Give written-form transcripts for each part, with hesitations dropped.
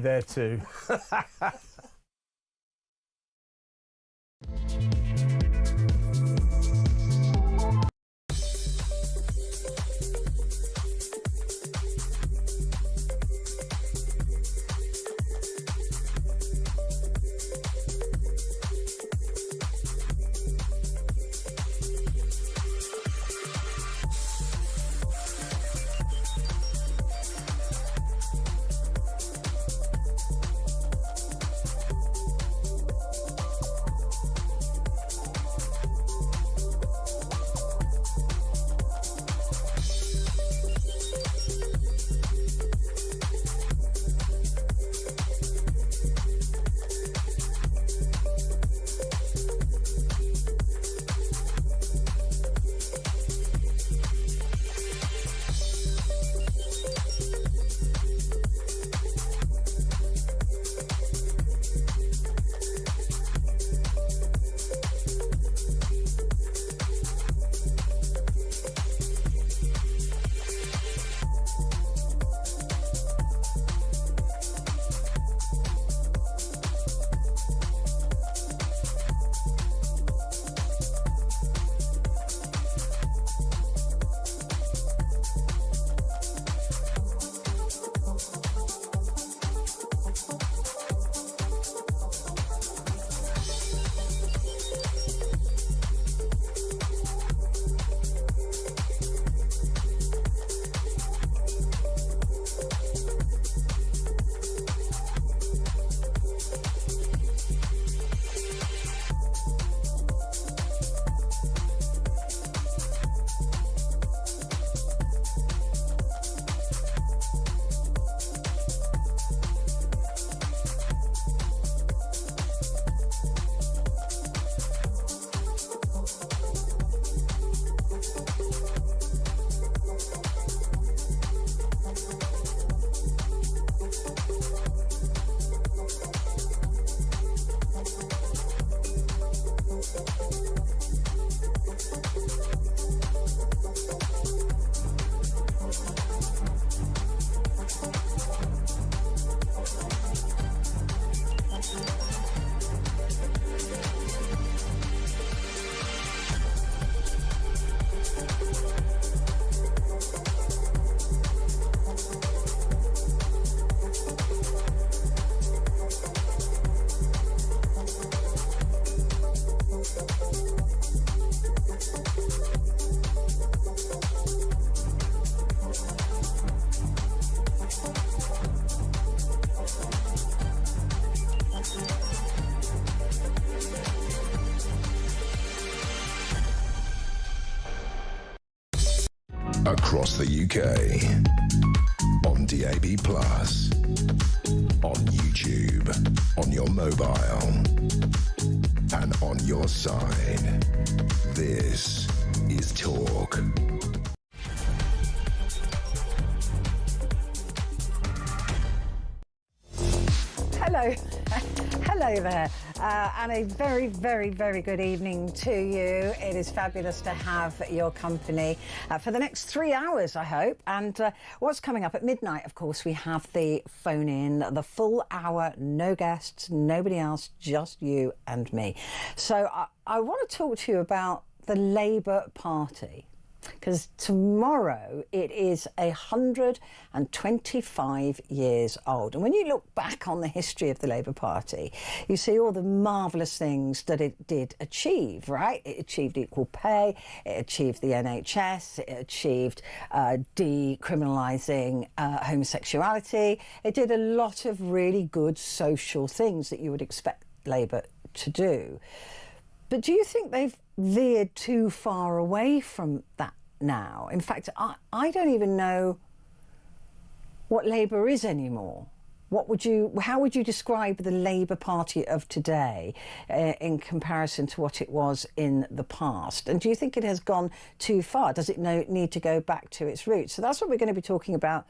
there too. Across the UK, on DAB+, on YouTube, on your mobile, and on your side. This is Talk. Hello. Hello there, and a very, very, very good evening to you. It is fabulous to have your company for the next 3 hours, I hope. And what's coming up at midnight, of course, we have the phone-in, the full hour, no guests, nobody else, just you and me. So I want to talk to you about the Labour Party, because tomorrow it is 125 years old. And when you look back on the history of the Labour Party, you see all the marvellous things that it did achieve, right? It achieved equal pay, it achieved the NHS, it achieved decriminalising homosexuality. It did a lot of really good social things that you would expect Labour to do. But do you think they've veered too far away from that now? In fact, I don't even know what Labour is anymore. How would you describe the Labour Party of today in comparison to what it was in the past? And do you think it has gone too far? Does it need to go back to its roots? So that's what we're going to be talking about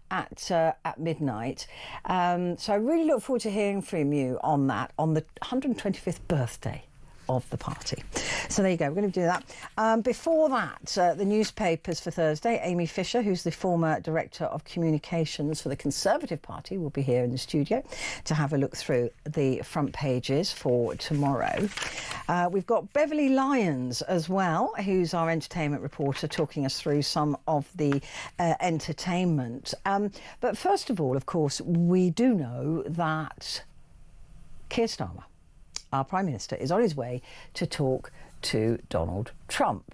at midnight. So I really look forward to hearing from you on that, on the 125th birthday of the party. So there you go, we're going to do that. Before that, the newspapers for Thursday, Amy Fisher, who's the former Director of Communications for the Conservative Party, will be here in the studio to have a look through the front pages for tomorrow. We've got Beverly Lyons as well, who's our entertainment reporter, talking us through some of the entertainment. But first of all, of course, we do know that Keir Starmer, our Prime Minister, is on his way to talk to Donald Trump.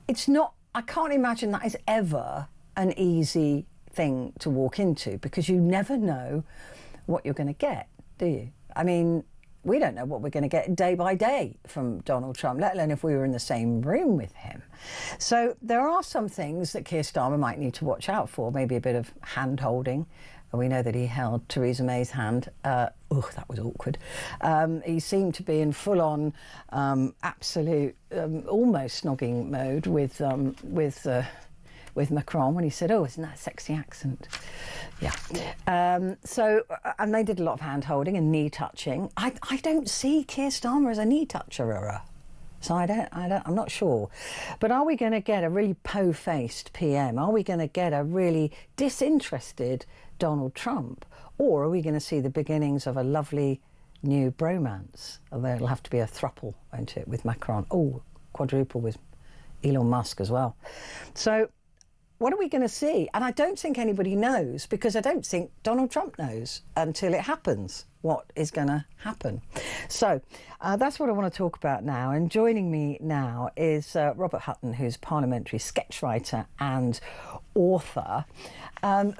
It's not, I can't imagine that is ever an easy thing to walk into, because you never know what you're going to get, do you? I mean, we don't know what we're going to get day by day from Donald Trump, let alone if we were in the same room with him. So there are some things that Keir Starmer might need to watch out for, maybe a bit of hand-holding. We know that he held Theresa May's hand. That was awkward. He seemed to be in full-on, absolute, almost snogging mode with Macron when he said, "Oh, isn't that a sexy accent?" Yeah. And they did a lot of hand-holding and knee-touching. I don't see Keir Starmer as a knee-toucher. So I'm not sure. But are we going to get a really po-faced PM? Are we going to get a really disinterested Donald Trump? Or are we going to see the beginnings of a lovely new bromance? Although it'll have to be a throuple, won't it, with Macron? Oh, quadruple with Elon Musk as well. So what are we going to see? And I don't think anybody knows, because I don't think Donald Trump knows until it happens what is going to happen. So that's what I want to talk about now. And joining me now is Robert Hutton, who's parliamentary sketch writer and author.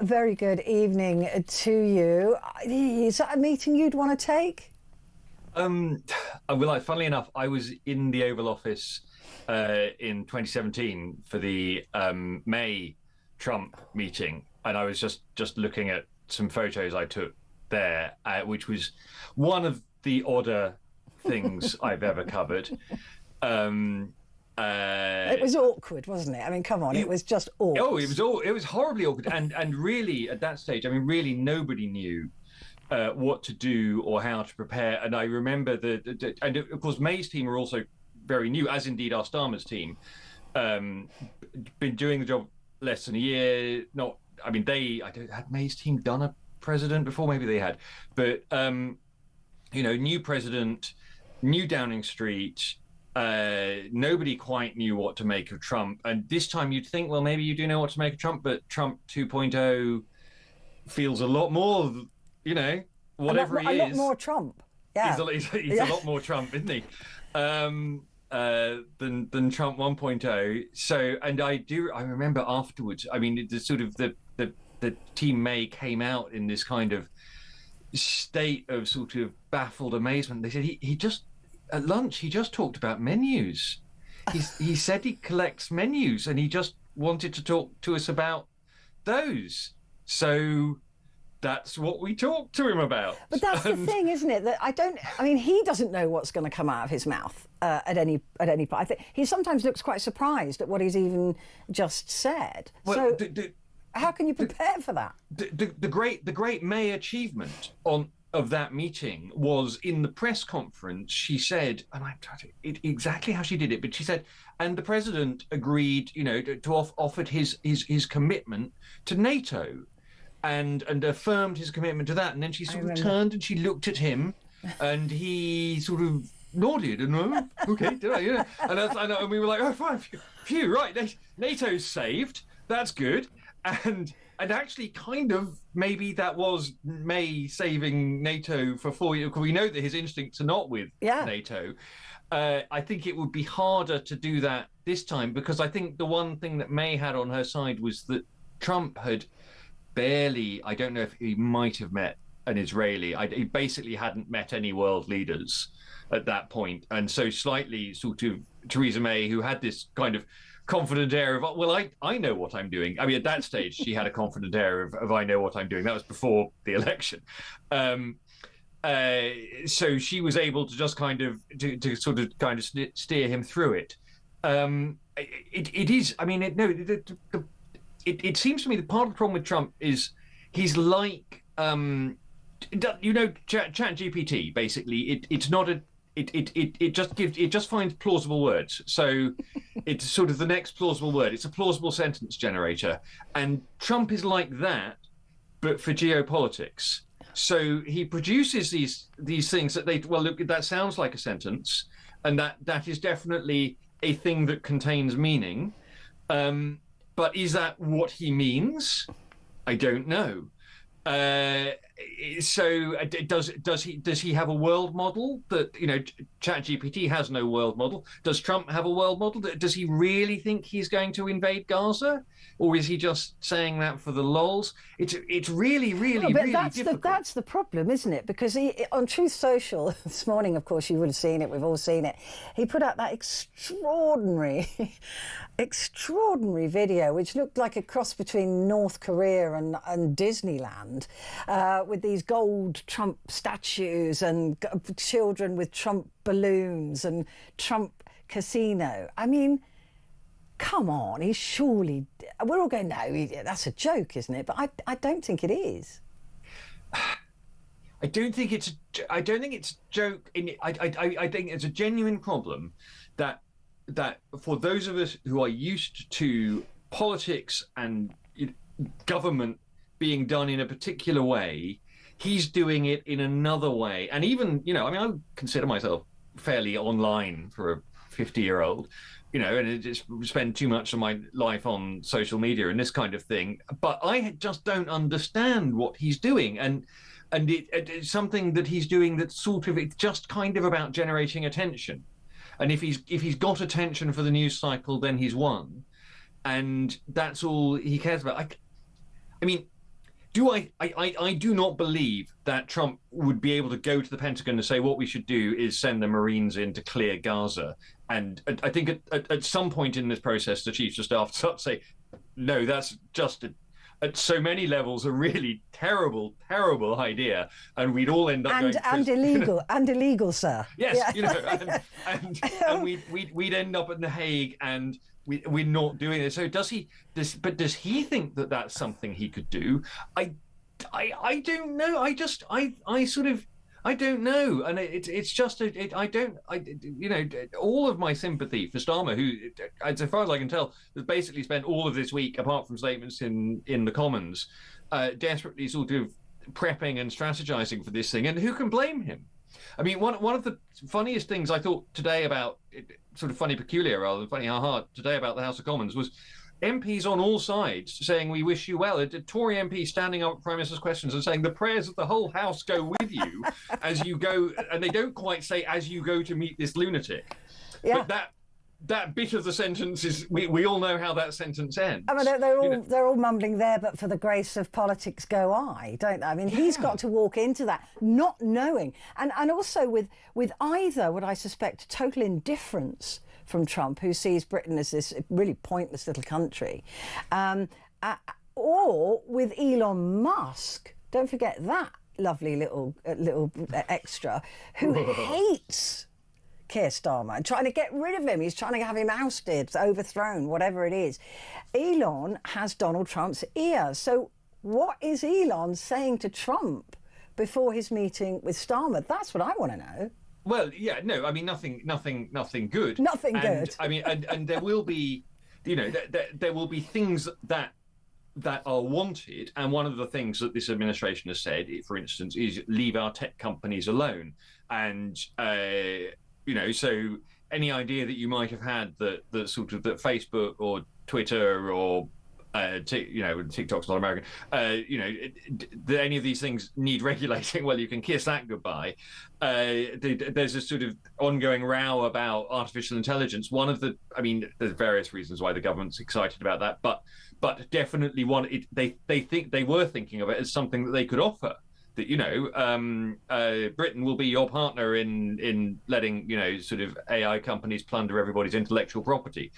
Very good evening to you. Is that a meeting you'd want to take? Well, funnily enough, I was in the Oval Office in 2017 for the May Trump meeting, and I was just looking at some photos I took there, which was one of the odder things I've ever covered. It was awkward, wasn't it? I mean, come on, it was just awkward. Oh, it was horribly awkward, and really at that stage, I mean, really nobody knew what to do or how to prepare. And I remember and of course May's team were also very new, as indeed our Starmer's team. Been doing the job less than a year. Had May's team done a president before? Maybe they had, but new president, new Downing Street. Nobody quite knew what to make of Trump, and this time you'd think, well, maybe you do know what to make of Trump, but Trump 2.0 feels a lot more, whatever he is. A lot more Trump. Yeah, he's a lot more Trump, isn't he? Than Trump 1.0. So, and I remember afterwards. I mean, the team May came out in this kind of state of sort of baffled amazement. They said he just at lunch he just talked about menus. He said he collects menus, and he just wanted to talk to us about those. So that's what we talked to him about. But that's the thing, isn't it? That he doesn't know what's going to come out of his mouth at any point. I think he sometimes looks quite surprised at what he's even just said. Well, so how can you prepare for that? The great May achievement of that meeting was in the press conference. She said, and I'm trying to exactly how she did it, but she said, and the president agreed, to offered his commitment to NATO, and affirmed his commitment to that. And then she sort of turned and she looked at him, and he sort of nodded and okay, did I? Yeah. And we were like, oh, fine, phew, right, NATO's saved. That's good. And actually, kind of, maybe that was May saving NATO for 4 years, because we know that his instincts are not with NATO. I think it would be harder to do that this time, because I think the one thing that May had on her side was that Trump had barely, I don't know if he might have met an Israeli. He basically hadn't met any world leaders at that point. And so slightly sort of Theresa May, who had this kind of confident air of, well, I know what I'm doing. I mean, at that stage, she had a confident air of I know what I'm doing. That was before the election. So she was able to just kind of to sort of kind of steer him through it. It is. I mean, it seems to me that part of the problem with Trump is he's like ChatGPT. Basically, it's not it just finds plausible words. So it's sort of the next plausible word. It's a plausible sentence generator, and Trump is like that, but for geopolitics. So he produces these things that look, that sounds like a sentence, and that is definitely a thing that contains meaning. But is that what he means? I don't know. So does he have a world model that, ChatGPT has no world model? Does Trump have a world model? Does he really think he's going to invade Gaza, or is he just saying that for the lols? It's really difficult. That's the problem, isn't it? Because on Truth Social this morning, of course, you would have seen it. We've all seen it. He put out that extraordinary video, which looked like a cross between North Korea and Disneyland, with these gold Trump statues and children with Trump balloons and Trump casino. I mean, come on, he's surely... We're all going, no, that's a joke, isn't it? But I don't think it is. I don't think it's a joke. I think it's a genuine problem that for those of us who are used to politics and government being done in a particular way, he's doing it in another way. And even, I consider myself fairly online for a 50-year-old, and I just spend too much of my life on social media and this kind of thing. But I just don't understand what he's doing. And it's something that he's doing that's sort of, it's just kind of about generating attention. And if he's got attention for the news cycle, then he's won. And that's all he cares about. I mean, I do not believe that Trump would be able to go to the Pentagon and say what we should do is send the Marines in to clear Gaza. And I think at some point in this process, the chiefs of staff start to say, no, that's just at so many levels a really terrible idea, and we'd all end up illegal, sir. Yes, yeah. and we'd end up in The Hague, and we're not doing it. So does he think that that's something he could do? I don't know. I don't know, and it's just all of my sympathy for Starmer, who, as far as I can tell, has basically spent all of this week, apart from statements in the Commons, desperately sort of prepping and strategizing for this thing. And who can blame him? I mean, one of the funniest things I thought today about, sort of funny peculiar rather than funny ha-ha, today about the House of Commons was MPs on all sides saying, we wish you well. A Tory MP standing up at Prime Minister's questions and saying, the prayers of the whole House go with you as you go. And they don't quite say, as you go to meet this lunatic. Yeah. But that bit of the sentence is, we all know how that sentence ends. I mean, they're all mumbling there, but for the grace of politics go I, don't they? I mean, he's got to walk into that not knowing. And also with either what I suspect total indifference from Trump, who sees Britain as this really pointless little country, or with Elon Musk. Don't forget that lovely little extra who hates Keir Starmer and trying to get rid of him. He's trying to have him ousted, overthrown, whatever it is. Elon has Donald Trump's ear. So what is Elon saying to Trump before his meeting with Starmer? That's what I want to know. Well, yeah, no, I mean, nothing good. Nothing good. I mean, and there will be, there will be things that are wanted. And one of the things that this administration has said, for instance, is leave our tech companies alone. And, so any idea that you might have had that Facebook or Twitter or TikTok's not American, that any of these things need regulating, well, you can kiss that goodbye. There's a sort of ongoing row about artificial intelligence. There's various reasons why the government's excited about that, but definitely they were thinking of it as something that they could offer. That Britain will be your partner in letting sort of AI companies plunder everybody's intellectual property.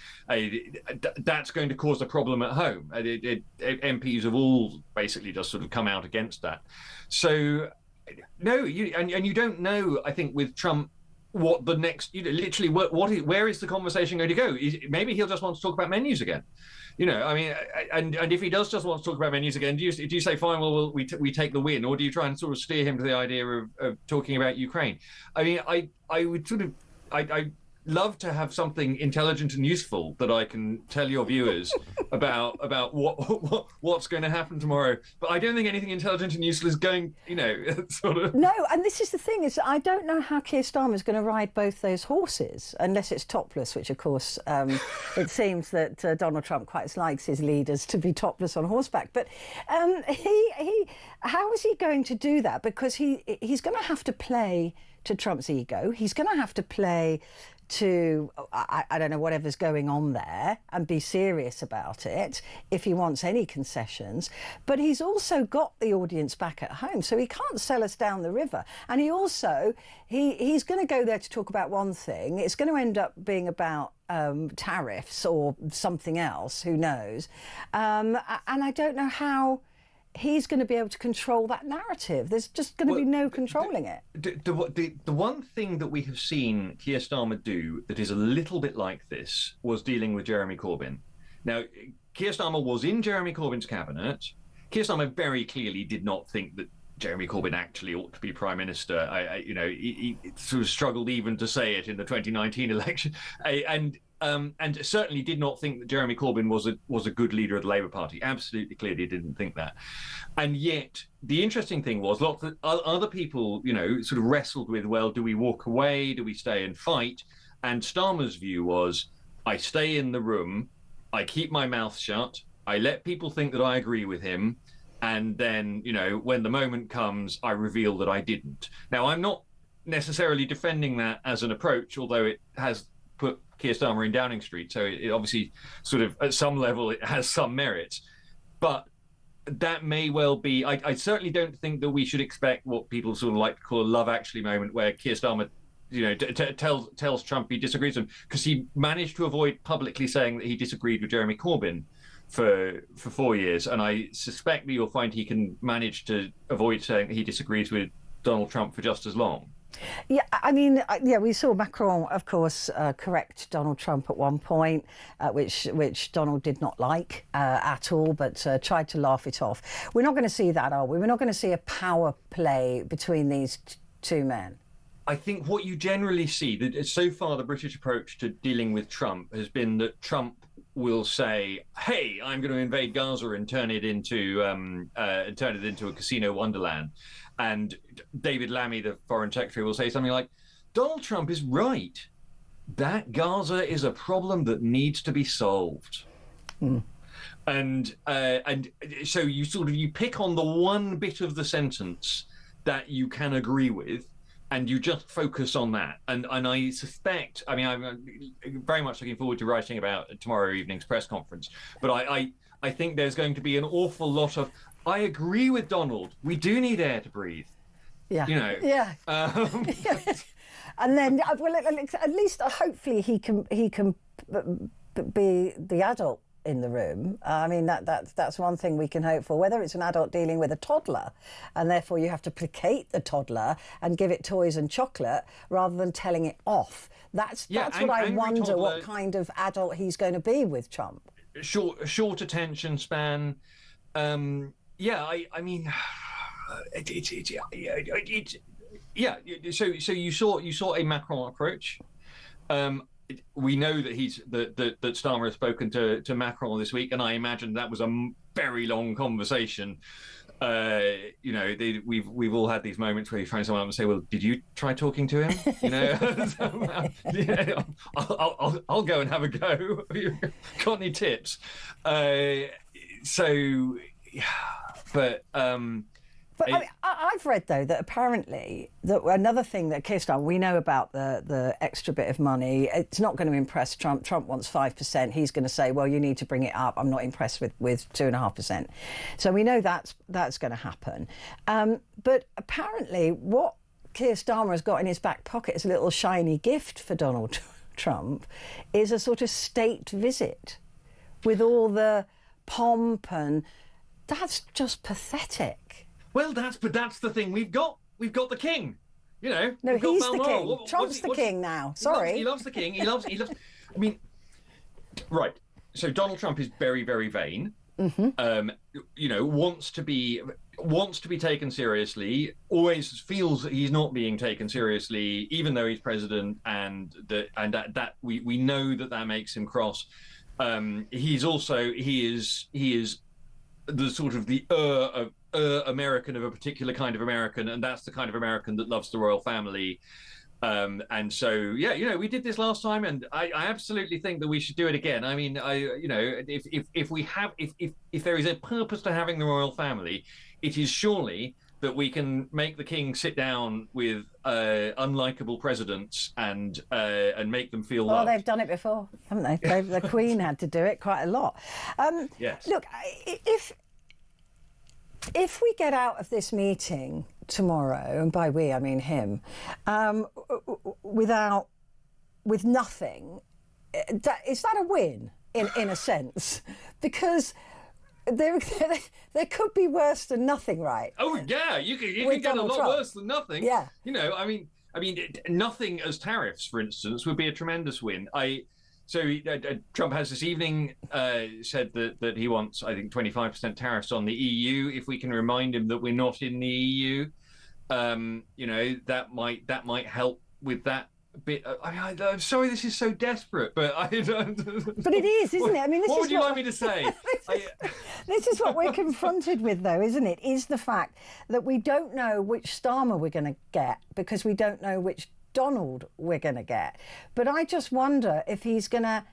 That's going to cause a problem at home. MPs have all basically just sort of come out against that. So no, you don't know. I think with Trump what the next, literally, where is the conversation going to go? Maybe he'll just want to talk about menus again. I mean, and if he does just want to talk about menus again, do you say, fine, well, we take the win, or do you try and sort of steer him to the idea of talking about Ukraine? I mean, I would sort of, I love to have something intelligent and useful that I can tell your viewers about what's going to happen tomorrow. But I don't think anything intelligent and useful is going, sort of. No, and this is the thing, is I don't know how Keir Starmer is going to ride both those horses, unless it's topless, which of course it seems that Donald Trump quite likes his leaders to be topless on horseback. But how is he going to do that? Because he's going to have to play to Trump's ego. He's going to have to play to, I don't know, whatever's going on there, and be serious about it if he wants any concessions. But he's also got the audience back at home, so he can't sell us down the river. And he also, he's going to go there to talk about one thing. It's going to end up being about tariffs or something else, who knows. And I don't know how he's going to be able to control that narrative. There's just going to be no controlling it. The one thing that we have seen Keir Starmer do that is a little bit like this was dealing with Jeremy Corbyn. Now, Keir Starmer was in Jeremy Corbyn's cabinet. Keir Starmer very clearly did not think that Jeremy Corbyn actually ought to be Prime Minister. He sort of struggled even to say it in the 2019 election. And certainly did not think that Jeremy Corbyn was a good leader of the Labour Party. Absolutely, clearly didn't think that. And yet, the interesting thing was, lots of other people, sort of wrestled with, well, do we walk away? Do we stay and fight? And Starmer's view was, I stay in the room, I keep my mouth shut, I let people think that I agree with him, and then, when the moment comes, I reveal that I didn't. Now, I'm not necessarily defending that as an approach, although it has put Keir Starmer in Downing Street, so it obviously sort of at some level it has some merits. But that may well be, I certainly don't think that we should expect what people sort of like to call a Love Actually moment, where Keir Starmer tells Trump he disagrees with him, because he managed to avoid publicly saying that he disagreed with Jeremy Corbyn for 4 years, and I suspect that you'll find he can manage to avoid saying that he disagrees with Donald Trump for just as long. Yeah, I mean, we saw Macron, of course, correct Donald Trump at one point, which Donald did not like at all, but tried to laugh it off. We're not going to see that, are we? We're not going to see a power play between these two men. I think what you generally see, that so far the British approach to dealing with Trump has been that Trump will say, "Hey, I'm going to invade Gaza and turn it into a casino wonderland," and David Lammy, the Foreign Secretary, will say something like, "Donald Trump is right. That Gaza is a problem that needs to be solved." Mm. And so you pick on the one bit of the sentence that you can agree with, and you just focus on that. And I suspect, I mean, I'm very much looking forward to writing about tomorrow evening's press conference, but I think there's going to be an awful lot of, I agree with Donald, we do need air to breathe. Yeah. Yeah. And then, well, at least hopefully he can be the adult in the room. I mean, that's one thing we can hope for. Whether it's an adult dealing with a toddler, and therefore you have to placate the toddler and give it toys and chocolate rather than telling it off. That's what I wonder, toddler, what kind of adult he's going to be with Trump. Short attention span. I mean, So you saw a Macron approach. We know that that Starmer has spoken to Macron this week, and I imagine that was a very long conversation. We've all had these moments where you find someone up and say, "Well, did you try talking to him?" I'll go and have a go. Got any tips? But I mean, I've read, though, that apparently another thing that Keir Starmer, we know about the extra bit of money, it's not going to impress Trump. Trump wants 5%. He's going to say, well, you need to bring it up. I'm not impressed with 2.5%. So we know that's going to happen. But apparently what Keir Starmer has got in his back pocket as a little shiny gift for Donald Trump is a sort of state visit with all the pomp, and that's just pathetic. Well, that's the thing. We've got the king. You know, No, we've got he's the Balmoral. king. What's Trump's the king now. Sorry. He loves the king. He loves. I mean, right. So Donald Trump is very, very vain. You know, wants to be taken seriously. Always feels that he's not being taken seriously, even though he's president, and that we know that makes him cross. He is the sort of the American of a particular kind of American, and that's the kind of American that loves the royal family. And so, yeah, you know, we did this last time, and I absolutely think that we should do it again. I mean, you know, if there is a purpose to having the royal family, it is surely that we can make the king sit down with unlikable presidents and make them feel loved. Well, they've done it before, haven't they? The Queen had to do it quite a lot. Yes. Look, if we get out of this meeting tomorrow, and by we I mean him, with nothing, is that a win in a sense? Because there could be worse than nothing, right? Oh yeah, you can get a lot worse than nothing. Yeah. You know, I mean, nothing as tariffs, for instance, would be a tremendous win. Trump has this evening said that he wants, I think, 25% tariffs on the EU. If we can remind him that we're not in the EU, you know, that might help with that bit. I'm sorry, this is so desperate, but I don't. But it is, isn't it? I mean, what would you like me to say? This is what we're confronted with, though, isn't it? Is the fact that we don't know which Starmer we're going to get because we don't know which Donald we're going to get. But I just wonder if he's going to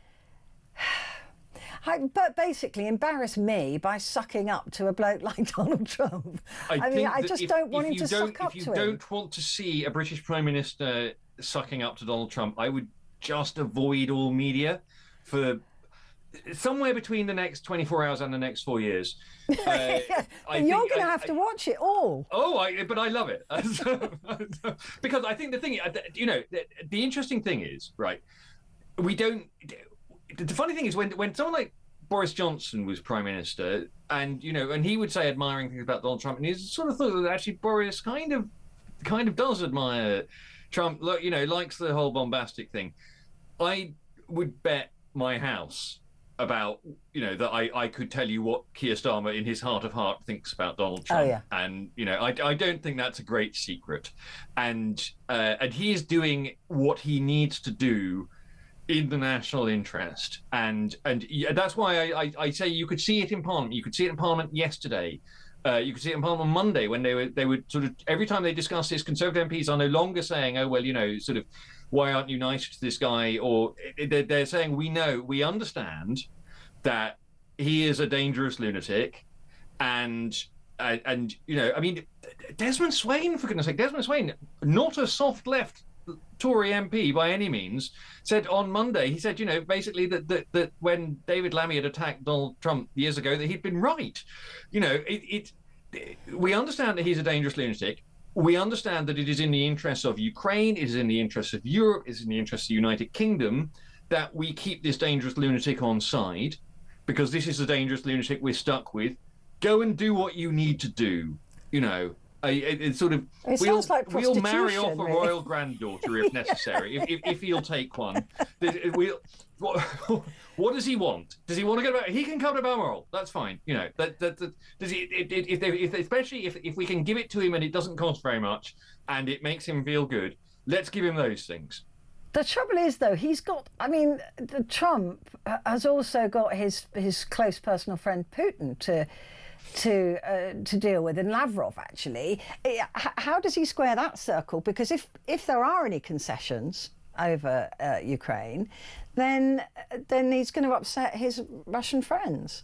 but basically embarrass me by sucking up to a bloke like Donald Trump. I mean, I just don't want him to suck up to him. If you don't want to see a British Prime Minister sucking up to Donald Trump, I would just avoid all media for somewhere between the next 24 hours and the next 4 years. You're going to have to watch it all. But I love it. Because I think the thing, you know, the interesting thing is, right, we don't... The funny thing is when someone like Boris Johnson was Prime Minister, and, you know, and he would say admiring things about Donald Trump, and he sort of thought that actually Boris kind of does admire Trump, you know, likes the whole bombastic thing. I would bet my house about, you know, that I could tell you what Keir Starmer in his heart of heart thinks about Donald Trump. Oh, yeah. And, you know, I don't think that's a great secret. And he is doing what he needs to do in the national interest. And that's why I say you could see it in Parliament. You could see it in Parliament yesterday. You could see it in Parliament on Monday when they would sort of, every time they discuss this, Conservative MPs are no longer saying, oh, well, you know, sort of, why aren't you nice to this guy? Or they're saying, we understand that he is a dangerous lunatic. And you know, I mean, Desmond Swayne, for goodness sake, Desmond Swayne, not a soft left Tory MP by any means, said on Monday, he said, you know, basically that when David Lammy had attacked Donald Trump years ago, that he'd been right. You know, we understand that he's a dangerous lunatic. We understand that it is in the interests of Ukraine, it is in the interests of Europe, it is in the interests of the United Kingdom that we keep this dangerous lunatic on side, because this is a dangerous lunatic we're stuck with. Go and do what you need to do, you know. It sort of, we'll marry off a royal granddaughter if necessary, if he'll take one. What does he want? Does he want to go back? He can come to Balmoral. That's fine. You know, does he? Especially if we can give it to him and it doesn't cost very much and it makes him feel good. Let's give him those things. The trouble is, though, he's got. I mean, Trump has also got his close personal friend Putin to deal with, and Lavrov, actually. How does he square that circle? Because if there are any concessions over Ukraine, then he's going to upset his Russian friends.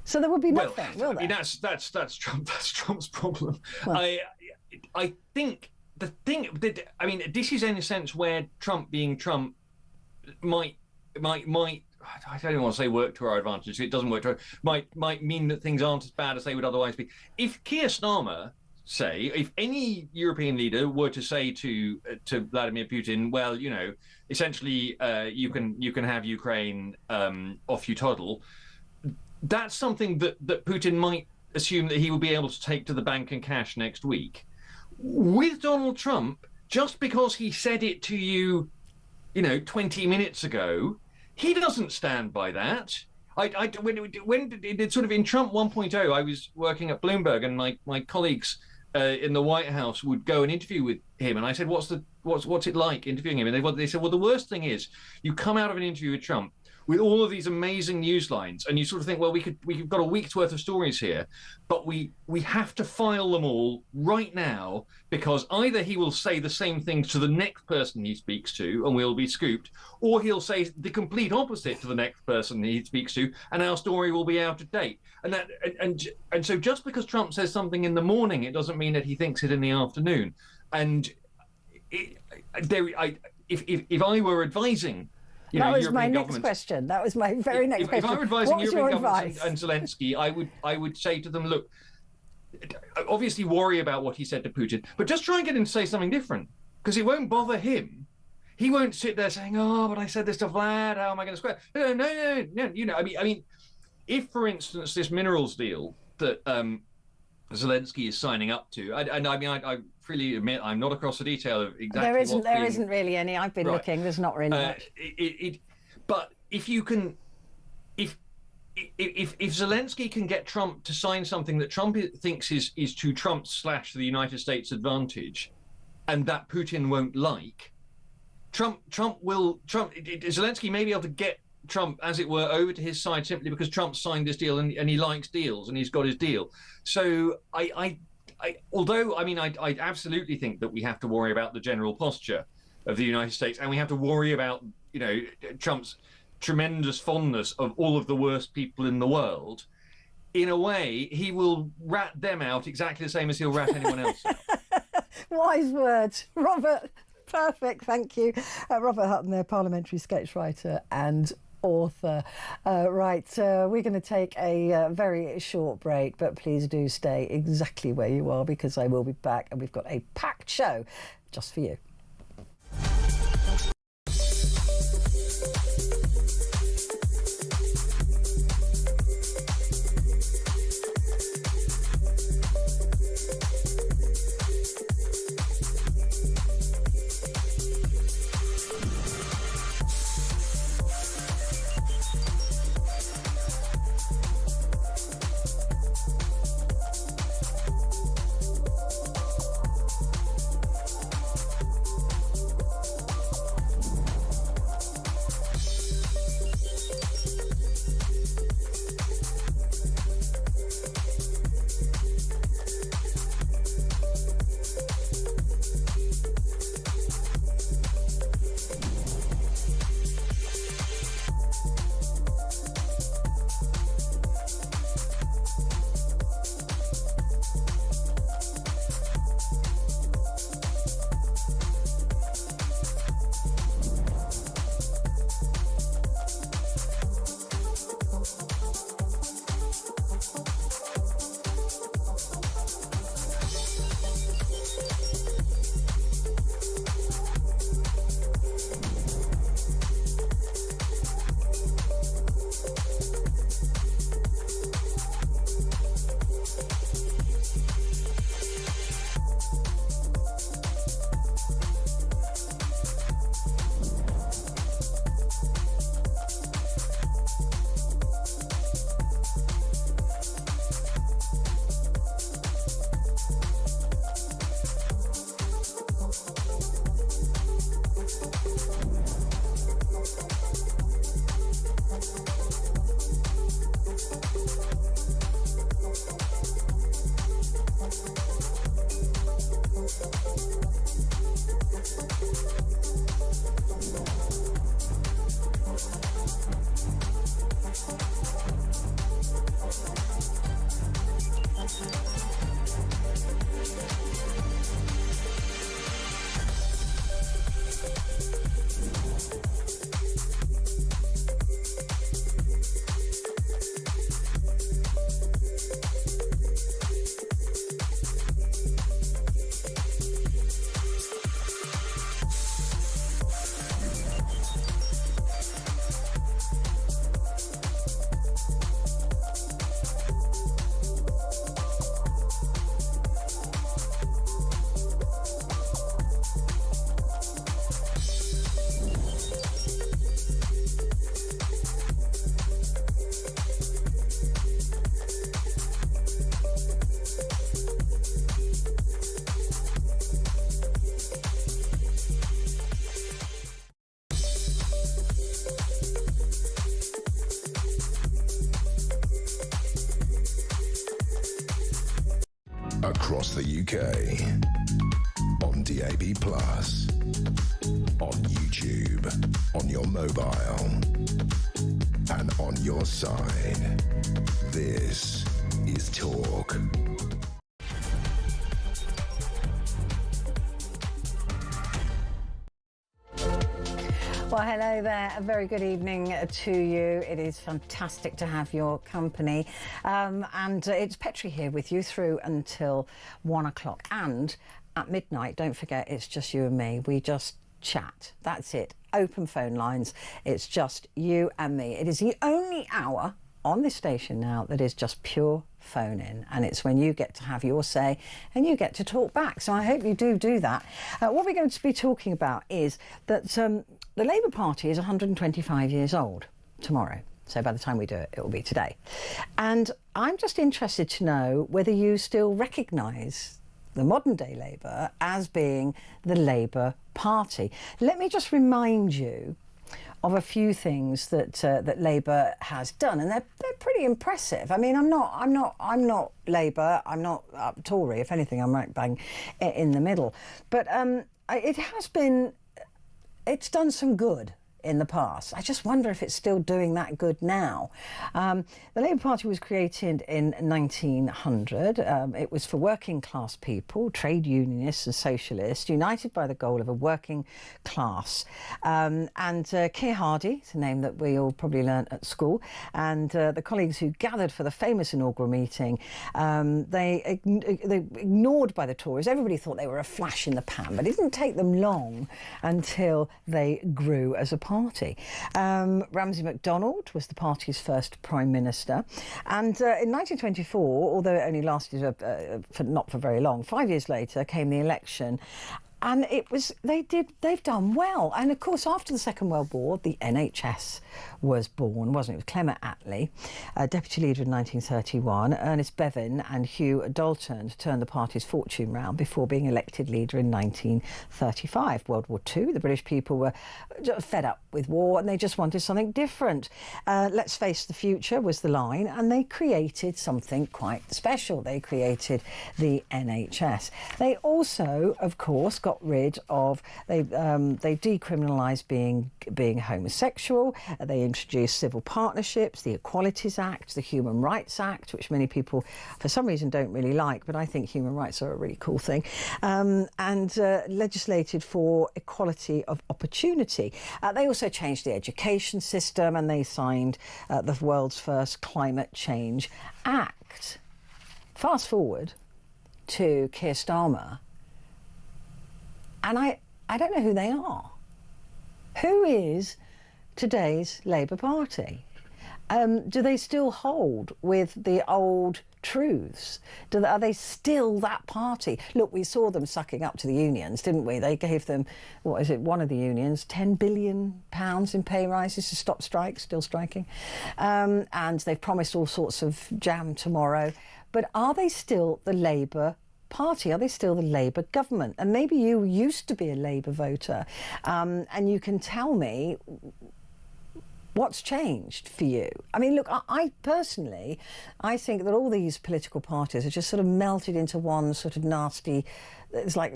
So there would be nothing, will there? I mean, that's Trump. That's Trump's problem. Well, I think the thing that, I mean, this is in a sense where Trump being Trump might. I don't even want to say work to our advantage. It doesn't work to might mean that things aren't as bad as they would otherwise be. If Keir Starmer, say, if any European leader were to say to Vladimir Putin, well, you know, essentially you can have Ukraine, off you toddle, that's something that Putin might assume that he will be able to take to the bank and cash next week. With Donald Trump, just because he said it to you, 20 minutes ago, he doesn't stand when sort of in Trump 1.0, I was working at Bloomberg, and my colleagues in the White House would go and interview with him, and I said, "What's it like interviewing him?" And they said, "Well, the worst thing is you come out of an interview with Trump with all of these amazing news lines, and you sort of think, well, we've got a week's worth of stories here, but we have to file them all right now, because either he will say the same things to the next person he speaks to and we'll be scooped, or he'll say the complete opposite to the next person he speaks to, and our story will be out of date." And so just because Trump says something in the morning, it doesn't mean that he thinks it in the afternoon. And if I were advising, that was European my next question. That was my very next question. If I were advising European governments advice? and Zelensky, I would say to them, look, obviously worry about what he said to Putin, but just try and get him to say something different, because it won't bother him. He won't sit there saying, "Oh, but I said this to Vlad. How am I going to square?" No. I mean, if, for instance, this minerals deal that Zelensky is signing up to, I freely admit I'm not across the detail of exactly there isn't really any. I've been looking. There's not really much. But if you can, if Zelensky can get Trump to sign something that Trump thinks is to Trump/the United States advantage, and that Putin won't like, Zelensky may be able to get Trump, as it were, over to his side simply because Trump signed this deal and he likes deals and he's got his deal. So I absolutely think that we have to worry about the general posture of the United States, and we have to worry about, Trump's tremendous fondness of all of the worst people in the world. In a way, he will rat them out exactly the same as he'll rat anyone else out. Wise words, Robert. Perfect, thank you. Robert Hutton there, parliamentary sketch writer and author. We're going to take a very short break, but please do stay exactly where you are, because I will be back and we've got a packed show just for you. across the UK, on DAB+, on YouTube, on your mobile, and on your side. This is Talk. Well, hello there. A very good evening to you. It is fantastic to have your company. And it's Petrie here with you through until 1 o'clock. And at midnight, don't forget, it's just you and me. We just chat. That's it. Open phone lines. It's just you and me. It is the only hour on this station now that is just pure phone in, and it's when you get to have your say and you get to talk back. So I hope you do that. What we're going to be talking about is that the Labour Party is 125 years old tomorrow. So by the time we do it, it will be today. And I'm just interested to know whether you still recognise the modern day Labour as being the Labour Party. Let me just remind you of a few things that that Labour has done, and they're pretty impressive. I mean, I'm not Labour, I'm not Tory. If anything, I'm right bang in the middle. But it's done some good in the past. I just wonder if it's still doing that good now. The Labour Party was created in 1900. It was for working class people, trade unionists and socialists, united by the goal of a working class. And Keir Hardie, it's a name that we all probably learnt at school, and the colleagues who gathered for the famous inaugural meeting, they ignored by the Tories. Everybody thought they were a flash in the pan, but it didn't take them long until they grew as a party. Ramsay MacDonald was the party's first Prime Minister, and in 1924, although it only lasted not for very long, 5 years later came the election. And they've done well. And of course, after the Second World War, the NHS was born, wasn't it? It was Clement Attlee, deputy leader in 1931, Ernest Bevin and Hugh Dalton to turn the party's fortune round before being elected leader in 1935. World War II, the British people were fed up with war and they just wanted something different. Let's face the future was the line, and they created something quite special. They created the NHS. They also, of course, got rid of, they decriminalised being homosexual. They introduced civil partnerships, the Equalities Act, the Human Rights Act, which many people for some reason don't really like, but I think human rights are a really cool thing, and legislated for equality of opportunity. They also changed the education system, and they signed the world's first Climate Change Act. Fast forward to Keir Starmer, and I don't know who they are. Who is today's Labour Party? Do they still hold with the old truths? Are they still that party? Look, we saw them sucking up to the unions, didn't we? They gave them, one of the unions, £10 billion in pay rises to stop strikes, still striking. And they've promised all sorts of jam tomorrow. But are they still the Labour Party? Are they still the Labour government? And maybe you used to be a Labour voter, and you can tell me what's changed for you. I mean, look, I personally, I think that all these political parties are just sort of melted into one sort of nasty, it's like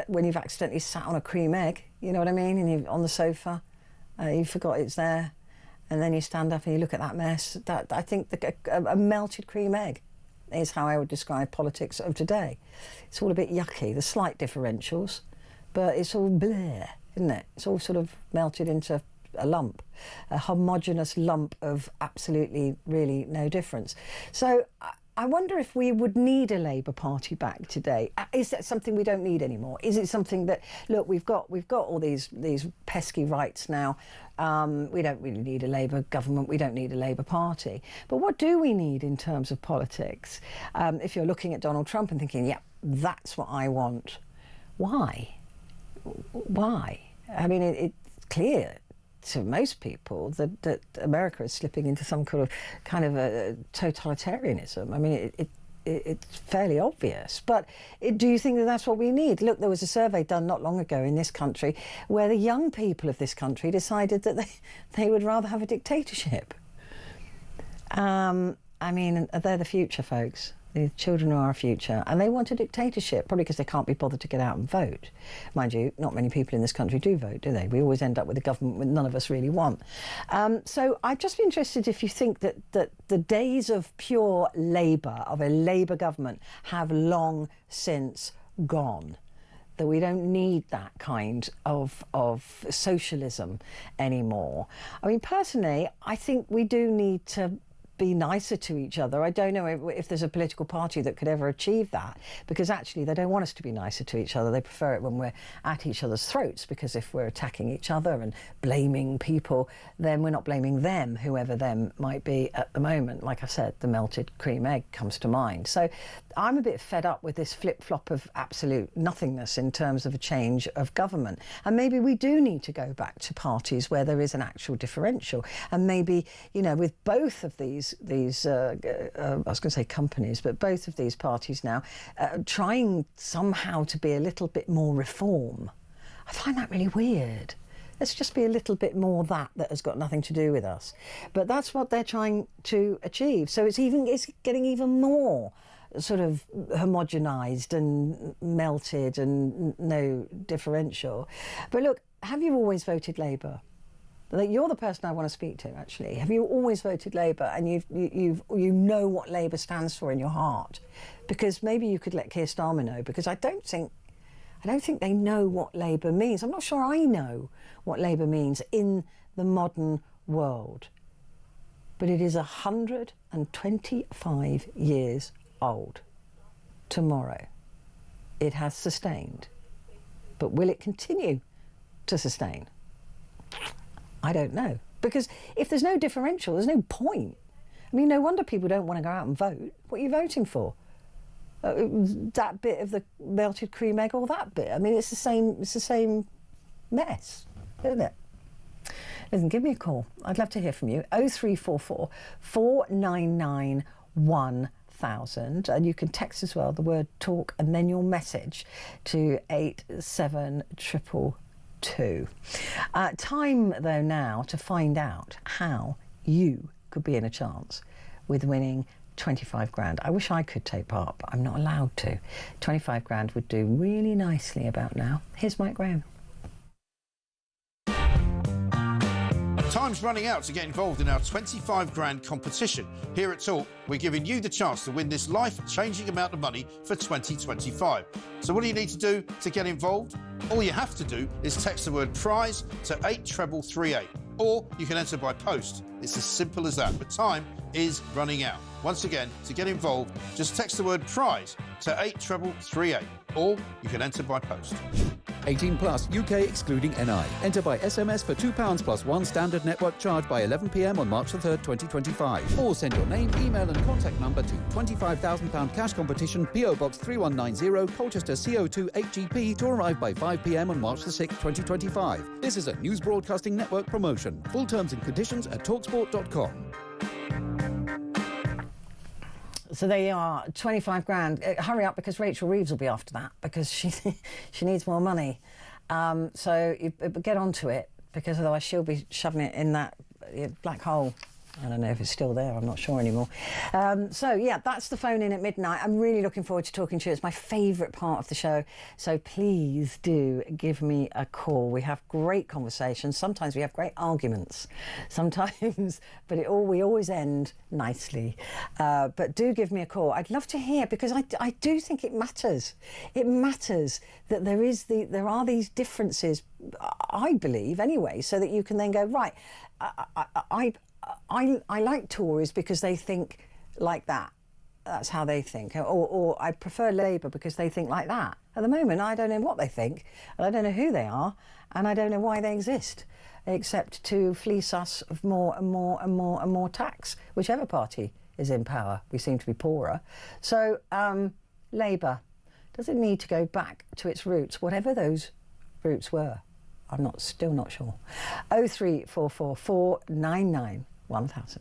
when you've accidentally sat on a cream egg, you know what I mean, and you're on the sofa, you forgot it's there, and then you stand up and you look at that mess. That, I think a melted cream egg is how I would describe politics of today. It's all a bit yucky, there's slight differentials, but it's all bleh, isn't it? It's all sort of melted into a lump, a homogenous lump of absolutely really no difference. So I wonder if we would need a Labour Party back today. Is that something we don't need anymore? Is it something that, look, we've got all these pesky rights now. We don't really need a Labour government. We don't need a Labour Party. But what do we need in terms of politics? If you're looking at Donald Trump and thinking, yeah, that's what I want. Why? Why? I mean, it's clear to most people that America is slipping into some kind of a totalitarianism. I mean, it's fairly obvious. But do you think that that's what we need? Look, there was a survey done not long ago in this country where the young people of this country decided that they would rather have a dictatorship. I mean, they're the future, folks. The children are our future, and they want a dictatorship, probably because they can't be bothered to get out and vote. Mind you, not many people in this country do vote, do they? We always end up with a government that none of us really want. So I'd just be interested if you think that the days of pure Labour, of a Labour government, have long since gone. That we don't need that kind of socialism anymore. I mean, personally, I think we do need to be nicer to each other. I don't know if there's a political party that could ever achieve that, because actually they don't want us to be nicer to each other. They prefer it when we're at each other's throats, because if we're attacking each other and blaming people, then we're not blaming them, whoever them might be at the moment. Like I said, the melted cream egg comes to mind. So I'm a bit fed up with this flip-flop of absolute nothingness in terms of a change of government. And maybe we do need to go back to parties where there is an actual differential. And maybe, you know, with both of these I was going to say companies, but both of these parties now trying somehow to be a little bit more reform. I find that really weird. Let's just be a little bit more that has got nothing to do with us. But that's what they're trying to achieve. So it's getting even more sort of homogenised and melted and no differential. But look, have you always voted Labour? You're the person I want to speak to, actually. Have you always voted Labour, and you know what Labour stands for in your heart? Because maybe you could let Keir Starmer know, because I don't think they know what Labour means. I'm not sure I know what Labour means in the modern world. But it is 125 years old tomorrow. It has sustained. But will it continue to sustain? I don't know. Because if there's no differential, there's no point. I mean, no wonder people don't want to go out and vote. What are you voting for? That bit of the melted cream egg or that bit? I mean, it's the same mess, isn't it? Listen, give me a call. I'd love to hear from you. 0344 499 1000. And you can text as well the word talk and then your message to 87222. Time, though, now to find out how you could be in a chance with winning 25 grand. I wish I could take part, but I'm not allowed to. 25 grand would do really nicely about now. Here's Mike Graham. Time's running out to get involved in our 25 grand competition. Here at Talk, we're giving you the chance to win this life-changing amount of money for 2025. So what do you need to do to get involved? All you have to do is text the word prize to 83338, or you can enter by post. It's as simple as that, but time is running out. Once again, to get involved, just text the word prize to 83338, or you can enter by post. 18 plus, UK excluding NI. Enter by SMS for £2 plus one standard network charge by 11 p.m. on March the 3rd, 2025. Or send your name, email and contact number to £25,000 cash competition, PO Box 3190, Colchester CO2 8GP, to arrive by 5 p.m. on March the 6th, 2025. This is a News Broadcasting Network promotion. Full terms and conditions at talksport.com. So there you are, 25 grand. Hurry up, because Rachel Reeves will be after that, because she needs more money. So you get onto it, because otherwise she'll be shoving it in that black hole. I don't know if it's still there, I'm not sure anymore. So yeah, that's the phone in at midnight. I'm really looking forward to talking to you. It's my favourite part of the show. So please do give me a call. We have great conversations. Sometimes we have great arguments. Sometimes, but we always end nicely. But do give me a call. I'd love to hear, because I do think it matters. It matters that there are these differences, I believe anyway, so that you can then go, right, I like Tories because they think like that. That's how they think. Or I prefer Labour because they think like that. At the moment, I don't know what they think, and I don't know who they are, and I don't know why they exist, except to fleece us of more and more and more and more tax. Whichever party is in power, we seem to be poorer. So Labour, does it need to go back to its roots, whatever those roots were? I'm still not sure. 0344 499 1000.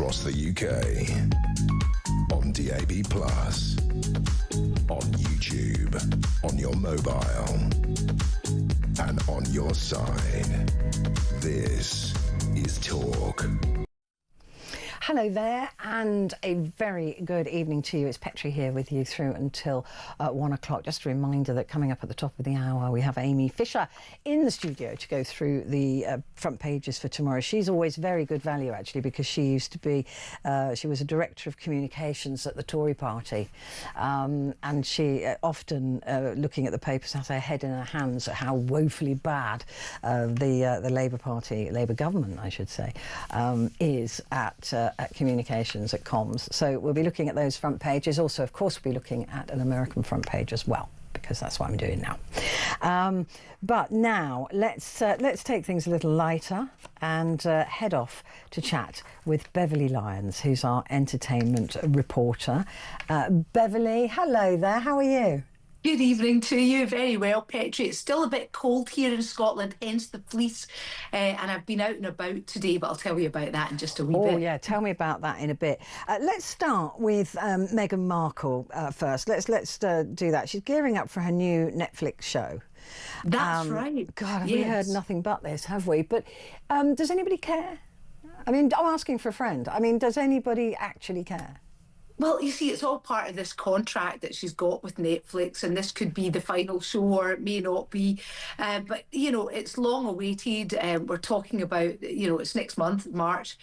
across the UK. On DAB+, on YouTube, on your mobile, and on your side. This is Talk. Hello there, and a very good evening to you. It's Petrie here with you through until 1 o'clock. Just a reminder that coming up at the top of the hour, we have Amy Fisher in the studio to go through the front pages for tomorrow. She's always very good value, actually, because she used to be, she was a director of communications at the Tory party, and she often, looking at the papers, has her head in her hands at how woefully bad the Labour Party, Labour government, I should say, is at communications, at comms. So we'll be looking at those front pages. Also, of course, we'll be looking at an American front page as well, because that's what I'm doing now. But now let's take things a little lighter and head off to chat with Beverly Lyons, who's our entertainment reporter. Beverly, hello there. How are you? Good evening to you. Very well, Petrie. It's still a bit cold here in Scotland, hence the fleece. And I've been out and about today, but I'll tell you about that in just a wee bit. Oh, yeah. Tell me about that in a bit. Let's start with Meghan Markle first. Let's do that. She's gearing up for her new Netflix show. That's right. God, have we heard nothing but this, have we? But does anybody care? I mean, I'm asking for a friend. I mean, does anybody actually care? Well, you see, it's all part of this contract that she's got with Netflix, and this could be the final show, or it may not be. But, you know, it's long awaited. We're talking about, you know, it's next month, March,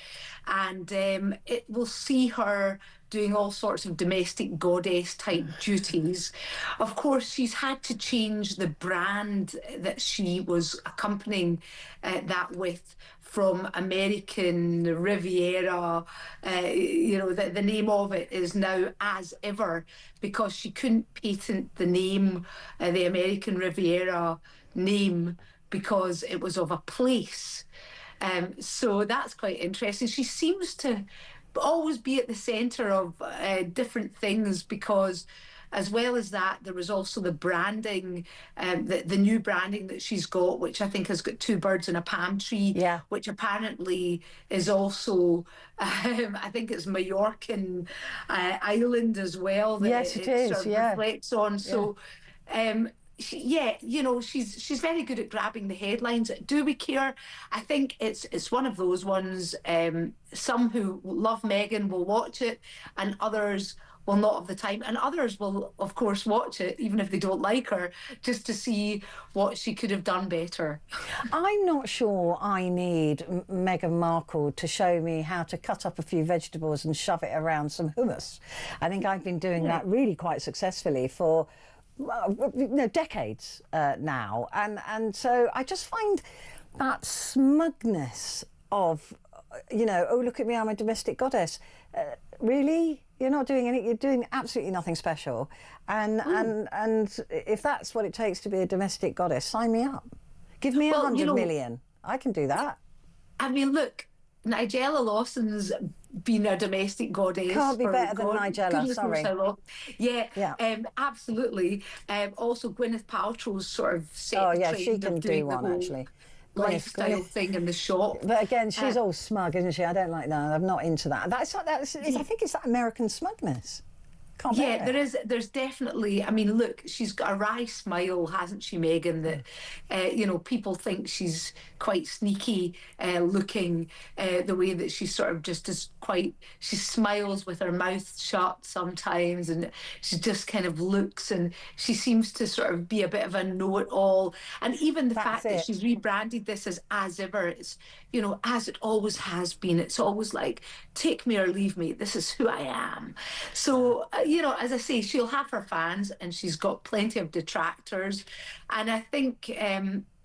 and it will see her doing all sorts of domestic goddess type duties. Of course, she's had to change the brand that she was accompanying that with, from American Riviera. You know, the name of it is now As Ever, because she couldn't patent the name, the American Riviera name, because it was of a place. So that's quite interesting. She seems to always be at the centre of different things, because as well as that, there was also the branding, the new branding that she's got, which I think has got two birds and a palm tree, which apparently is also, I think it's Majorcan island as well. That yes, it is. Sort of reflects on. So, you know, she's very good at grabbing the headlines. Do we care? I think it's one of those ones. Some who love Meghan will watch it, and others will not have the time, and others will, of course, watch it even if they don't like her, just to see what she could have done better. I'm not sure I need Meghan Markle to show me how to cut up a few vegetables and shove it around some hummus. I think I've been doing that really quite successfully for decades now, and so I just find that smugness of, you know, oh, look at me, I'm a domestic goddess. Really? You're not doing any. You're doing absolutely nothing special, and if that's what it takes to be a domestic goddess, sign me up. Give me 100 million. I can do that. I mean, look, Nigella Lawson's been a domestic goddess. Can't be better than Nigella. Sorry. Absolutely. Also, Gwyneth Paltrow's sort of set. Oh yeah, she can do one actually. Lifestyle thing in the shop. But again, she's all smug, isn't she? I don't like that. I'm not into that. I think it's that American smugness. Yeah, there's definitely, I mean, look, she's got a wry smile, hasn't she, Meghan, that, you know, people think she's quite sneaky looking, the way that she sort of just is quite, she smiles with her mouth shut sometimes, and she just kind of looks, and she seems to sort of be a bit of a know-it-all. And even the fact that she's rebranded this as Ever, it's, you know, as it always has been. It's always like, take me or leave me, this is who I am. So, you know, as I say, she'll have her fans, and she's got plenty of detractors. And I think,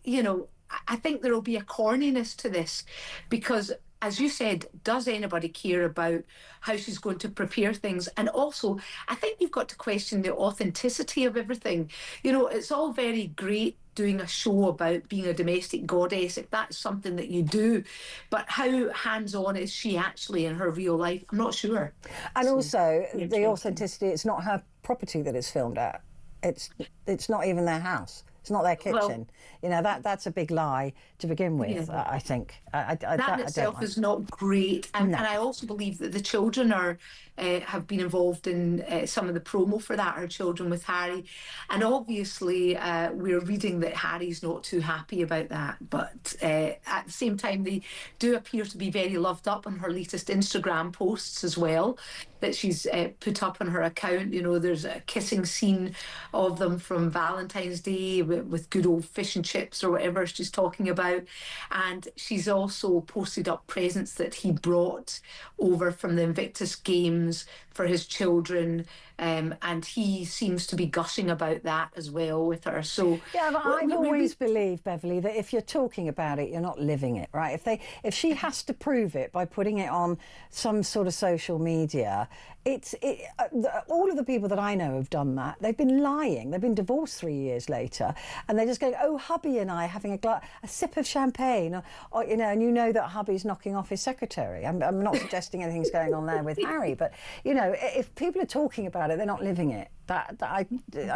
you know, I think there will be a corniness to this, because, as you said, does anybody care about how she's going to prepare things? And also, I think you've got to question the authenticity of everything. You know, it's all very great doing a show about being a domestic goddess, if that's something that you do, but how hands-on is she actually in her real life? I'm not sure. And also, the authenticity, it's not her property that it's filmed at. It's not even their house. It's not their Well, kitchen. You know, that's a big lie to begin with, yeah. I think. That in I don't itself like. is not great, and I also believe that the children are have been involved in some of the promo for that. Our children with Harry, and obviously we're reading that Harry's not too happy about that. But at the same time, they do appear to be very loved up on her latest Instagram posts as well, that she's put up on her account. You know, there's a kissing scene of them from Valentine's Day with good old fish and chips or whatever she's talking about. And she's also posted up presents that he brought over from the Invictus Games for his children. And he seems to be gushing about that as well with her. So yeah, but I've always believed, Beverly, that if you're talking about it, you're not living it, right? If she has to prove it by putting it on some sort of social media, all of the people that I know have done that. They've been lying. They've been divorced 3 years later, and they're just going, "Oh, hubby and I having a sip of champagne," or you know, and you know that hubby's knocking off his secretary. I'm not suggesting anything's going on there with Harry, but you know, if people are talking about it, they're not living it. I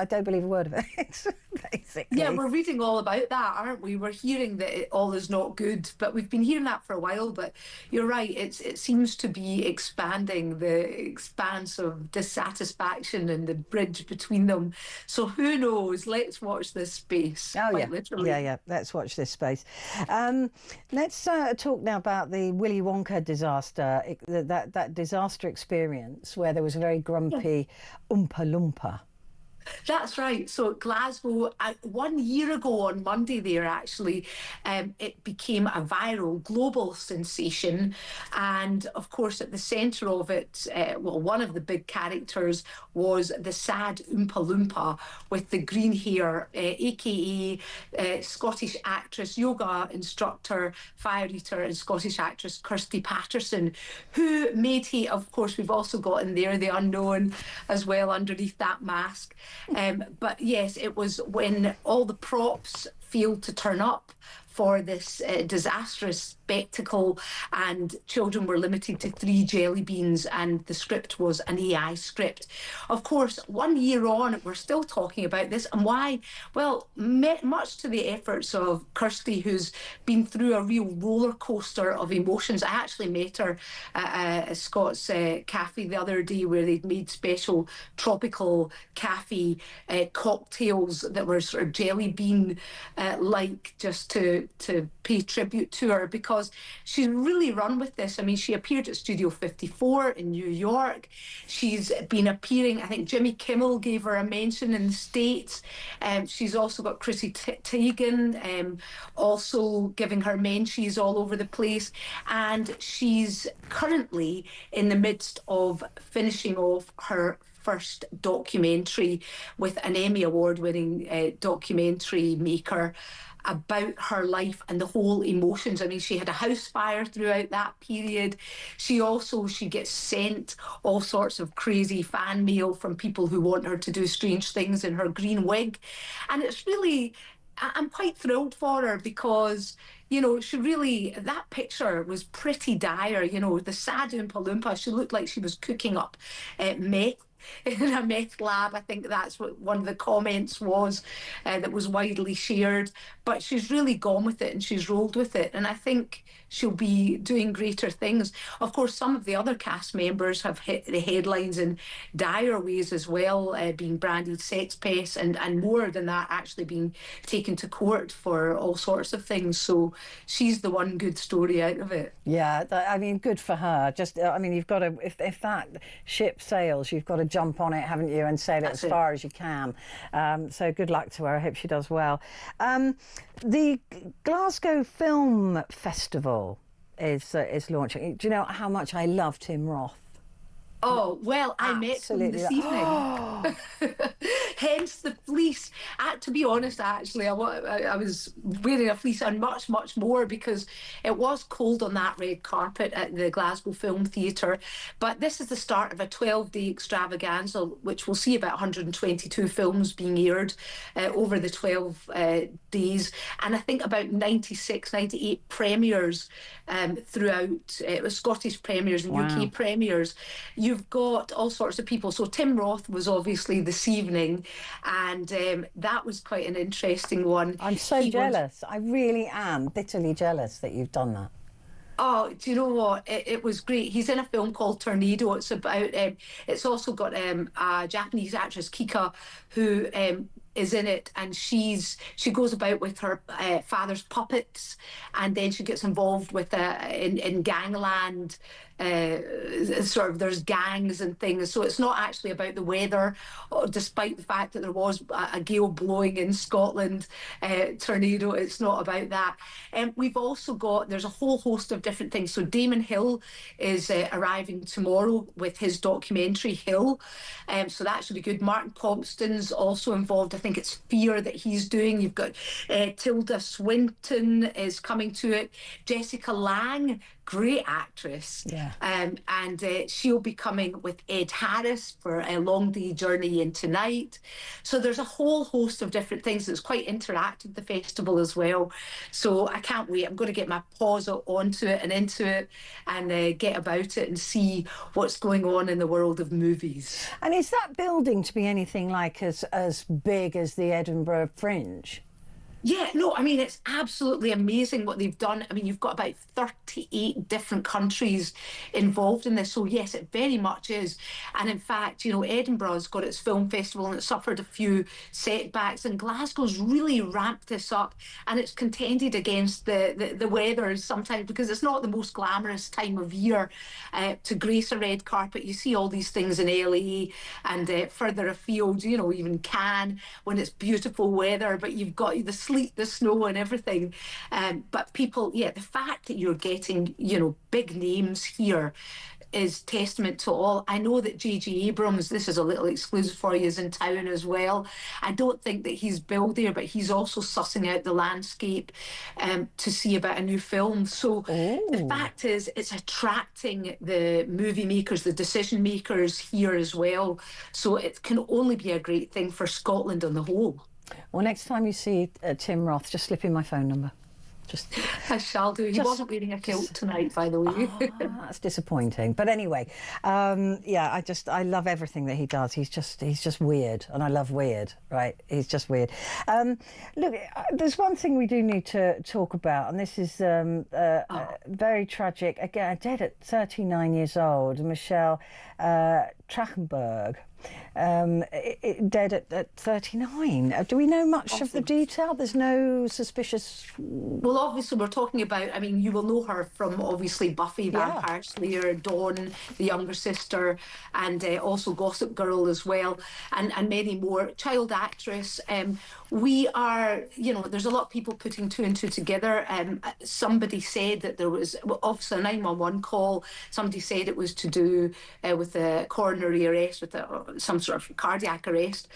don't believe a word of it, basically. Yeah, we're reading all about that, aren't we? We're hearing that all is not good, but we've been hearing that for a while. But you're right, it seems to be expanding, the expanse of dissatisfaction and the bridge between them. So who knows? Let's watch this space. Oh, yeah. Literally. Yeah. Let's watch this space. Let's talk now about the Willy Wonka disaster, that disaster experience where there was a very grumpy Oompa Loompa. That's right. So Glasgow, 1 year ago on Monday there actually, it became a viral global sensation. And of course, at the centre of it, well, one of the big characters was the sad Oompa Loompa with the green hair, aka Scottish actress, yoga instructor, fire eater and Scottish actress Kirsty Patterson, who made he, of course, we've also got in there the unknown as well underneath that mask. But yes, it was when all the props failed to turn up for this disastrous spectacle, and children were limited to 3 jelly beans, and the script was an AI script. Of course, 1 year on, we're still talking about this, and why? Well, much to the efforts of Kirsty, who's been through a real roller coaster of emotions. I actually met her at a Scots cafe the other day where they'd made special tropical cafe cocktails that were sort of jelly bean like, just to pay tribute to her, because she's really run with this. I mean, she appeared at Studio 54 in New York. She's been appearing, I think Jimmy Kimmel gave her a mention in the States. She's also got Chrissy Teigen also giving her mentions all over the place. And she's currently in the midst of finishing off her first documentary with an Emmy Award-winning documentary maker about her life and the whole emotions. I mean, she had a house fire throughout that period. She gets sent all sorts of crazy fan mail from people who want her to do strange things in her green wig. And it's really, I'm quite thrilled for her because, you know, that picture was pretty dire. You know, the sad Oompa Loompa, she looked like she was cooking up meth in a meth lab. I think that's what one of the comments was that was widely shared. But she's really gone with it and she's rolled with it. And I think she'll be doing greater things. Of course, some of the other cast members have hit the headlines in dire ways as well, being branded sex pests and more than that, actually being taken to court for all sorts of things. So she's the one good story out of it. Yeah, I mean, good for her. Just, I mean, you've got to, if that ship sails, you've got to jump on it, haven't you, and sail it as far as you can. So good luck to her. I hope she does well. The Glasgow Film Festival is launching. Do you know how much I love Tim Roth? Oh, well, I met him this evening. Hence the fleece. To be honest, actually, I was wearing a fleece and much, much more because it was cold on that red carpet at the Glasgow Film Theatre. But this is the start of a 12-day extravaganza, which will see about 122 films being aired over the 12 days. And I think about 96, 98 premieres throughout. It was Scottish premieres and UK premieres. You've got all sorts of people. So Tim Roth was obviously this evening. and that was quite an interesting one. I'm so jealous. I really am bitterly jealous that you've done that. Oh, do you know what? It was great. He's in a film called Tornado. It's about. It's also got a Japanese actress, Kika, who is in it, and she goes about with her father's puppets, and then she gets involved with in gangland. Sort of, there's gangs and things, so it's not actually about the weather, despite the fact that there was a gale blowing in Scotland, tornado. It's not about that. We've also got, there's a whole host of different things. So Damon Hill is arriving tomorrow with his documentary Hill, so that should be good. Martin Compston's also involved. I think it's Fear that he's doing. You've got Tilda Swinton is coming to it. Jessica Lange, great actress. Yeah. And she'll be coming with Ed Harris for a Long Day Journey into Night. So there's a whole host of different things. It's quite interactive, the festival as well. So I can't wait. I'm going to get my paws onto it and into it, and get about it and see what's going on in the world of movies. And is that building to be anything like as big as the Edinburgh Fringe? Yeah, no, I mean, it's absolutely amazing what they've done. I mean, you've got about 38 different countries involved in this. So, yes, it very much is. And in fact, you know, Edinburgh's got its film festival and it suffered a few setbacks. And Glasgow's really ramped this up. And it's contended against the weather sometimes, because it's not the most glamorous time of year to grace a red carpet. You see all these things in LA and further afield, you know, even Cannes, when it's beautiful weather, but you've got the sleet, the snow and everything. But people, yeah, the fact that you're getting, you know, big names here is testament to all. I know that J.J. Abrams, this is a little exclusive for you, is in town as well. I don't think that he's billed there, but he's also sussing out the landscape to see about a new film. So the fact is, it's attracting the movie makers, the decision makers here as well. So it can only be a great thing for Scotland on the whole. Well, next time you see Tim Roth, just slip in my phone number. Just, I shall do. He wasn't wearing a kilt tonight, by the way. That's disappointing. But anyway, yeah, I love everything that he does. He's just weird, and I love weird. Right? He's just weird. Look, there's one thing we do need to talk about, and this is very tragic. Again, dead at 39 years old, Michelle Trachtenberg. Dead at 39. Do we know much of the detail? There's no suspicious... Well, obviously, we're talking about, I mean, you will know her from, obviously, Buffy, Vampire Slayer, Dawn, the younger sister, and also Gossip Girl as well, and many more. Child actress. We are, you know, there's a lot of people putting two and two together. Somebody said that there was, well, obviously, a 911 call. Somebody said it was to do with a coronary arrest, with some sort of cardiac arrest.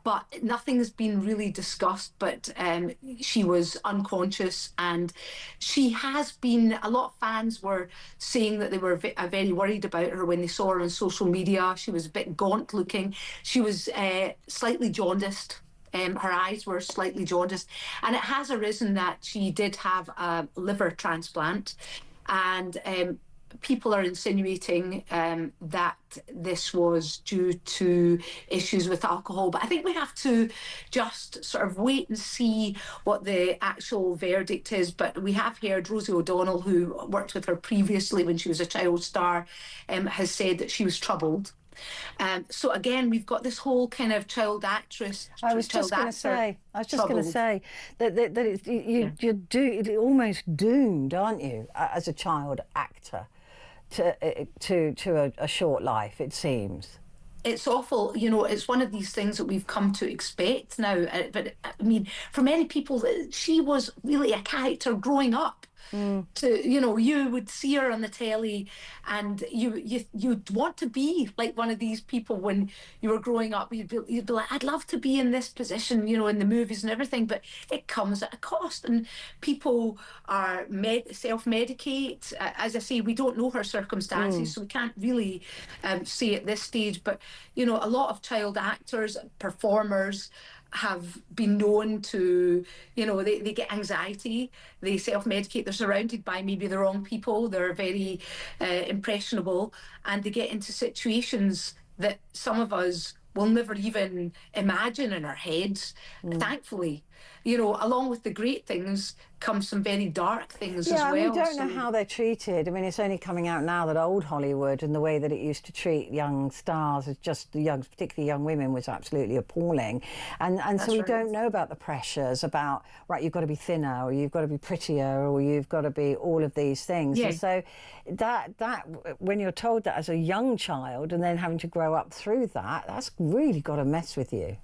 But nothing's been really discussed, but she was unconscious, and she has been, a lot of fans were saying that they were very worried about her when they saw her on social media. She was a bit gaunt looking. She was slightly jaundiced. Her eyes were slightly jaundiced, and it has arisen that she did have a liver transplant, and people are insinuating that this was due to issues with alcohol. But I think we have to just sort of wait and see what the actual verdict is. But we have heard Rosie O'Donnell, who worked with her previously when she was a child star, has said that she was troubled. So again, we've got this whole kind of child actress. I was just going to say that you're almost doomed, aren't you, as a child actor, to a short life, it seems. It's awful, you know, it's one of these things that we've come to expect now. But I mean, for many people, she was really a character growing up. To, you know, you would see her on the telly, and you'd want to be like one of these people when you were growing up. You'd be like, I'd love to be in this position, you know, in the movies and everything, but it comes at a cost, and people are self-medicate. As I say, we don't know her circumstances, so we can't really say at this stage, but, you know, a lot of child actors, performers, have been known to, you know, they get anxiety, they self-medicate, they're surrounded by maybe the wrong people, they're very impressionable, and they get into situations that some of us will never even imagine in our heads, thankfully. You know, along with the great things come some very dark things as well. Yeah, we don't know how they're treated. I mean, it's only coming out now that old Hollywood and the way that it used to treat young stars, as just the young, particularly young women, was absolutely appalling. And so we don't know about the pressures about, right, you've got to be thinner, or you've got to be prettier, or you've got to be all of these things. Yeah. And so that when you're told that as a young child and then having to grow up through that, that's really got to mess with you.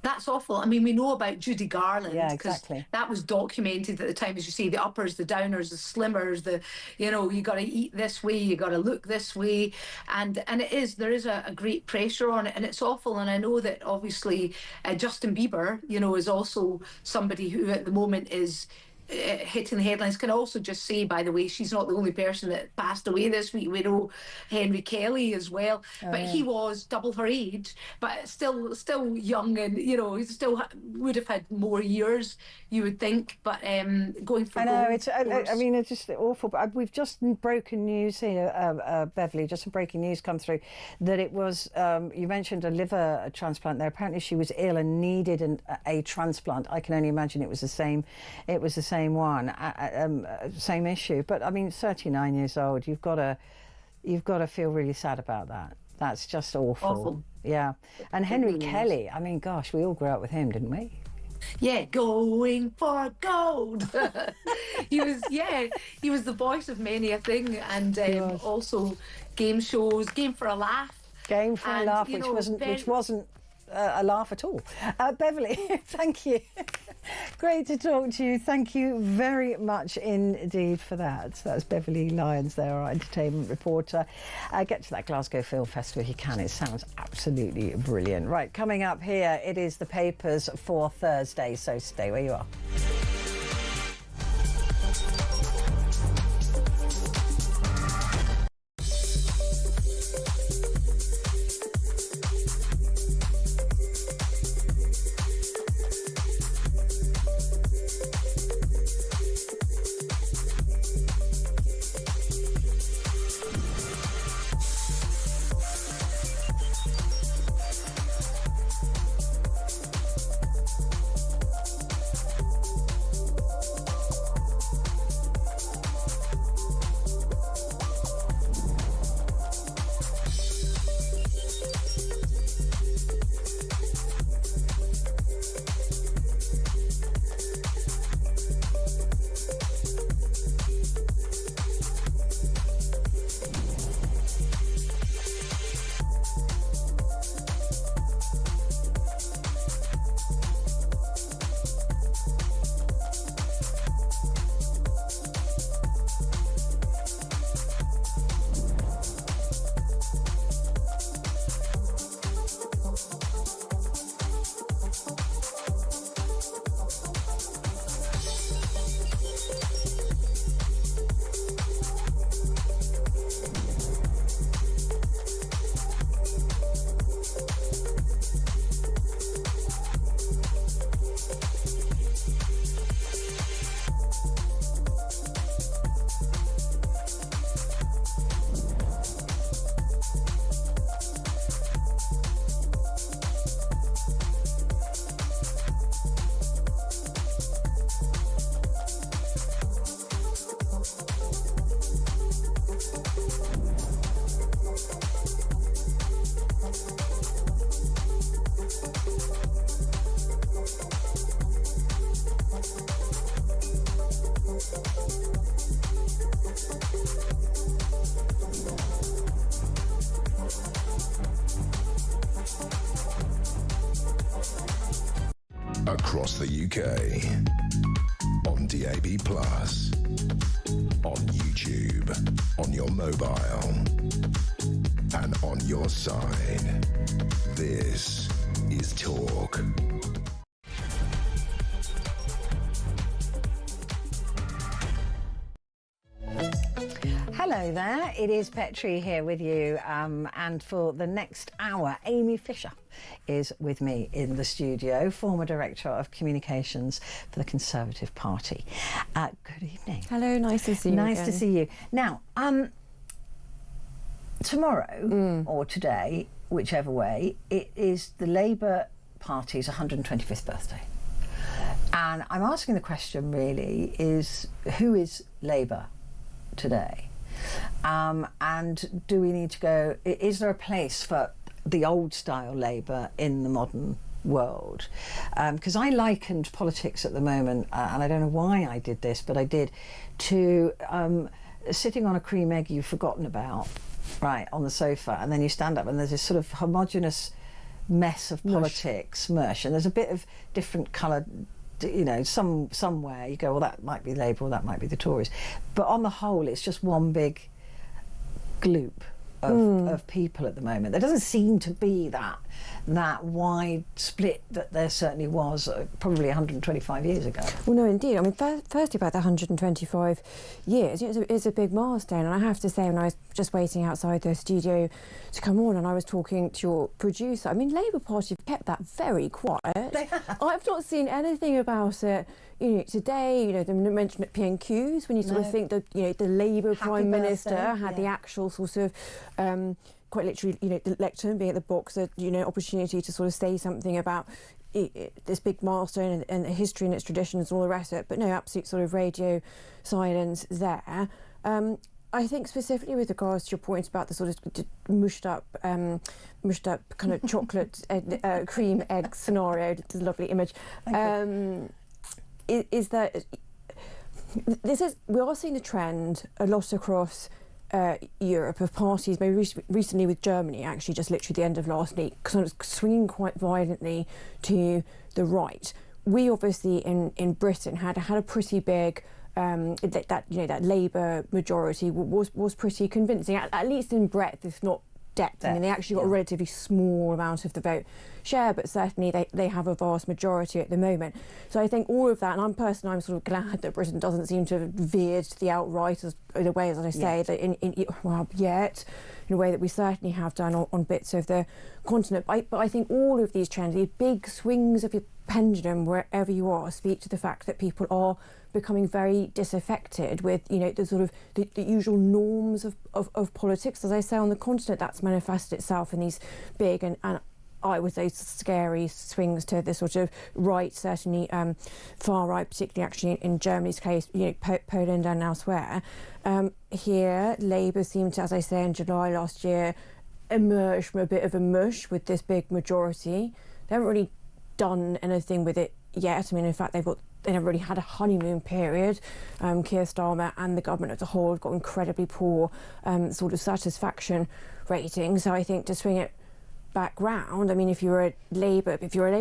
That's awful. I mean, we know about Judy Garland. Yeah, exactly. That was documented at the time, as you say, the uppers, the downers, the slimmers, you know, you got to eat this way, you got to look this way. And there is a great pressure on it, and it's awful. And I know that obviously Justin Bieber, you know, is also somebody who at the moment is hitting the headlines. Can I also just say, by the way, she's not the only person that passed away this week. We know Henry Kelly as well, but he was double her age, but still young, and you know, he still would have had more years, you would think. But going for I mean, it's just awful. But we've just broken news here, Beverly. Just some breaking news come through that it was. You mentioned a liver transplant there. Apparently, she was ill and needed a transplant. I can only imagine it was the same. It was the same one, same issue. But I mean, 39 years old. You've got to feel really sad about that. That's just awful. Yeah. And Henry Kelly. I mean, gosh, we all grew up with him, didn't we? Yeah, going for gold. He was the voice of many a thing, and also game shows, Game for a Laugh. Game for a Laugh, which wasn't a laugh at all. Beverly, thank you. Great to talk to you. Thank you very much indeed for that. That's Beverly Lyons there, our entertainment reporter. Get to that Glasgow Film Festival if you can. It sounds absolutely brilliant. Right, coming up here, it is the papers for Thursday, so stay where you are. Across the UK, on DAB+, on YouTube, on your mobile, and on your side. This is Talk. Hello there, it is Petrie here with you, and for the next hour, Amy Fisher is with me in the studio, former Director of Communications for the Conservative Party. Good evening. Hello, nice to see you Nice again. to see you. Now, tomorrow or today whichever way, it is the Labour Party's 125th birthday. And I'm asking the question really is, who is Labour today? And do we need to go, is there a place for the old style Labour in the modern world? Because I likened politics at the moment, and I don't know why I did this, but I did, to sitting on a cream egg you've forgotten about, right, on the sofa, and then you stand up and there's this sort of homogenous mess of politics, mush, and there's a bit of different coloured, you know, somewhere you go, well, that might be Labour or that might be the Tories, but on the whole it's just one big gloop of people at the moment. There doesn't seem to be that wide split that there certainly was probably 125 years ago. Well, no, indeed. I mean, firstly about the 125 years, it's a big milestone, and I have to say, when I was just waiting outside the studio to come on and I was talking to your producer, I mean, Labour Party have kept that very quiet. I've not seen anything about it. You know, today, you know, the mention at PNQs, when you sort of think that, you know, the Labour Prime Minister had the actual sort of, quite literally, you know, the lectern being at the box, you know, opportunity to sort of say something about this big milestone and history and its traditions and all the rest of it. But no, absolute sort of radio silence there. I think specifically with regards to your point about the sort of mushed up kind of chocolate cream egg scenario, it's a lovely image. Is that we are seeing the trend a lot across Europe of parties, maybe recently with Germany, actually just literally the end of last week, kind of swinging quite violently to the right. We obviously in Britain had a pretty big that Labour majority was pretty convincing, at least in breadth, if not depth. I mean, they actually got a relatively small amount of the vote share, but certainly they have a vast majority at the moment. So I think all of that, and I'm sort of glad that Britain doesn't seem to have veered to the outright in a way, as I say, that yet, in a way that we certainly have done on bits of the continent. But I think all of these trends, these big swings of your pendulum wherever you are, speak to the fact that people are becoming very disaffected with, you know, the sort of the usual norms of politics. As I say, on the continent, that's manifested itself in these big and I would say scary swings to the sort of right, certainly far right, particularly actually in Germany's case, you know, Poland and elsewhere. Here, Labour seemed to, as I say, in July last year, emerge from a bit of a mush with this big majority. They haven't really done anything with it yet. I mean, in fact, they never really had a honeymoon period. Keir Starmer and the government as a whole have got incredibly poor sort of satisfaction ratings. So I think to swing it back round, I mean, if you're a Labour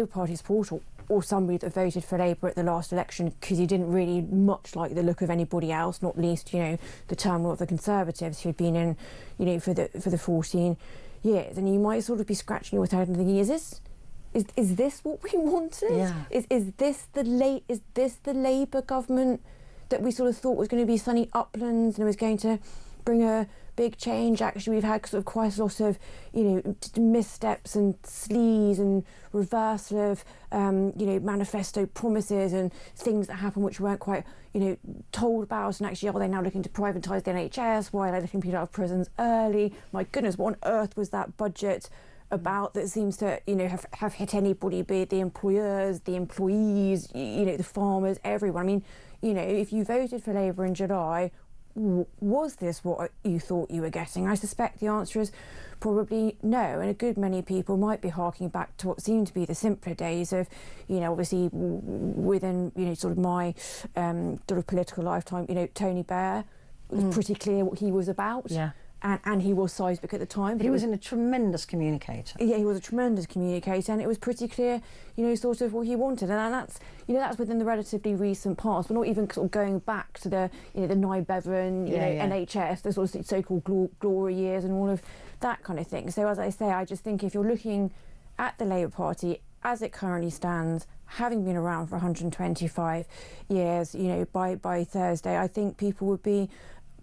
Party supporter or somebody that voted for Labour at the last election because you didn't really much like the look of anybody else, not least, you know, the turmoil of the Conservatives who'd been in, you know, for the 14 years, and you might sort of be scratching your head and thinking, is this what we wanted? Yeah. Is this the Labour government that we sort of thought was going to be sunny uplands and was going to bring a big change? Actually, we've had sort of quite a lot of, you know, missteps and sleaze and reversal of, you know, manifesto promises and things that happened which weren't quite, you know, told about. And actually, are they now looking to privatise the NHS? Why are they letting people out of prisons early? My goodness, what on earth was that budget about that seems to, you know, have hit anybody, be it the employers, the employees, you know, the farmers, everyone? I mean, you know, if you voted for Labour in July, was this what you thought you were getting? I suspect the answer is probably no, and a good many people might be harking back to what seemed to be the simpler days of, you know, obviously within, you know, sort of my sort of political lifetime, you know, Tony Blair, it was pretty clear what he was about. Yeah. And he was seismic at the time. But he was a tremendous communicator. Yeah, he was a tremendous communicator, and it was pretty clear, you know, sort of what he wanted. And that's, you know, that's within the relatively recent past. We're not even sort of going back to the, you know, the Nye Bevan, NHS, the sort of so-called glory years and all of that kind of thing. So as I say, I just think if you're looking at the Labour Party as it currently stands, having been around for 125 years, you know, by Thursday, I think people would be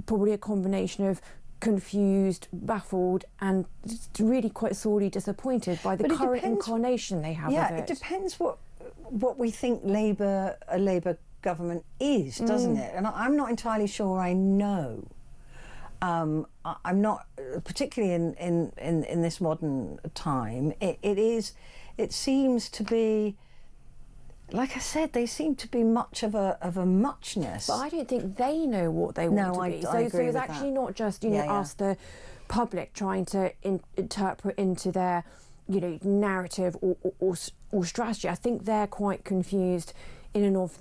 probably a combination of confused, baffled, and really quite sorely disappointed by the current incarnation they have of it. Yeah, it depends what we think a Labour government is, doesn't it? And I'm not entirely sure I know. I'm not, particularly in this modern time. It seems to be, like I said, they seem to be much of a muchness. But I don't think they know what they want to be. I agree so it's with actually that. not just us, the public, trying to interpret into their narrative or strategy. I think they're quite confused in and of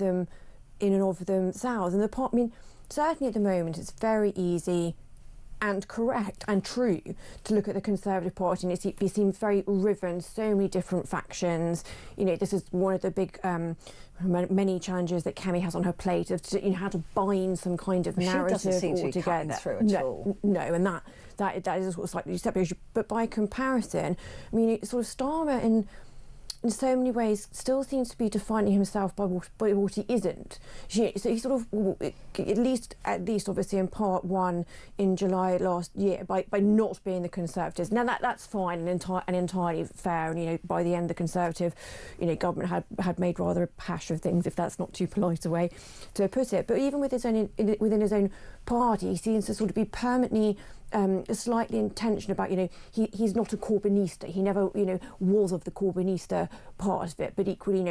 themselves. And certainly at the moment, it's very easy and correct and true to look at the Conservative Party, and it seems very riven, so many different factions. This is one of the big many challenges that Kemi has on her plate of how to bind some kind of narrative she doesn't seem to be cutting through at all. No, and that is a sort of slightly separate issue. But by comparison, sort of Starmer in so many ways still seems to be defining himself by what he isn't. So he sort of, at least obviously in part one in July last year, by not being the Conservatives. Now that's fine and entirely fair. And by the end the Conservative, government had made rather a hash of things, if that's not too polite a way to put it. But even with within his own party, he seems to sort of be permanently slightly in tension about, he's not a Corbynista. He never, was of the Corbynista part of it. But equally,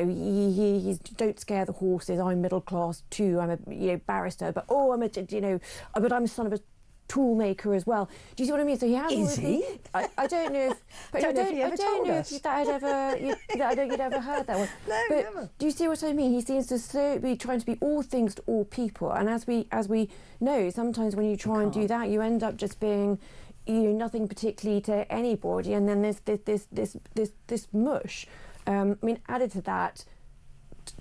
he's don't scare the horses. I'm middle class too. I'm a barrister. But but I'm a son of a toolmaker as well. Do you see what I mean? So he has. Is he? I don't know if. But I don't know if you'd ever heard that one. No, but never. do you see what I mean? He seems to be trying to be all things to all people, and as we know, sometimes when you try and do that, you end up just being, nothing particularly to anybody, and then there's this mush. Added to that,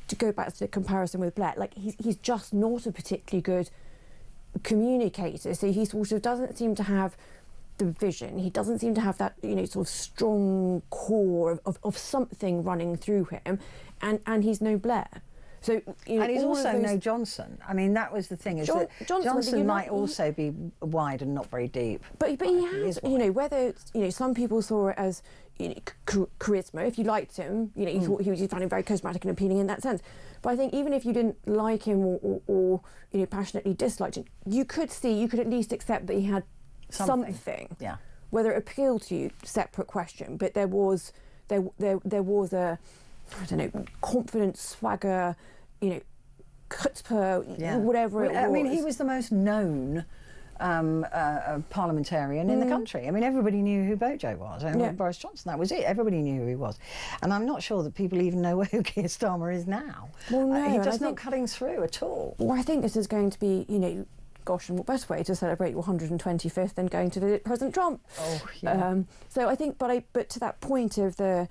to go back to the comparison with Blair, like he's just not a particularly good communicator, so he sort of doesn't seem to have the vision. He doesn't seem to have that sort of strong core of something running through him, and he's no Blair. So and he's also no Johnson. That was the thing, is that Johnson might also be wide and not very deep. But he has, whether some people saw it as charisma. If you liked him, you thought you found him very charismatic and appealing in that sense. But I think even if you didn't like him or passionately disliked him, you could at least accept that he had something. Yeah. Whether it appealed to you, separate question. But there was a, I don't know, confidence, swagger, chutzpah, whatever it was. He was the most known parliamentarian in the country. Everybody knew who Bojo was. Boris Johnson, that was it. Everybody knew who he was. And I'm not sure that people even know who Keir Starmer is now. Well, no. He's just not cutting through at all. Well, I think this is going to be, gosh, and what better way to celebrate your 125th than going to visit President Trump? Oh, yeah. So I think, but to that point of the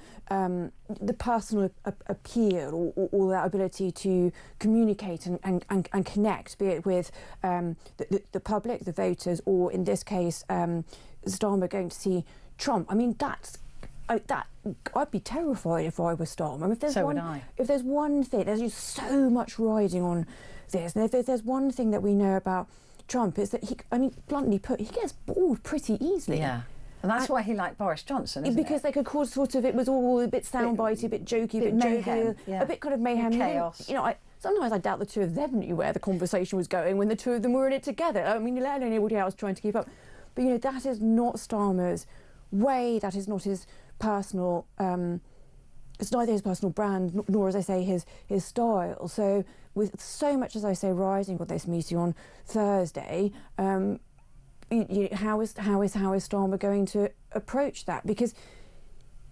personal appeal or that ability to communicate and connect, be it with the public, the voters, or in this case, Starmer going to see Trump. I'd be terrified if I was Starmer. If there's one thing, there's just so much riding on this, and if there's one thing that we know about Trump, is that bluntly put, he gets bored pretty easily. Yeah. And that's why he liked Boris Johnson, isn't because they could cause it was all a bit soundbitey, a bit jokey, a bit mayhem, a bit kind of mayhem. Chaos. Sometimes I doubt the two of them knew where the conversation was going when the two of them were in it together. Let alone anybody else trying to keep up. But, that is not Starmer's way. That is not his personal... it's neither his personal brand, nor, as I say, his style. So, with so much, as I say, rising on this meeting on Thursday, how is Starmer going to approach that? Because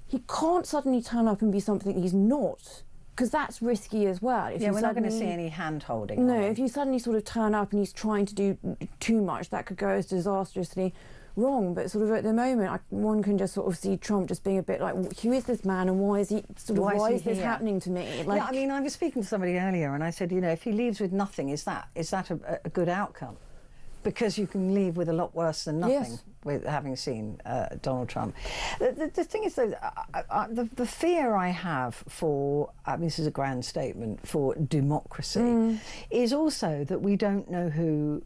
he can't suddenly turn up and be something he's not, because that's risky as well. We're not going to see any hand-holding. No, if you suddenly sort of turn up and he's trying to do too much, that could go as disastrously wrong. But sort of at the moment, one can just sort of see Trump just being a bit like, who is this man and why is this happening to me? I was speaking to somebody earlier and I said, if he leaves with nothing, is that a good outcome? Because you can leave with a lot worse than nothing. Yes. With having seen Donald Trump. The thing is, though, the fear I have for, this is a grand statement, for democracy, is also that we don't know who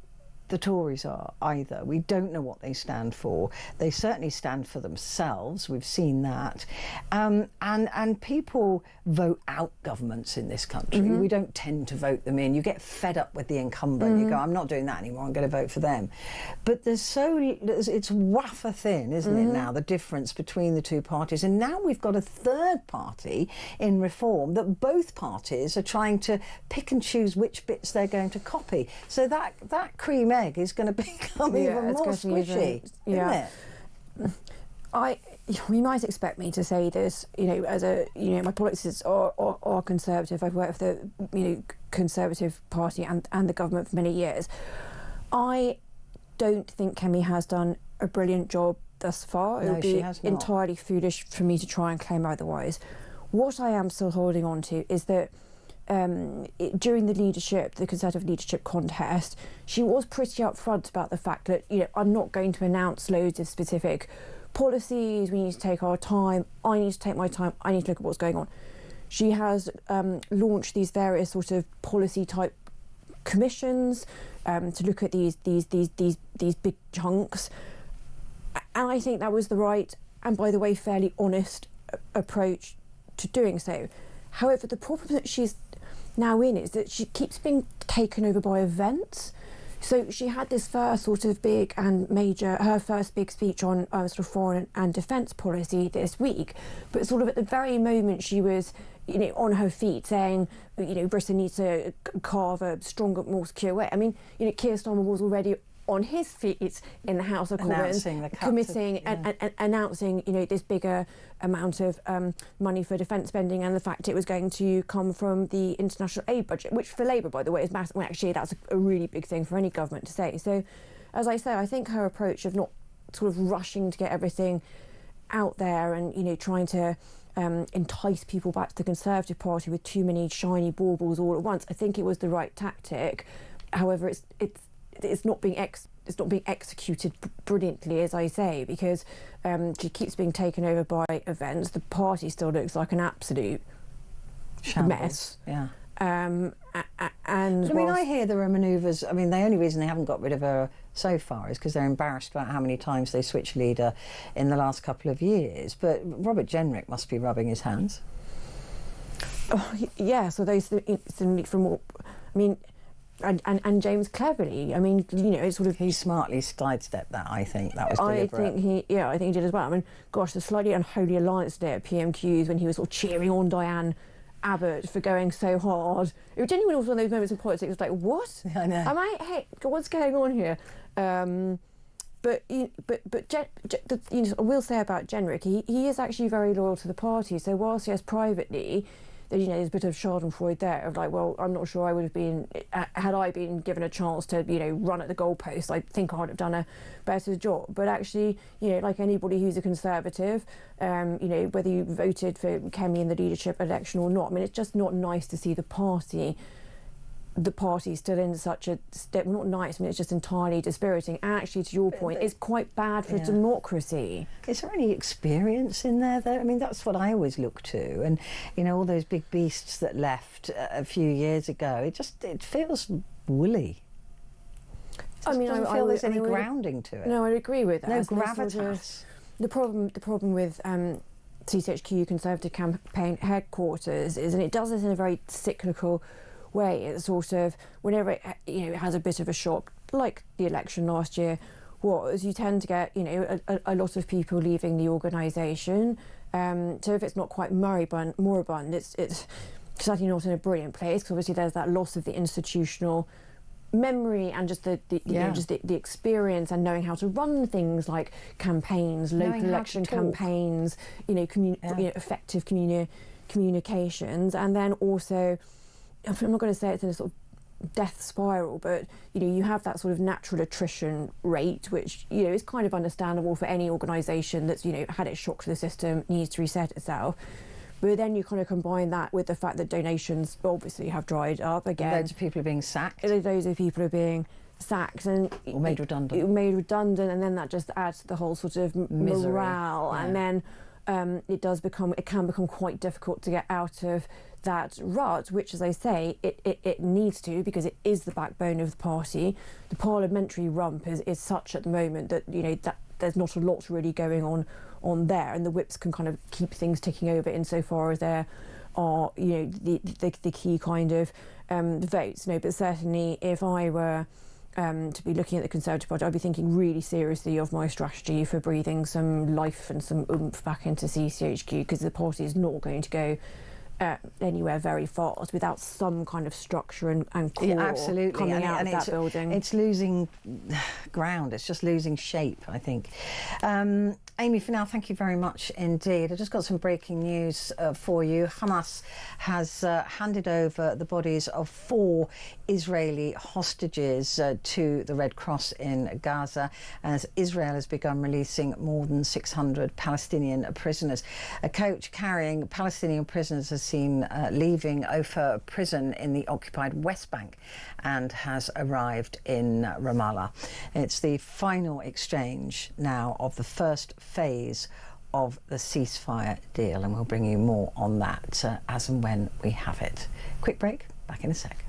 the Tories are either. We don't know what they stand for. They certainly stand for themselves. We've seen that. And people vote out governments in this country. We don't tend to vote them in. You get fed up with the incumbent. You go, I'm not doing that anymore. I'm going to vote for them. But it's wafer thin, isn't it now, the difference between the two parties. And now we've got a third party in Reform that both parties are trying to pick and choose which bits they're going to copy. So that cream egg is going to become even more squishy, isn't it? You might expect me to say this, as my politics are conservative. I've worked for the, Conservative Party and the government for many years. I don't think Kemi has done a brilliant job thus far. It would be entirely foolish for me to try and claim otherwise. What I am still holding on to is that during the Conservative leadership contest, she was pretty upfront about the fact that, I'm not going to announce loads of specific policies. We need to take our time. I need to take my time. I need to look at what's going on. She has launched these various sort of policy type commissions to look at these big chunks, and I think that was the right and, by the way, fairly honest approach to doing so. However, the problem that she's now in is that she keeps being taken over by events. So she had this first sort of big and major, her first big speech on sort of foreign and defence policy this week, but sort of at the very moment she was, on her feet saying, Britain needs to carve a stronger, more secure way. I mean, Keir Starmer was already on his feet in the House of Commons, announcing this bigger amount of money for defence spending, and the fact it was going to come from the international aid budget, which for Labour, by the way, is massive. Well, actually, that's a really big thing for any government to say. So, as I say, I think her approach of not sort of rushing to get everything out there and trying to entice people back to the Conservative Party with too many shiny baubles all at once, I think it was the right tactic. However, it's not being executed brilliantly, as I say, because she keeps being taken over by events. The party still looks like an absolute mess. Yeah. And I hear there are manoeuvres. I mean, the only reason they haven't got rid of her so far is because they're embarrassed about how many times they switched leader in the last couple of years. But Robert Jenrick must be rubbing his hands. Oh, yeah. So those from what I mean. And James Cleverly, I mean, it's sort of... He smartly sidestepped that, I think. That was deliberate. I think he did as well. I mean, gosh, the slightly unholy alliance there at PMQs when he was sort of cheering on Diane Abbott for going so hard. It genuinely was one of those moments in politics. It was like, what? I know. Hey, what's going on here? But I will say about Jenrick, he is actually very loyal to the party. So whilst yes, privately, there's a bit of schadenfreude there of like, well, I'm not sure I would have been, had I been given a chance to, run at the goalpost, I think I'd have done a better job. But actually, like anybody who's a Conservative, whether you voted for Kemi in the leadership election or not, I mean, it's just not nice to see the party still in such a state. Well, not nice, I mean, it's just entirely dispiriting. And actually, to your point, it's quite bad for democracy. Is there any experience in there, though? I mean, that's what I always look to. And, all those big beasts that left a few years ago, it feels woolly. I don't feel there's any grounding to it. No, I'd agree with that. No gravitas. The problem with CCHQ, Conservative Campaign Headquarters, is, and it does this in a very cyclical way, it's sort of whenever it has a bit of a shock, like the election last year was, you tend to get a lot of people leaving the organisation. So if it's not quite moribund, it's certainly not in a brilliant place, because obviously there's that loss of the institutional memory and just the experience and knowing how to run things like campaigns, local election campaigns, effective communications, and then also, I'm not going to say it's in a sort of death spiral, but you have that sort of natural attrition rate, which is kind of understandable for any organisation that's had its shock to the system, needs to reset itself. But then you kind of combine that with the fact that donations obviously have dried up again. Loads of people are being sacked. Loads of people are being sacked and made redundant, and then that just adds to the whole sort of misery. morale, and then it can become quite difficult to get out of that rut, which, as I say, it needs to, because it is the backbone of the party. The parliamentary rump is such at the moment that, you know, that there's not a lot really going on there, and the whips can kind of keep things ticking over insofar as there are, you know, the key kind of votes. No, but certainly if I were to be looking at the Conservative Party, I'd be thinking really seriously of my strategy for breathing some life and some oomph back into CCHQ, because the party is not going to go anywhere very fast without some kind of structure and core absolutely coming out of that building. It's losing ground. It's just losing shape, I think. Amy, for now, thank you very much indeed. I just got some breaking news for you. Hamas has handed over the bodies of 4 Israeli hostages to the Red Cross in Gaza, as Israel has begun releasing more than 600 Palestinian prisoners. A coach carrying Palestinian prisoners is seen leaving Ofer prison in the occupied West Bank and has arrived in Ramallah. It's the final exchange now of the first phase of the ceasefire deal, and we'll bring you more on that as and when we have it. Quick break, back in a sec.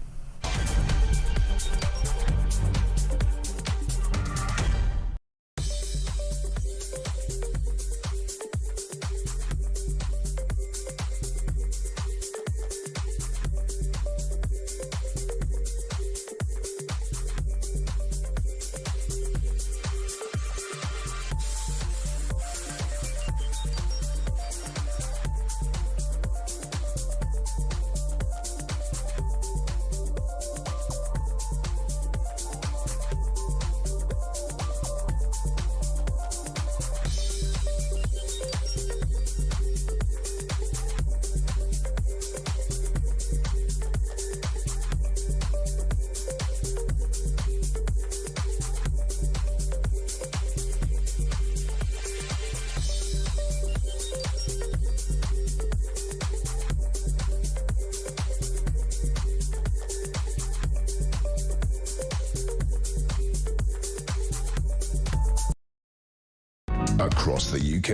Across the UK,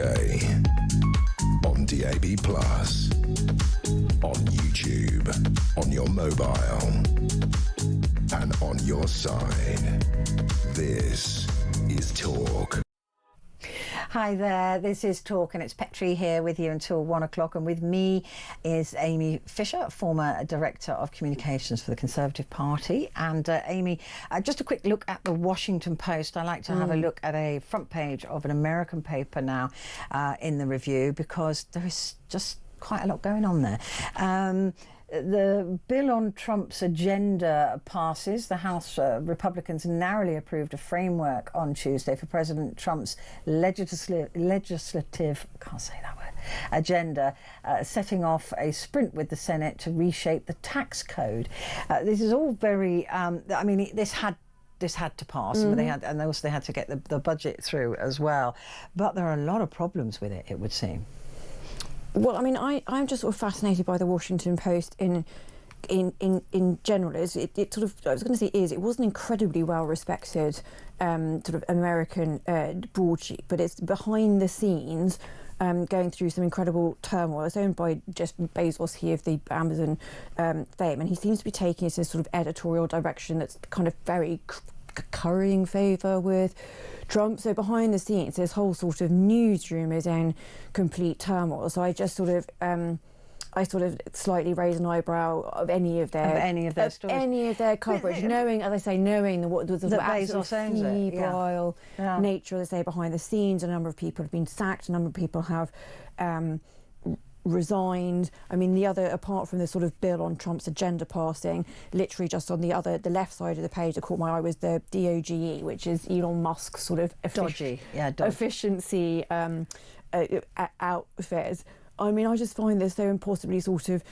on DAB+, on YouTube, on your mobile, and on your side. This is Talk. Hi there, this is Talk, and it's Petrie here with you until 1 o'clock, and with me is Amy Fisher, former Director of Communications for the Conservative Party. And Amy, just a quick look at the Washington Post. I like to have a look at a front page of an American paper now in the review, because there is just quite a lot going on there. The bill on Trump's agenda passes. The House Republicans narrowly approved a framework on Tuesday for President Trump's legislative can't say that word, agenda, setting off a sprint with the Senate to reshape the tax code. This is all very, I mean, this had to pass, and they also had to get the budget through as well. But there are a lot of problems with it would seem. Well, I mean, I'm just sort of fascinated by the Washington Post in general. It sort of, I was going to say it was an incredibly well respected sort of American broadsheet, but it's behind the scenes going through some incredible turmoil. It's owned by Jeff Bezos here of the Amazon fame, and he seems to be taking it in a sort of editorial direction that's kind of very currying favour with Trump. So behind the scenes, this whole sort of newsroom is in complete turmoil. So I just sort of, I sort of slightly raise an eyebrow of any of their stories, any of their coverage, knowing, as I say, knowing the Bezos owns it, febrile nature, as I say, behind the scenes. A number of people have been sacked. A number of people have resigned. I mean, the other, apart from the sort of bill on Trump's agenda passing, literally just on the left side of the page that caught my eye was the DOGE, which is Elon Musk's sort of efficiency outfit. I mean, I just find this so impossibly sort of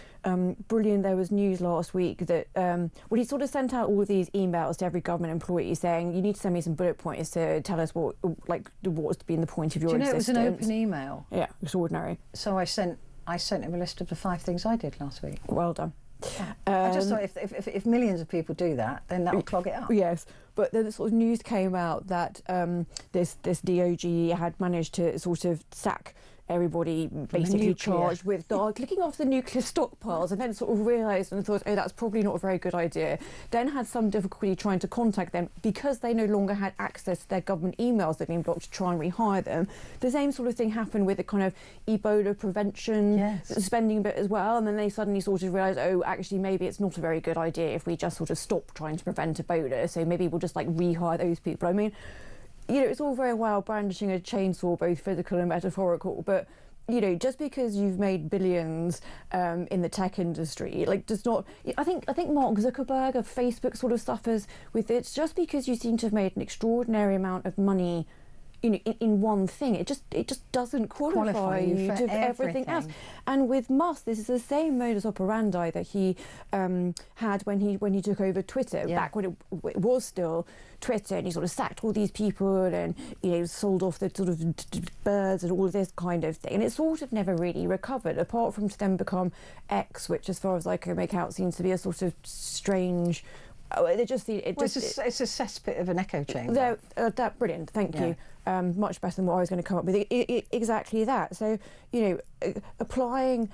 brilliant. There was news last week that, well, he sort of sent out all of these emails to every government employee saying, you need to send me some bullet points to tell us what's been the point of your existence. Do you know it was an open email? Yeah, extraordinary. So I sent him a list of the 5 things I did last week. Well done. I just thought if millions of people do that, then that will clog it up. Yes, but then the sort of news came out that this DOGE had managed to sort of sack everybody basically charged with clicking off the nuclear stockpiles, and then sort of realised and thought, oh, that's probably not a very good idea. Then had some difficulty trying to contact them because they no longer had access to their government emails that had been blocked to try and rehire them. The same sort of thing happened with the kind of Ebola prevention spending bit as well, and then they suddenly sort of realised, oh, actually maybe it's not a very good idea if we just sort of stop trying to prevent Ebola, so maybe we'll just like rehire those people. I mean, you know, it's all very well brandishing a chainsaw, both physical and metaphorical, but you know, just because you've made billions in the tech industry, like, does not. I think Mark Zuckerberg of Facebook sort of suffers with it. Just because you seem to have made an extraordinary amount of money, you know, in one thing, it just doesn't qualify you to everything else. And with Musk, this is the same modus operandi that he had when he took over Twitter, back when it was still Twitter, and he sort of sacked all these people and, you know, sold off the sort of birds and all of this kind of thing, and it sort of never really recovered, apart from to then become X, which, as far as I can make out, seems to be a sort of strange. It's a cesspit of an echo chamber. Brilliant, thank you. Much better than what I was going to come up with. Exactly that. So, you know, applying,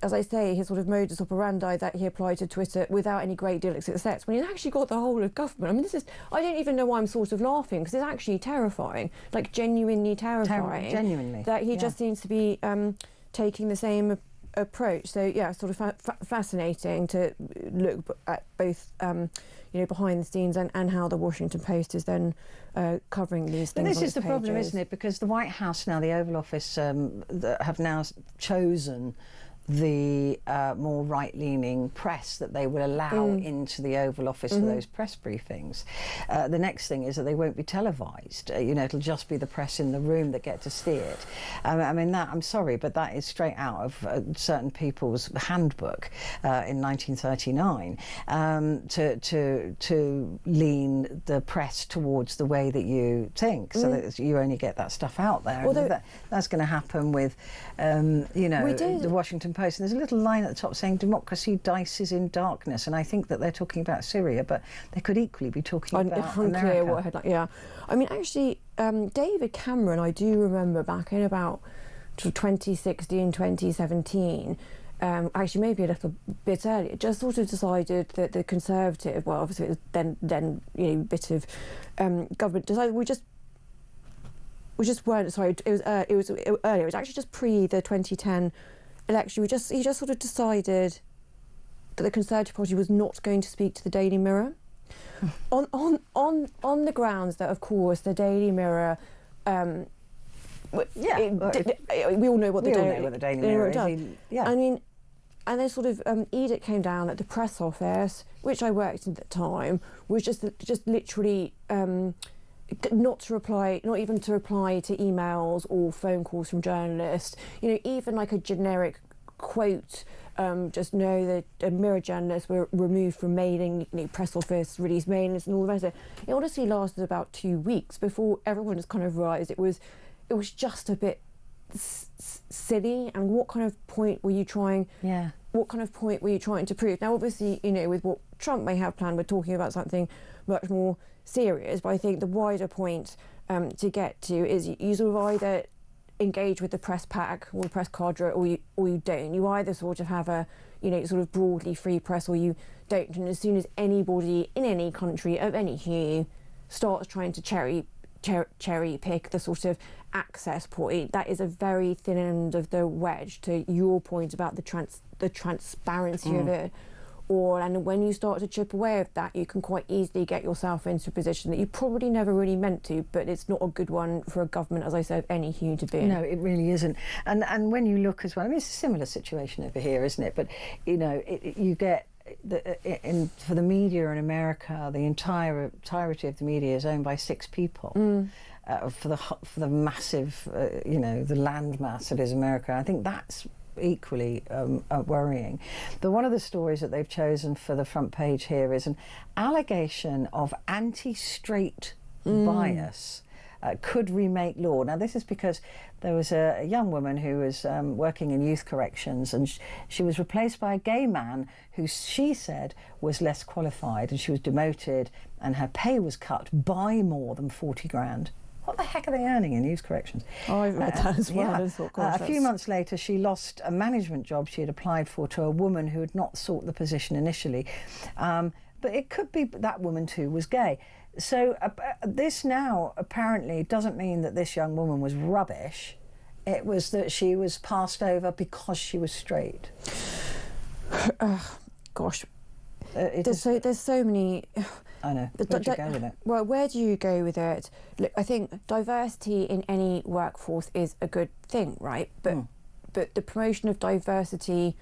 as I say, his sort of modus operandi that he applied to Twitter without any great deal of success, when he's actually got the whole of government. I mean, I don't even know why I'm sort of laughing, because it's actually terrifying, like genuinely terrifying. Genuinely. That he just seems to be taking the same approach. So yeah, sort of fascinating to look at both you know, behind the scenes and how the Washington Post is then covering these things. But this on is the problem, pages. isn't it? Because the White House now, the Oval Office, have now chosen the more right-leaning press that they will allow into the Oval Office for those press briefings. The next thing is that they won't be televised. You know, it'll just be the press in the room that get to see it. I mean, I'm sorry, but that is straight out of certain people's handbook in 1939 to lean the press towards the way that you think, so that you only get that stuff out there. Although, that's going to happen with, you know, the Washington Post, and there's a little line at the top saying democracy dices in darkness, and I think that they're talking about Syria, but they could equally be talking about America. I mean, actually, David Cameron, I do remember back in about 2016, 2017, actually maybe a little bit earlier, just sort of decided that the Conservative, well, obviously it was then you know, bit of government, decided we just weren't. Sorry, it was earlier. It was actually just pre the 2010 election. He just sort of decided that the Conservative Party was not going to speak to the Daily Mirror, on the grounds that, of course, the Daily Mirror. We all know what the Daily Mirror does. I mean, and then sort of edict came down at the press office, which I worked in at the time, was just literally. Not even to reply to emails or phone calls from journalists. You know, even like a generic quote. Just know that Mirror journalists were removed from mailing, you know, press office, release mailings, and all the rest of it. It honestly lasted about 2 weeks before everyone just kind of realised it was just a bit silly. And what kind of point were you trying? Yeah. What kind of point were you trying to prove? Now, obviously, you know, with what Trump may have planned, we're talking about something much more serious, but I think the wider point to get to is you sort of either engage with the press pack or the press cadre, or you don't. You either sort of have a, you know, sort of broadly free press, or you don't. And as soon as anybody in any country of any hue starts trying to cherry pick the sort of access point, that is a very thin end of the wedge to your point about the transparency of it. And when you start to chip away at that, you can quite easily get yourself into a position that you probably never really meant to, but it's not a good one for a government, as I said, of any hue to be in. No, it really isn't. And when you look as well, I mean, it's a similar situation over here, isn't it? But, you know, you get... for the media in America, the entirety of the media is owned by 6 people. For the massive, you know, the landmass that is America. I think that's equally worrying. But one of the stories that they've chosen for the front page here is an allegation of anti-straight bias could remake law. Now, this is because there was a young woman who was working in youth corrections, and she was replaced by a gay man who she said was less qualified, and she was demoted and her pay was cut by more than 40 grand. what the heck are they earning in news corrections? Oh, I've read that as well. Yeah. I thought, gosh, A few months later, she lost a management job she had applied for to a woman who had not sought the position initially. But it could be that woman too was gay. So this now apparently doesn't mean that this young woman was rubbish. It was that she was passed over because she was straight. Gosh, there's so many. I know. Where do you go with it? Well, where do you go with it? Look, I think diversity in any workforce is a good thing, right? But the promotion of diversity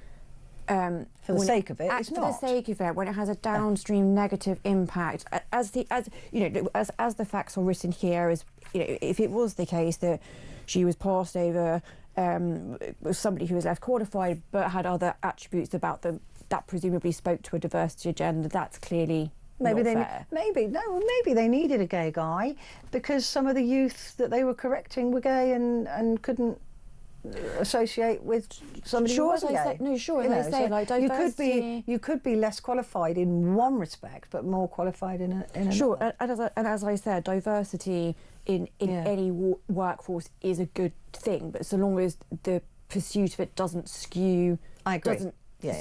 for the sake of it, it's not. For the sake of it, when it has a downstream negative impact, as the facts are written here, as you know, if it was the case that she was passed over was somebody who was less qualified but had other attributes about them that presumably spoke to a diversity agenda, that's clearly maybe not fair. Maybe they needed a gay guy because some of the youth that they were correcting were gay and couldn't associate with somebody who wasn't gay. Like diversity. You could be less qualified in one respect, but more qualified in another. Sure, and as I said, diversity in any workforce is a good thing, but so long as the pursuit of it doesn't skew. I agree.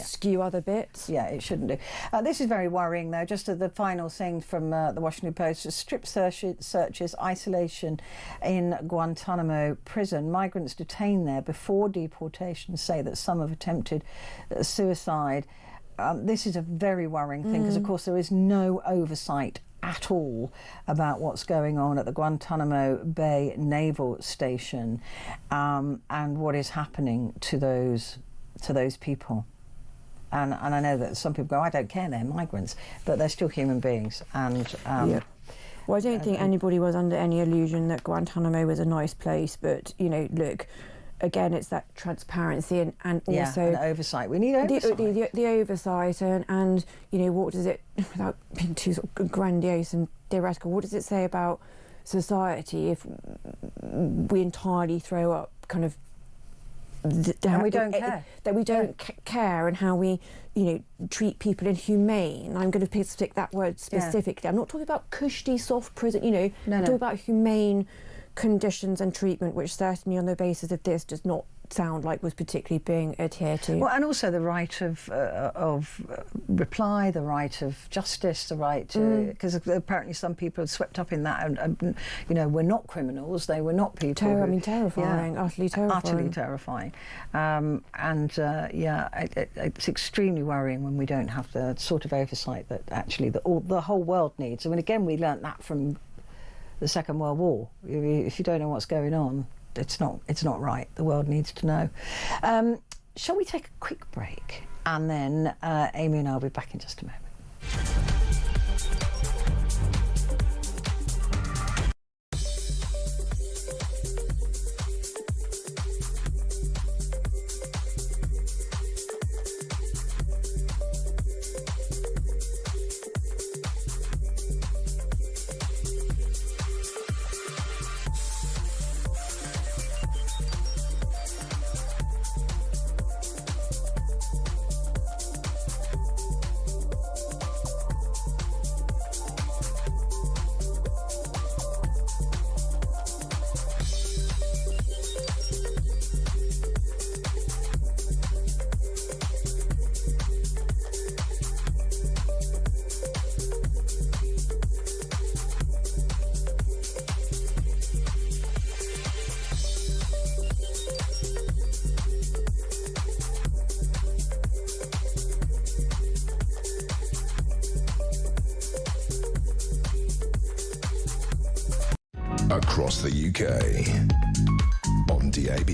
Skew other bits. Yeah, it shouldn't do. This is very worrying, though. Just the final thing from the Washington Post: strip searches, isolation in Guantanamo prison. Migrants detained there before deportation say that some have attempted suicide. This is a very worrying thing because, of course, there is no oversight at all about what's going on at the Guantanamo Bay Naval Station and what is happening to those people. And I know that some people go, I don't care, they're migrants, but they're still human beings. And well, I don't think anybody was under any illusion that Guantanamo was a nice place, but you know, look, again, it's that transparency and also and oversight. We need oversight. The oversight and you know, what does it, without being too sort of grandiose and theoretical, what does it say about society if we entirely throw up kind of and we don't care. That we don't care, and how we, you know, treat people inhumane. I'm going to stick that word specifically. I'm not talking about cushy, soft prison, you know, I'm talking about humane conditions and treatment, which certainly on the basis of this does not sound like was particularly being adhered to. Well, and also the right of reply, the right of justice, the right to, because apparently some people are swept up in that and you know, were not criminals, they were not people terrifying, utterly terrifying. It's extremely worrying when we don't have the sort of oversight that actually the whole world needs. I mean, again, we learnt that from the Second World War. If you don't know what's going on, it's not right. The world needs to know. Shall we take a quick break, and then Amy and I will be back in just a moment. Across the UK, on DAB+,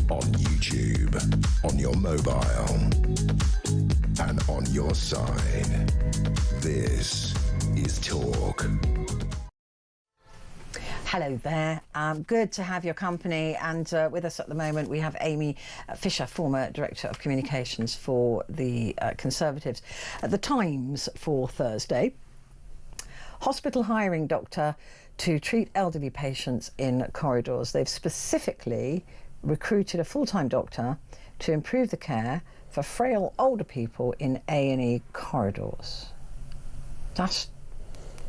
on YouTube, on your mobile, and on your side. This is Talk. Hello there. Good to have your company, and with us at the moment we have Amy Fisher, former Director of Communications for the Conservatives. At the Times for Thursday: hospital hiring doctor to treat elderly patients in corridors. They've specifically recruited a full-time doctor to improve the care for frail older people in A&E corridors. That's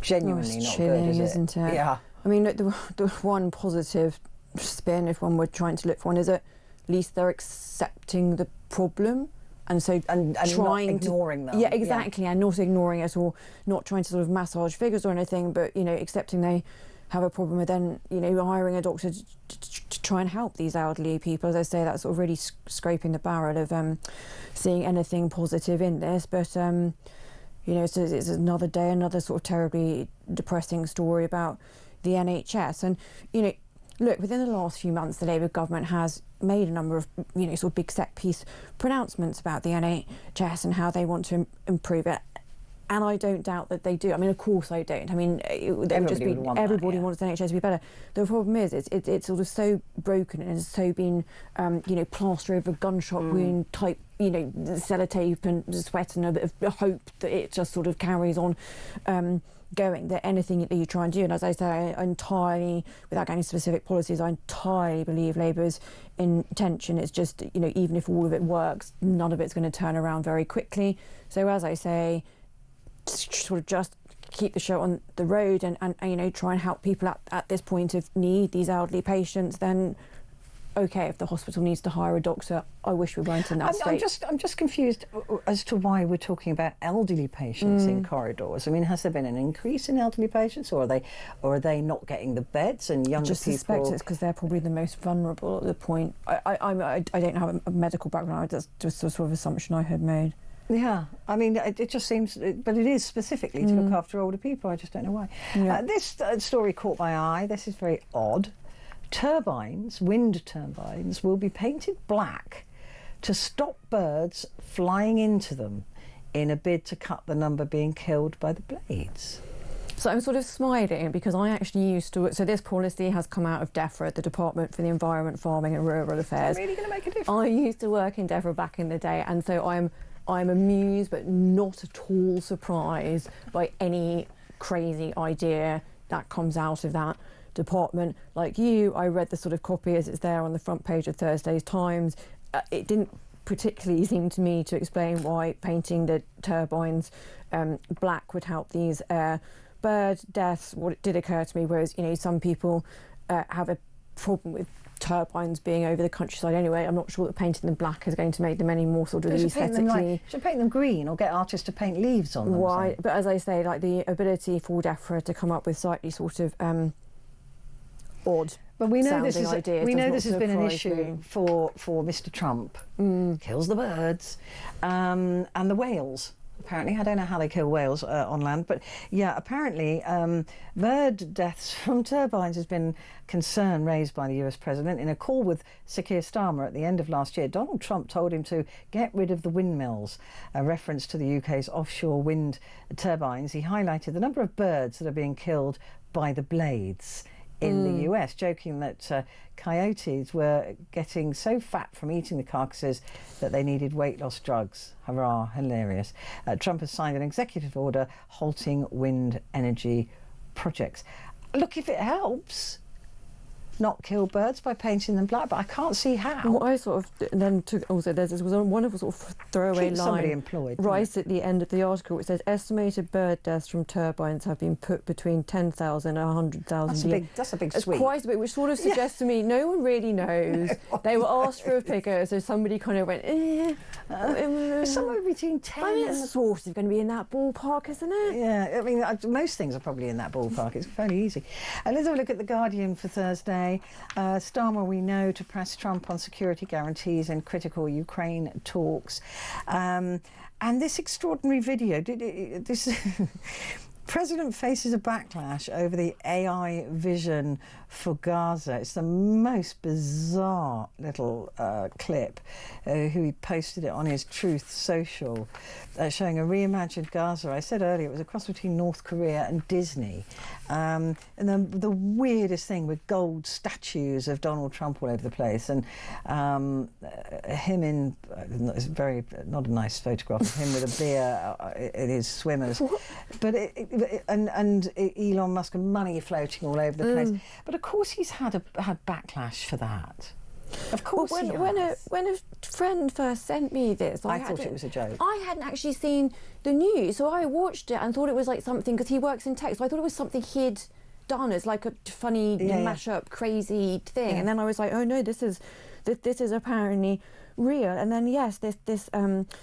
genuinely it's not chilling, good, isn't it? Yeah. I mean, look, the one positive spin, if one were trying to look for one, is at least they're accepting the problem. And so and trying not ignoring them. Yeah, exactly, and not ignoring it or not trying to sort of massage figures or anything, but, you know, accepting they have a problem with then, you know, hiring a doctor to try and help these elderly people. As I say, that's sort of really scraping the barrel of seeing anything positive in this. But, you know, so it's another day, another sort of terribly depressing story about the NHS. And, you know, look, within the last few months, the Labour government has made a number of, you know, sort of big set-piece pronouncements about the NHS and how they want to improve it. And I don't doubt that they do. I mean, of course I don't. I mean, everybody wants the NHS to be better. The problem is, it's sort of so broken and it's so been, you know, plaster over gunshot wound type, you know, sellotape and sweat and a bit of hope that it just sort of carries on going, that anything that you try and do. And as I say, I entirely, without getting specific policies, I entirely believe Labour's intention is just, you know, even if all of it works, none of it's going to turn around very quickly. So as I say, sort of just keep the show on the road and you know, try and help people at this point of need, these elderly patients. Then okay, if the hospital needs to hire a doctor, I wish we weren't in that state. I'm just confused as to why we're talking about elderly patients in corridors. I mean, has there been an increase in elderly patients, or are they not getting the beds, and younger people? I suspect it's because they're probably the most vulnerable at the point. I don't have a medical background. That's just a sort of assumption I had made. Yeah, I mean, it just seems, but it is specifically to look after older people. I just don't know why. Yeah. This story caught my eye. This is very odd. Turbines, wind turbines, will be painted black to stop birds flying into them in a bid to cut the number being killed by the blades. So I'm sort of smiling because I actually used to. So this policy has come out of DEFRA, the Department for the Environment, Farming and Rural Affairs. Is that really going to make a difference? I used to work in DEFRA back in the day, and so I'm amused but not at all surprised by any crazy idea that comes out of that department. Like you, I read the sort of copy as it's there on the front page of Thursday's Times. It didn't particularly seem to me to explain why painting the turbines black would help these bird deaths. What it did occur to me was, you know, some people have a problem with turbines being over the countryside anyway. I'm not sure that painting them black is going to make them any more sort of aesthetically. Should paint them green or get artists to paint leaves on them. Why? But as I say, like the ability for DEFRA to come up with slightly sort of odd. But we know this has been an issue me. for Mr. Trump. Kills the birds and the whales. Apparently, I don't know how they kill whales on land, but yeah, apparently bird deaths from turbines has been concern raised by the US president. In a call with Sir Keir Starmer at the end of last year, Donald Trump told him to get rid of the windmills, a reference to the UK's offshore wind turbines. He highlighted the number of birds that are being killed by the blades in the US, joking that coyotes were getting so fat from eating the carcasses that they needed weight loss drugs. Hurrah, hilarious. Trump has signed an executive order halting wind energy projects. Look, if it helps not kill birds by painting them black, but I can't see how. What I sort of then took also, there was a wonderful sort of throwaway Keep line somebody employed, right at the end of the article, which says estimated bird deaths from turbines have been put between 10,000 and 100,000. That's a big It's sweep. quite a bit, which sort of suggests to me no one really knows. They were asked for a figure, so somebody kind of went, somewhere between 10 I mean, and... it's sort of going to be in that ballpark, isn't it? Yeah, I mean, most things are probably in that ballpark. It's fairly easy. Let's have a look at The Guardian for Thursday. Starmer, we know, to press Trump on security guarantees in critical Ukraine talks. And this extraordinary video, this President faces a backlash over the AI vision for Gaza. It's the most bizarre little clip. He posted it on his Truth Social, showing a reimagined Gaza. I said earlier it was a cross between North Korea and Disney. And the weirdest thing with gold statues of Donald Trump all over the place, and him in it's very not a nice photograph of him with a beer in his swimmers, but and Elon Musk and money floating all over the place. But of course he's had backlash for that. Of course Well, he when has. a friend first sent me this, I thought it was a joke. I hadn't actually seen the news, so I watched it and thought it was like something, because he works in tech, so I thought it was something he'd done as like a funny mash-up, crazy thing. Yeah. And then I was like, oh no, this is apparently real. And then yes, this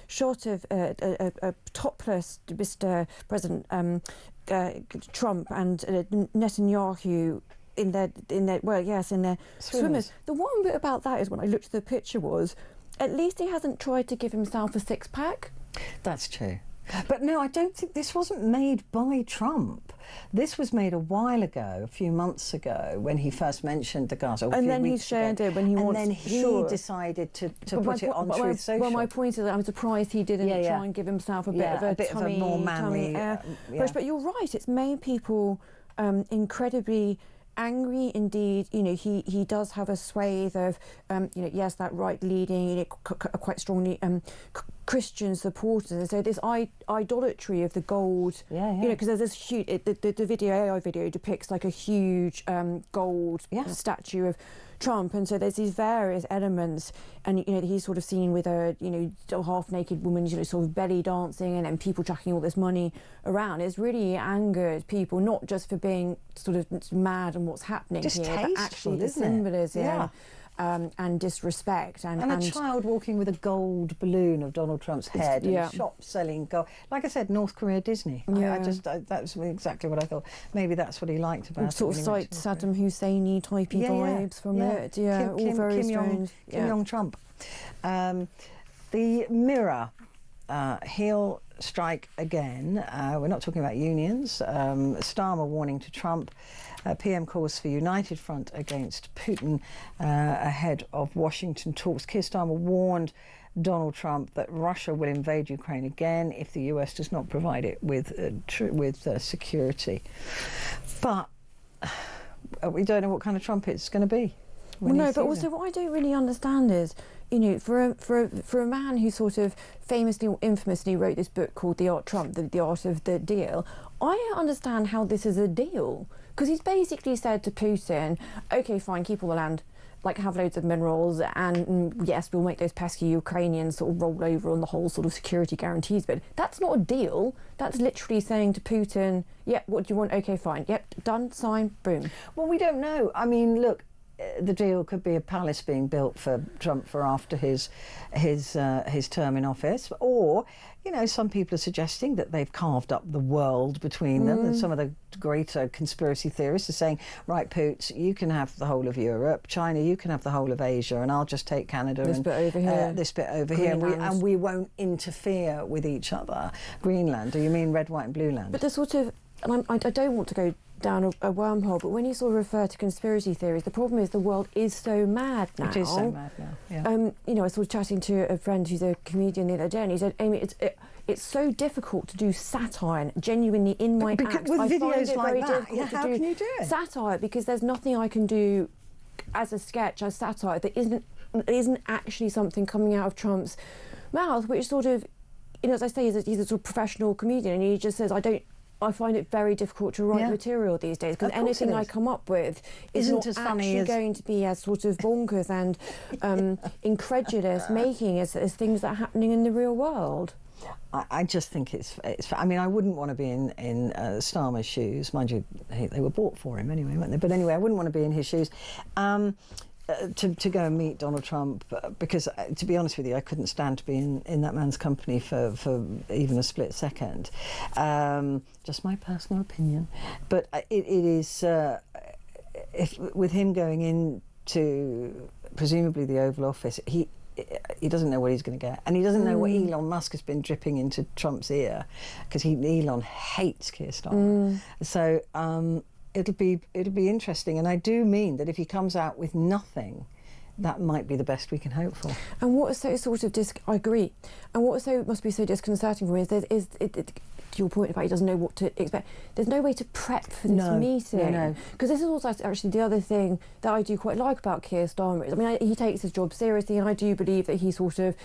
shot of a topless Mr. President Trump and Netanyahu in their swimmers. The one bit about that is, when I looked at the picture, was at least he hasn't tried to give himself a six-pack. That's true. But no, I don't think this wasn't made by Trump. This was made a while ago, a few months ago, when he first mentioned the Gaza. And then he shared it when he wants. And then he decided to put it on Truth Social. Well, my point is that I'm surprised he didn't try and give himself a bit of a more manly. But you're right. It's made people incredibly angry indeed. You know, he does have a swathe of yes, that right-leaning, quite strongly Christian supporters, and so this idolatry of the gold. You know, because there's this huge the AI video depicts like a huge gold statue of Trump, and so there's these various elements, and he's sort of seen with a half-naked woman, sort of belly dancing, and people chucking all this money around. It's really angered people, not just for being sort of mad and what's happening just here, but actually the symbolism. And disrespect, and a child walking with a gold balloon of Donald Trump's head, and a shop selling gold. Like I said, North Korea Disney. That's exactly what I thought. Maybe that's what he liked about it. Sort of like Saddam Hussein-y typey vibes from it. All very strange. Kim Jong Trump. The Mirror. He'll strike again. We're not talking about unions. Starmer warning to Trump. PM calls for united front against Putin ahead of Washington talks. Keir Starmer warned Donald Trump that Russia will invade Ukraine again if the US does not provide it with security. But we don't know what kind of Trump it's going to be. Well, no, but also what I don't really understand is, for a man who sort of famously or infamously wrote this book called The Art Trump, the Art of the Deal, I don't understand how this is a deal. Because he's basically said to Putin, OK, fine, keep all the land, like have loads of minerals, and yes, we'll make those pesky Ukrainians sort of roll over on the whole sort of security guarantees bit. That's not a deal. That's literally saying to Putin, what do you want? OK, fine. Yep, done, sign, boom. Well, we don't know. I mean, look, the deal could be a palace being built for Trump for after his term in office, or some people are suggesting that they've carved up the world between them, and some of the greater conspiracy theorists are saying, right, Poots, you can have the whole of Europe, China, you can have the whole of Asia, and I'll just take Canada this bit over here, and we won't interfere with each other. Greenland, do you mean red, white and blue land? But the sort of, and I don't want to go down a wormhole, but when you sort of refer to conspiracy theories, the problem is the world is so mad now. It is so mad now, yeah. I was sort of chatting to a friend who's a comedian the other day, and he said, Amy, it's so difficult to do satire, genuinely in my act. With I videos find it like very that, difficult to how can you do it? Satire, because there's nothing I can do as a sketch, as satire, that isn't actually something coming out of Trump's mouth, which sort of, as I say, he's a sort of professional comedian, and he just says, I find it very difficult to write material these days, because anything I come up with isn't not as funny as going to be as sort of bonkers and incredulous making as things that are happening in the real world. I just think it's. I mean, I wouldn't want to be in Starmer's shoes, mind you. They were bought for him anyway, weren't they? But anyway, I wouldn't want to be in his shoes. To go and meet Donald Trump, because to be honest with you, I couldn't stand to be in that man's company for even a split second. Just my personal opinion, but it is with him going into presumably the Oval Office, he doesn't know what he's going to get, and he doesn't know what Elon Musk has been dripping into Trump's ear, because Elon hates Keir Starmer. So. It'll be interesting, and I do mean that if he comes out with nothing, that might be the best we can hope for. And what is so sort of I agree. And what must be so disconcerting for me is to your point about he doesn't know what to expect. There's no way to prep for this meeting. No. Because this is also actually the other thing that I do quite like about Keir Starmer. I mean, he takes his job seriously, and I do believe that he sort of,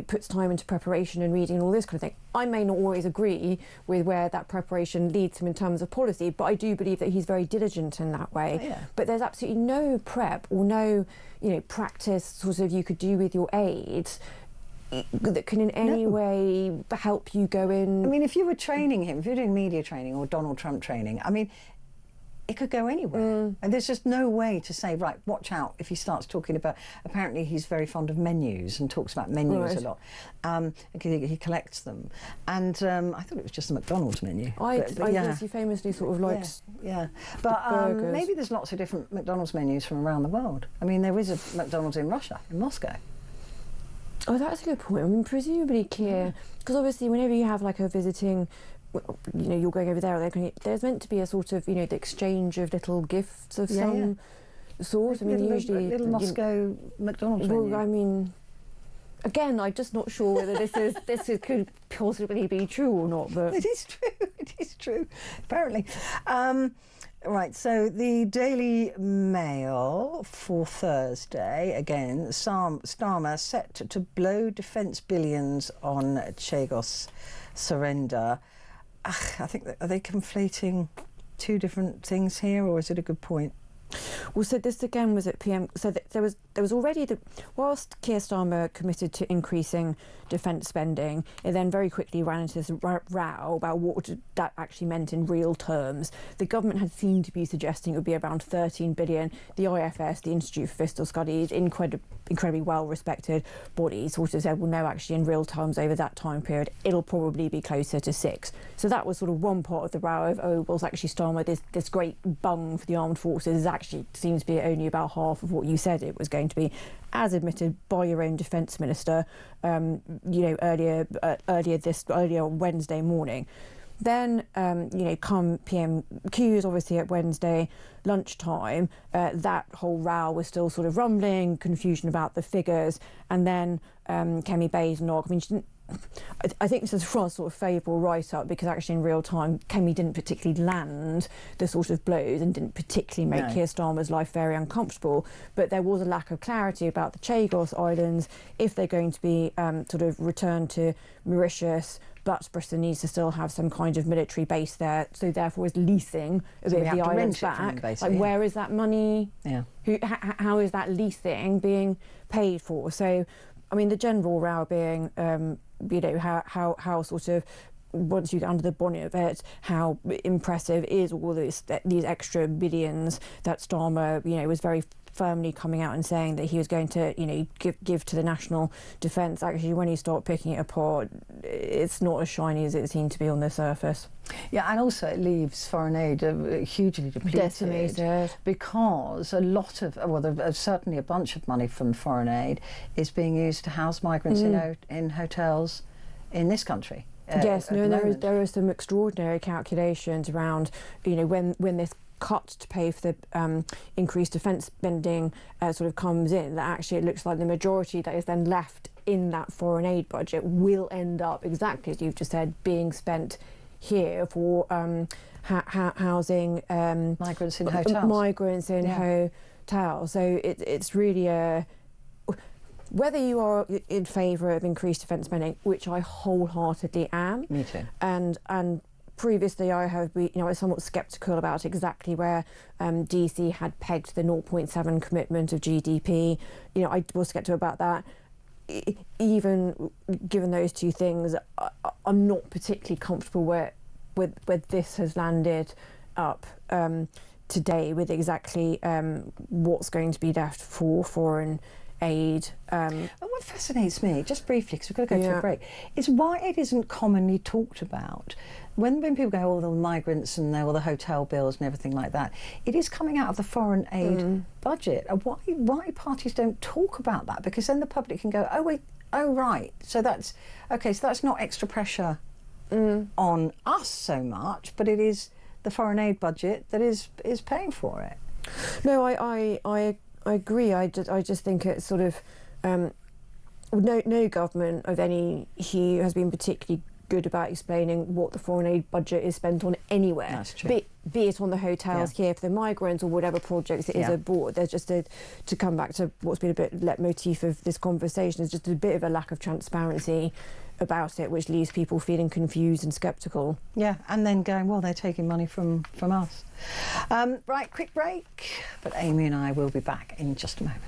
puts time into preparation and reading and all this kind of thing. I may not always agree with where that preparation leads him in terms of policy, but I do believe that he's very diligent in that way. Yeah. But there's absolutely no prep or no, practice sort of you could do with your aid that can in any way help you go in? I mean, if you were training him, if you're doing media training or Donald Trump training, I mean, it could go anywhere. And there's just no way to say, right, watch out if he starts talking about, apparently he's very fond of menus and talks about menus a lot. He collects them. And I thought it was just a McDonald's menu. I guess he famously sort of likes But maybe there's lots of different McDonald's menus from around the world. I mean, there is a McDonald's in Russia, in Moscow. Oh, that's a good point. I mean, presumably Keir, because obviously whenever you have like a visiting, you know, you're going over there, there's meant to be a sort of, you know, the exchange of little gifts of some sort. I mean, usually little Moscow McDonald's menu. Well, I mean, again, I'm just not sure whether this could possibly be true or not. But it is true. It is true. Apparently. Right, so the Daily Mail for Thursday, again, Starmer set to blow defence billions on Chagos surrender. I think, are they conflating two different things here, or is it a good point? Well, so this again was at PM. So there was already whilst Keir Starmer committed to increasing defence spending, it then very quickly ran into this row about what that actually meant in real terms. The government had seemed to be suggesting it would be around 13 billion. The IFS, the Institute for Fiscal Studies, incredibly well-respected body, sort of said, well, no, actually, in real terms over that time period, it'll probably be closer to 6. So that was sort of one part of the row of, oh, well, actually, Starmer, this great bung for the armed forces actually seems to be only about half of what you said it was going to be, as admitted by your own defence minister, you know, earlier Wednesday morning. Then, you know, come PMQs, obviously at Wednesday lunchtime, that whole row was still sort of rumbling, confusion about the figures, and then Kemi Badenoch, I mean, she didn't, I think this is for a sort of favourable write-up, because actually in real time Kemi didn't particularly land the sort of blows and didn't particularly make Keir Starmer's life very uncomfortable, but there was a lack of clarity about the Chagos Islands, if they're going to be sort of returned to Mauritius, but Britain needs to still have some kind of military base there, so therefore is leasing a bit of the islands back. Where is that money? How is that leasing being paid for? So, I mean, the general row being, you know, how sort of, once you get under the bonnet of it, how impressive is all these extra billions that Starmer, you know, was very firmly coming out and saying that he was going to, you know, give to the national defence. Actually, when you start picking it apart, it's not as shiny as it seemed to be on the surface. Yeah, and also it leaves foreign aid hugely depleted. Decimated. Because a lot of, well, there's certainly a bunch of money from foreign aid is being used to house migrants in hotels in this country. Yes, no, there are some extraordinary calculations around, you know, when this cut to pay for the increased defence spending sort of comes in, that actually it looks like the majority that is then left in that foreign aid budget will end up, exactly as you've just said, being spent here for housing migrants in hotels. Hotels. So it's really a, whether you are in favour of increased defence spending, which I wholeheartedly am. Me too. And previously I have been, you know, I was somewhat sceptical about exactly where DC had pegged the 0.7 commitment of GDP. You know, I was sceptical about that. Even given those two things, I'm not particularly comfortable where this has landed up today, with exactly what's going to be left for foreign aid. What fascinates me, just briefly, because we've got to go to a break, is why it isn't commonly talked about. When people go, all the migrants and all the hotel bills and everything like that, it is coming out of the foreign aid budget. Why parties don't talk about that? Because then the public can go, oh wait, oh right, so that's okay. So that's not extra pressure on us so much, but it is the foreign aid budget that is paying for it. No, I agree. I just think it's sort of no government of any hue has been particularly good about explaining what the foreign aid budget is spent on anywhere. That's true. Be it on the hotels here for the migrants or whatever projects it is abroad. There's just to come back to what's been a bit leitmotif of this conversation, is just a bit of a lack of transparency about it, which leaves people feeling confused and sceptical. Yeah, and then going, well, they're taking money from us. Right, quick break. But Amy and I will be back in just a moment.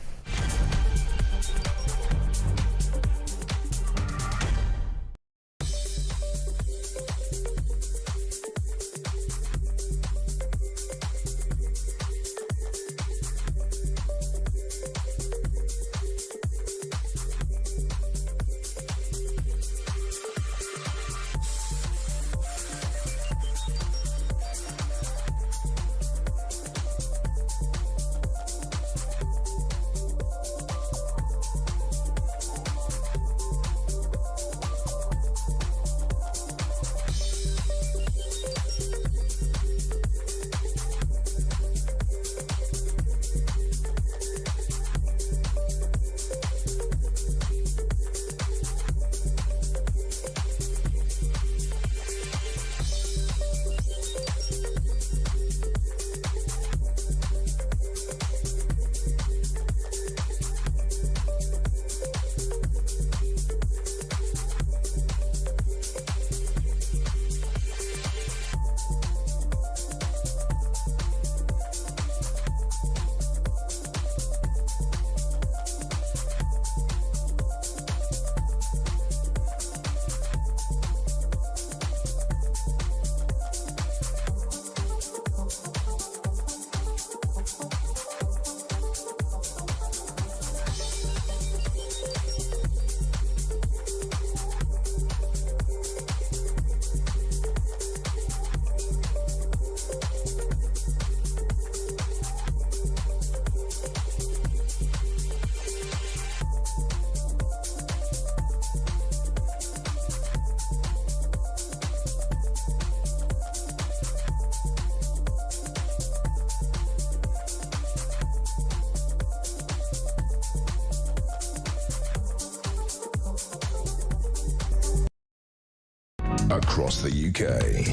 Across the UK.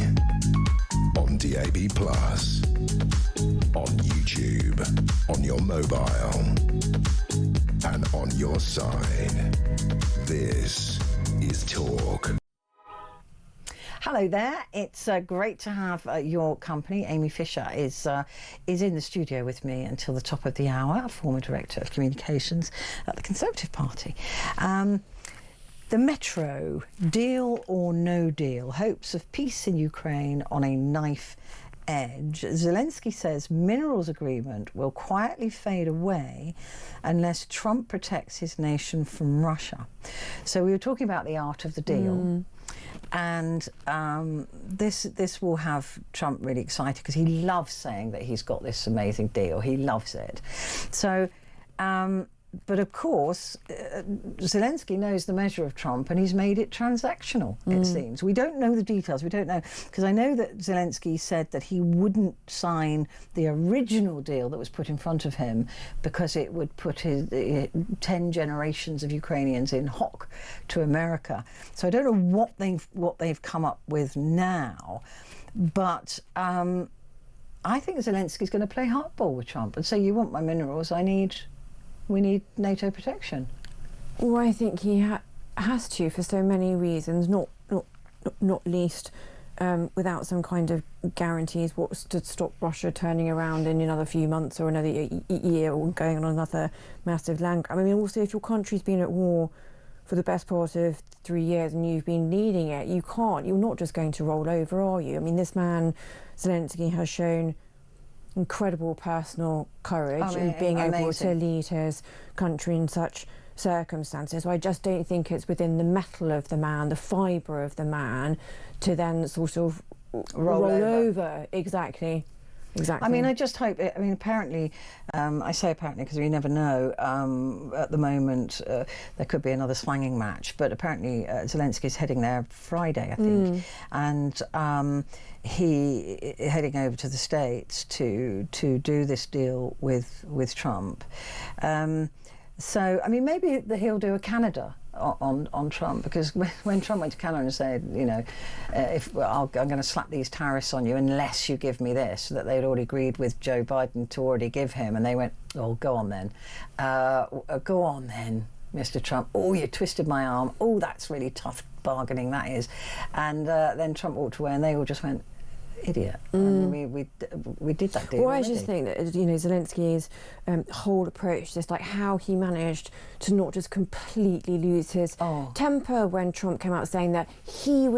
On DAB+. On YouTube. On your mobile. And on your side. This is Talk. Hello there. It's great to have your company. Amy Fisher is in the studio with me until the top of the hour, former Director of Communications at the Conservative Party. The Metro, deal or no deal? Hopes of peace in Ukraine on a knife edge. Zelensky says minerals agreement will quietly fade away unless Trump protects his nation from Russia. So we were talking about the art of the deal. And this will have Trump really excited because he loves saying that he's got this amazing deal. He loves it. So, but of course, Zelensky knows the measure of Trump and he's made it transactional, it seems. We don't know the details. We don't know, because I know that Zelensky said that he wouldn't sign the original deal that was put in front of him because it would put his 10 generations of Ukrainians in hock to America. So I don't know what they've come up with now, but I think Zelensky's going to play hardball with Trump and say, you want my minerals, we need NATO protection. Well, I think he has to for so many reasons, not least without some kind of guarantees what's to stop Russia turning around in another few months or another year or going on another massive land grab. I mean, also, if your country's been at war for the best part of 3 years and you've been leading it, you're not just going to roll over, are you? I mean, this man, Zelensky, has shown incredible personal courage in being able to lead his country in such circumstances. So I just don't think it's within the mettle of the man, the fibre of the man, to then sort of roll over. Exactly. I mean, I just hope. I mean, apparently, I say apparently because we never know. At the moment, there could be another slanging match, but apparently Zelensky's heading there Friday, I think, and he heading over to the States to do this deal with Trump. So, I mean, maybe he'll do a Canada on Trump, because when Trump went to Canada and said, you know, I'm going to slap these tariffs on you unless you give me this, that they'd already agreed with Joe Biden to already give him, and they went, oh, go on then, Mr. Trump. Oh, you twisted my arm. Oh, that's really tough bargaining, that is. And then Trump walked away, and they all just went, idiot. And we did that deal. Well, I just think that, you know, Zelensky's whole approach, just like how he managed to not just completely lose his temper when Trump came out saying that Zelensky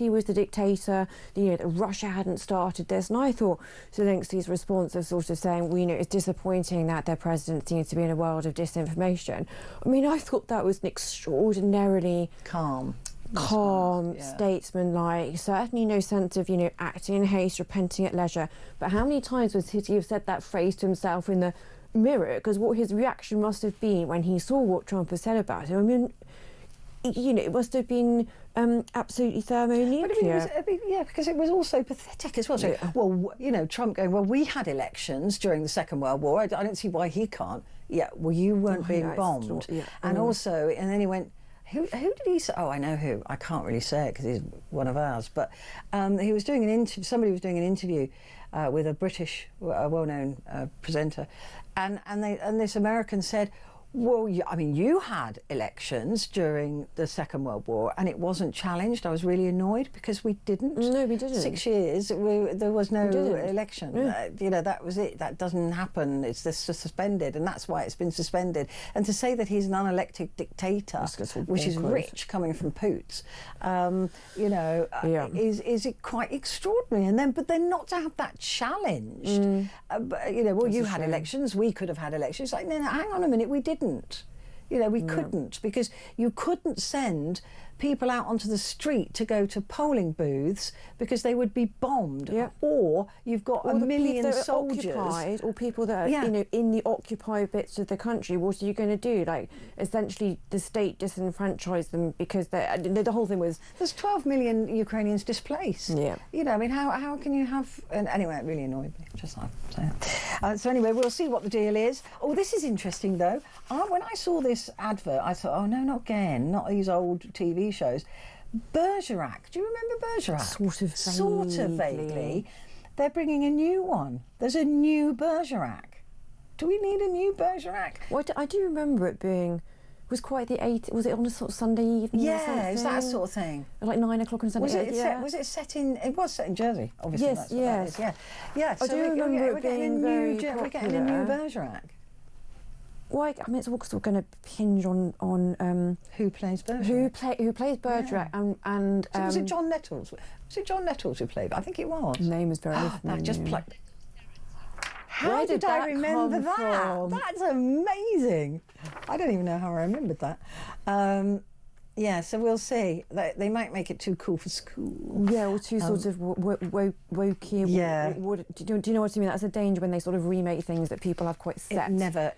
was the dictator, you know, that Russia hadn't started this. And I thought Zelensky's response of sort of saying, well, you know, it's disappointing that their president seems to be in a world of disinformation. I mean, I thought that was an extraordinarily calm, statesman-like, certainly no sense of, you know, acting in haste, repenting at leisure. But how many times would he have said that phrase to himself in the mirror? Because what his reaction must have been when he saw what Trump had said about him, I mean, you know, it must have been absolutely thermonuclear. Yeah, because it was also pathetic as well. So, well, you know, Trump going, well, we had elections during the Second World War. I don't see why he can't. Yeah, well, you weren't being bombed. And also, and then he went, Who did he say? Oh, I know who. I can't really say it because he's one of ours. But he was doing an interview. Somebody was doing an interview with a British, well-known presenter, and this American said, well, I mean, you had elections during the Second World War and it wasn't challenged. I was really annoyed because we didn't. No, we didn't. 6 years, there was no election. Yeah. You know, that was it. That doesn't happen. It's just suspended, and that's why it's been suspended. And to say that he's an unelected dictator, which is rich, coming from Poots, you know, is it quite extraordinary? And then, but then not to have that challenged. But, you know, well, you had elections. We could have had elections. Like, no, hang on a minute, we didn't. You know, we couldn't, because you couldn't send people out onto the street to go to polling booths because they would be bombed. Or you've got a million soldiers. Occupied, or people that are, you know, in the occupied bits of the country. What are you going to do? Like, essentially, the state disenfranchised them because the whole thing was... There's 12 million Ukrainians displaced. Yeah. You know, I mean, how can you have... And anyway, it really annoyed me, just like saying. So anyway, we'll see what the deal is. Oh, this is interesting, though. When I saw this advert, I thought, oh, no, not again, not these old TV shows. Bergerac. Do you remember Bergerac? Sort of vaguely. They're bringing a new one. There's a new Bergerac. Do we need a new Bergerac? Well, I do remember it being... Was quite the 8. Was it on a sort of Sunday evening? Yeah, is that sort of thing? Like 9 o'clock on Sunday. Was it set in? It was set in Jersey, obviously. Yes, that's what yes. that is, yeah. I do remember it we're being very we're getting a new Bergerac. Well, I mean, it's all sort of going to hinge on who plays Bergerac. Who plays Bergerac, and so was it John Nettles? Was it John Nettles who played? I think it was. The name is very familiar. That just plucked. How Where did I remember that? from? That's amazing. I don't even know how I remembered that. Yeah, so we'll see. They might make it too cool for school. Yeah, or too sort of wokey. Yeah. Do you know what I mean? That's a danger when they sort of remake things that people have quite set. It never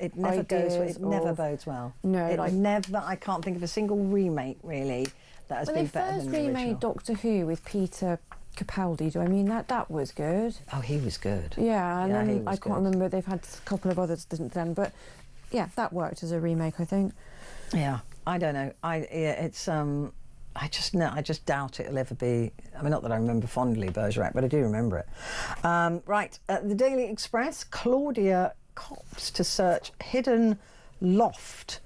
bodes well. No, I can't think of a single remake really that has been better than the original. They first remade Doctor Who with Peter Capaldi. Do I mean that was good? Oh, he was good. Yeah, and then I can't remember. They've had a couple of others since then, but yeah, that worked as a remake, I think. Yeah, I don't know. I just doubt it'll ever be. I mean, not that I remember fondly Bergerac, but I do remember it. Right, the Daily Express. Claudia cops to search hidden loft.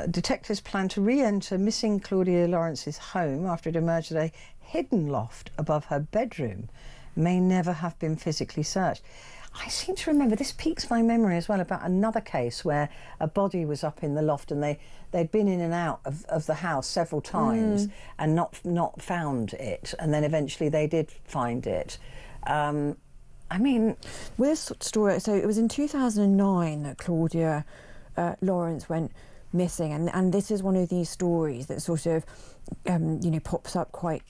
Detectives plan to re-enter missing Claudia Lawrence's home after it emerged that a hidden loft above her bedroom may never have been physically searched. I seem to remember, this piques my memory as well, about another case where a body was up in the loft and they'd been in and out of the house several times and not found it, and then eventually they did find it. I mean... With this story, so it was in 2009 that Claudia Lawrence went missing, and this is one of these stories that sort of pops up quite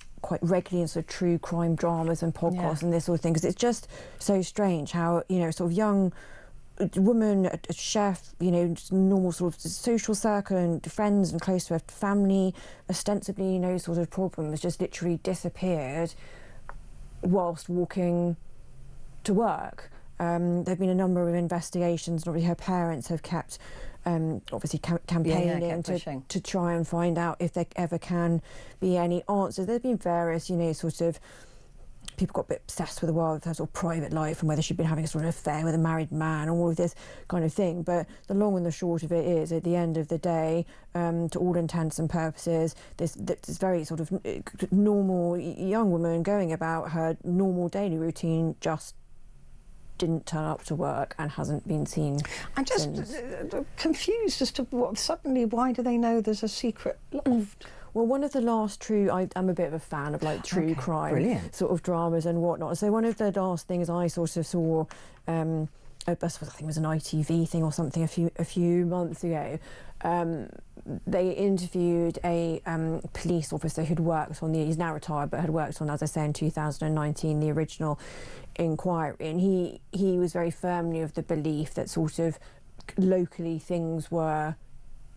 regularly in sort of true crime dramas and podcasts and this sort of thing, because it's just so strange how sort of young woman, a chef, just normal sort of social circle and friends and close to her family, ostensibly no sort of problem, has just literally disappeared whilst walking to work. There have been a number of investigations, and obviously her parents have kept campaigning to try and find out if there ever can be any answers. There's been various, sort of, people got a bit obsessed with the world of her sort of private life and whether she'd been having a sort of affair with a married man, all of this kind of thing. But the long and the short of it is, at the end of the day, to all intents and purposes, this very sort of normal young woman going about her normal daily routine just didn't turn up to work and hasn't been seen. I'm just confused as to why do they know there's a secret loft? Well, one of the last I'm a bit of a fan of like true crime sort of dramas and whatnot. So one of the last things I sort of saw, I think it was an ITV thing or something a few months ago. They interviewed a police officer who'd worked on he's now retired, but had worked on, as I say, in 2019, the original inquiry, and he was very firmly of the belief that sort of locally things were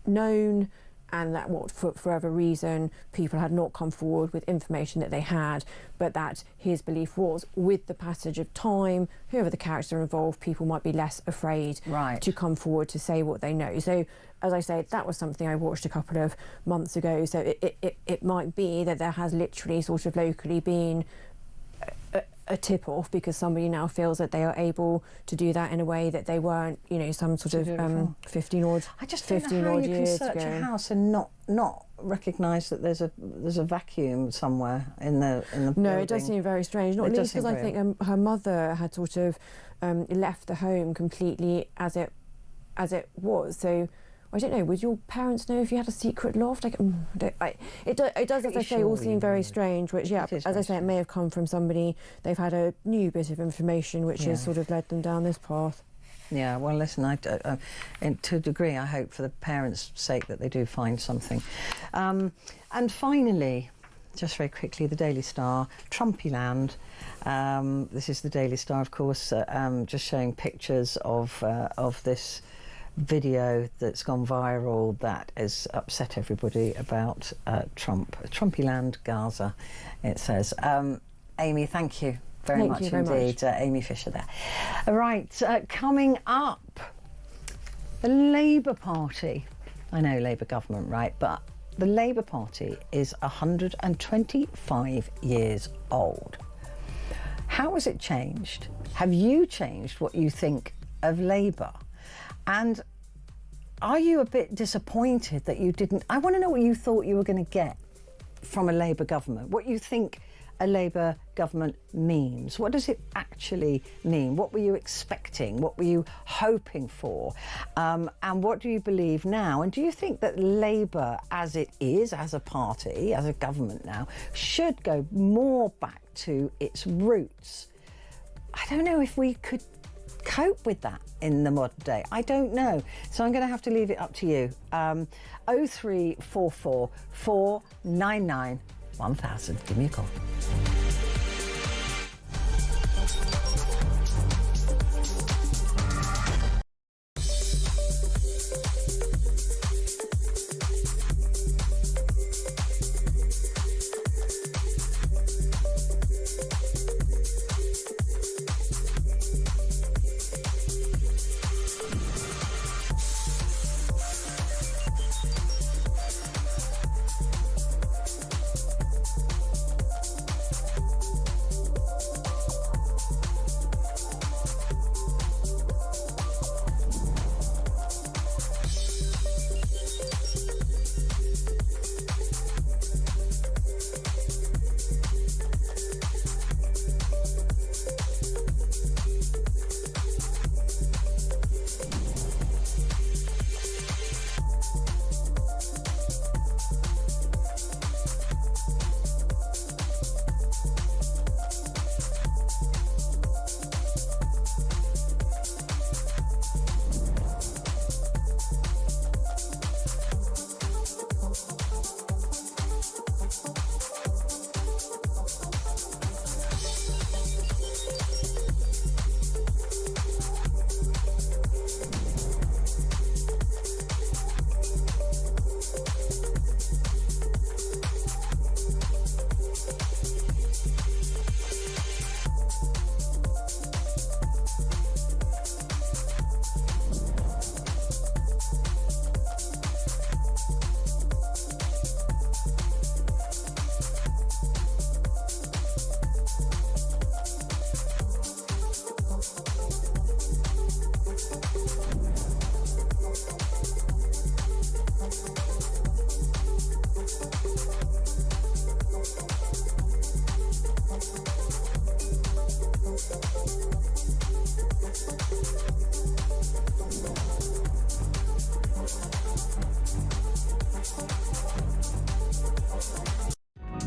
known, and that for whatever reason people had not come forward with information that they had, but that his belief was, with the passage of time, whoever the characters are involved, people might be less afraid to come forward to say what they know. So, as I say, that was something I watched a couple of months ago, so it might be that there has literally sort of locally been a tip-off because somebody now feels that they are able to do that in a way that they weren't, some sort of 15 odd I just don't know how you can search a house and not recognise that there's a vacuum somewhere in the building. No, it does seem very strange. Not least because I think her mother had sort of left the home completely as it was. So I don't know, would your parents know if you had a secret loft? It does, as I say, all seem very strange, which, as I say, it may have come from somebody. They've had a new bit of information which has sort of led them down this path. Yeah, well, listen, to a degree, I hope for the parents' sake that they do find something. And finally, just very quickly, the Daily Star, Trumpyland. This is the Daily Star, of course, just showing pictures of this video that's gone viral that has upset everybody about Trump. Trumpyland, Gaza, it says. Amy, thank you very much indeed. Amy Fisher there. Right, coming up, the Labour Party. I know, Labour government, right? But the Labour Party is 125 years old. How has it changed? Have you changed what you think of Labour? And are you a bit disappointed that you didn't? I want to know what you thought you were going to get from a Labour government, what you think a Labour government means. What does it actually mean? What were you expecting? What were you hoping for? And what do you believe now? And do you think that Labour, as it is, as a party, as a government now, should go more back to its roots? I don't know if we could cope with that in the modern day. I don't know. So I'm going to have to leave it up to you. 0344 499 1000. Give me a call.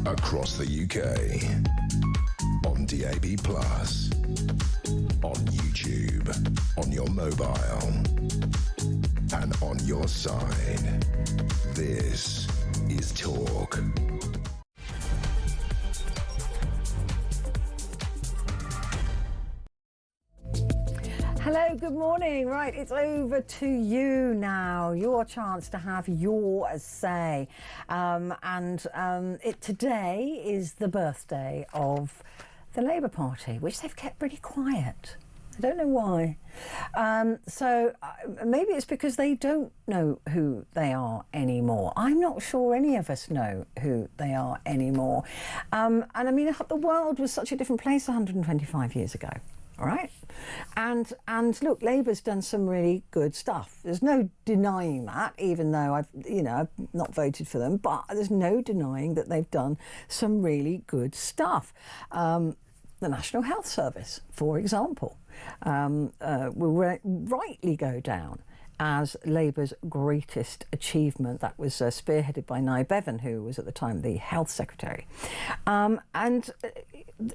Across the UK, on DAB+, on YouTube, on your mobile, and on your side. This is Talk. Hello, good morning. Right, it's over to you now. Your chance to have your say. Today is the birthday of the Labour Party, which they've kept pretty quiet. I don't know why. Maybe it's because they don't know who they are anymore. I'm not sure any of us know who they are anymore. The world was such a different place 125 years ago. All right, and look, Labour's done some really good stuff. There's no denying that, even though I've not voted for them. But there's no denying that they've done some really good stuff. The National Health Service, for example, will rightly go down as Labour's greatest achievement. That was spearheaded by Nye Bevan, who was at the time the Health Secretary.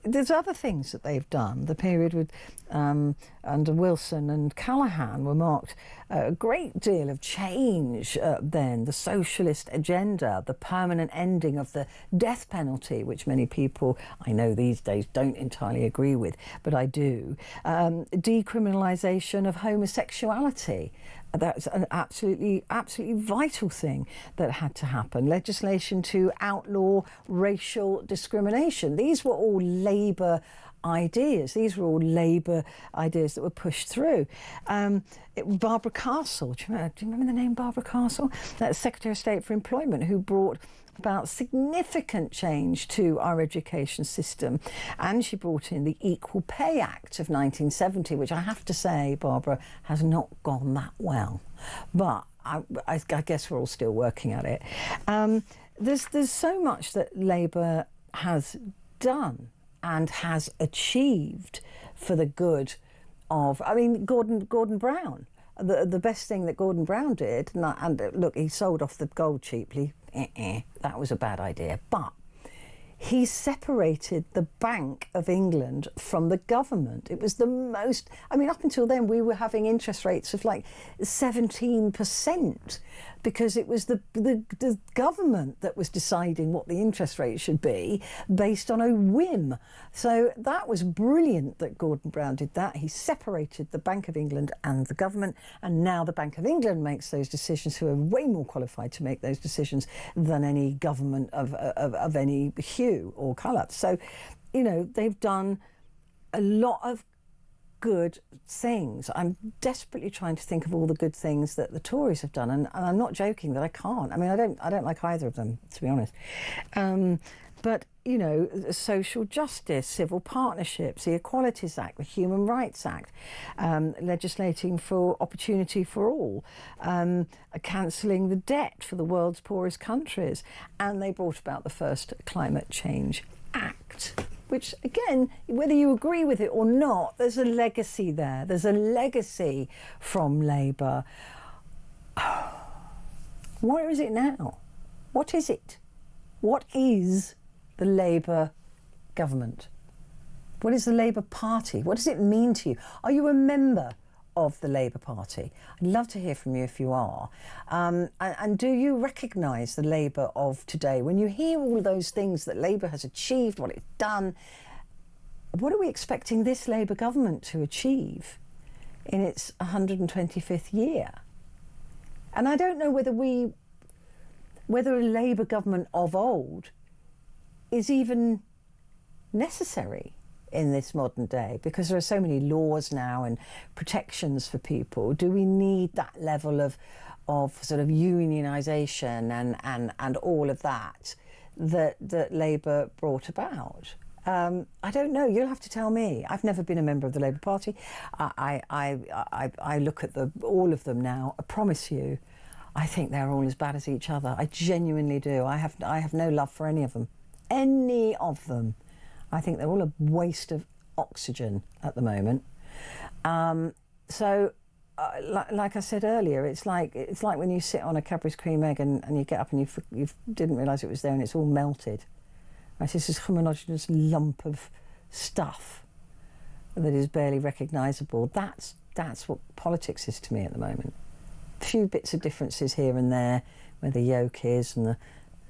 There's other things that they've done. The period with under Wilson and Callaghan were marked a great deal of change then. The socialist agenda, the permanent ending of the death penalty, which many people I know these days don't entirely agree with, but I do. Decriminalisation of homosexuality. That's an absolutely vital thing that had to happen. Legislation to outlaw racial discrimination. These were all Labour ideas. These were all Labour ideas that were pushed through. Barbara Castle, do you remember the name Barbara Castle? That's Secretary of State for Employment, who brought about significant change to our education system. And she brought in the Equal Pay Act of 1970, which I have to say, Barbara, has not gone that well. But I guess we're all still working at it. There's so much that Labour has done and has achieved for the good of, I mean, Gordon Brown. The best thing that Gordon Brown did, and look, he sold off the gold cheaply. That was a bad idea. But he separated the Bank of England from the government. It was the most, I mean, up until then we were having interest rates of like 17% because it was the government that was deciding what the interest rate should be based on a whim. So that was brilliant that Gordon Brown did that. He separated the Bank of England and the government, and now the Bank of England makes those decisions, who are way more qualified to make those decisions than any government of any hue or colour. So, you know, they've done a lot of good things. I'm desperately trying to think of all the good things that the Tories have done, and I'm not joking that I can't. I mean, I don't like either of them, to be honest. But, you know, social justice, civil partnerships, the Equalities Act, the Human Rights Act, legislating for opportunity for all, cancelling the debt for the world's poorest countries, and they brought about the first Climate Change Act, which, again, whether you agree with it or not, there's a legacy there. There's a legacy from Labour. Where is it now? What is it? What is the Labour government? What is the Labour Party? What does it mean to you? Are you a member of the Labour Party? I'd love to hear from you if you are. And do you recognise the Labour of today? When you hear all those things that Labour has achieved, what it's done, what are we expecting this Labour government to achieve in its 125th year? And I don't know whether a Labour government of old is even necessary in this modern day, because there are so many laws now and protections for people. Do we need that level of sort of unionisation and all of that Labour brought about? I don't know. You'll have to tell me. I've never been a member of the Labour Party. I look at all of them now. I promise you, I think they're all as bad as each other. I genuinely do. I have no love for any of them. Any of them. I think they're all a waste of oxygen at the moment. Like I said earlier, it's like when you sit on a Cadbury's cream egg and you get up and you didn't realise it was there and it's all melted. Right? It's this homogeneous lump of stuff that is barely recognisable. That's what politics is to me at the moment. A few bits of differences here and there, where the yolk is and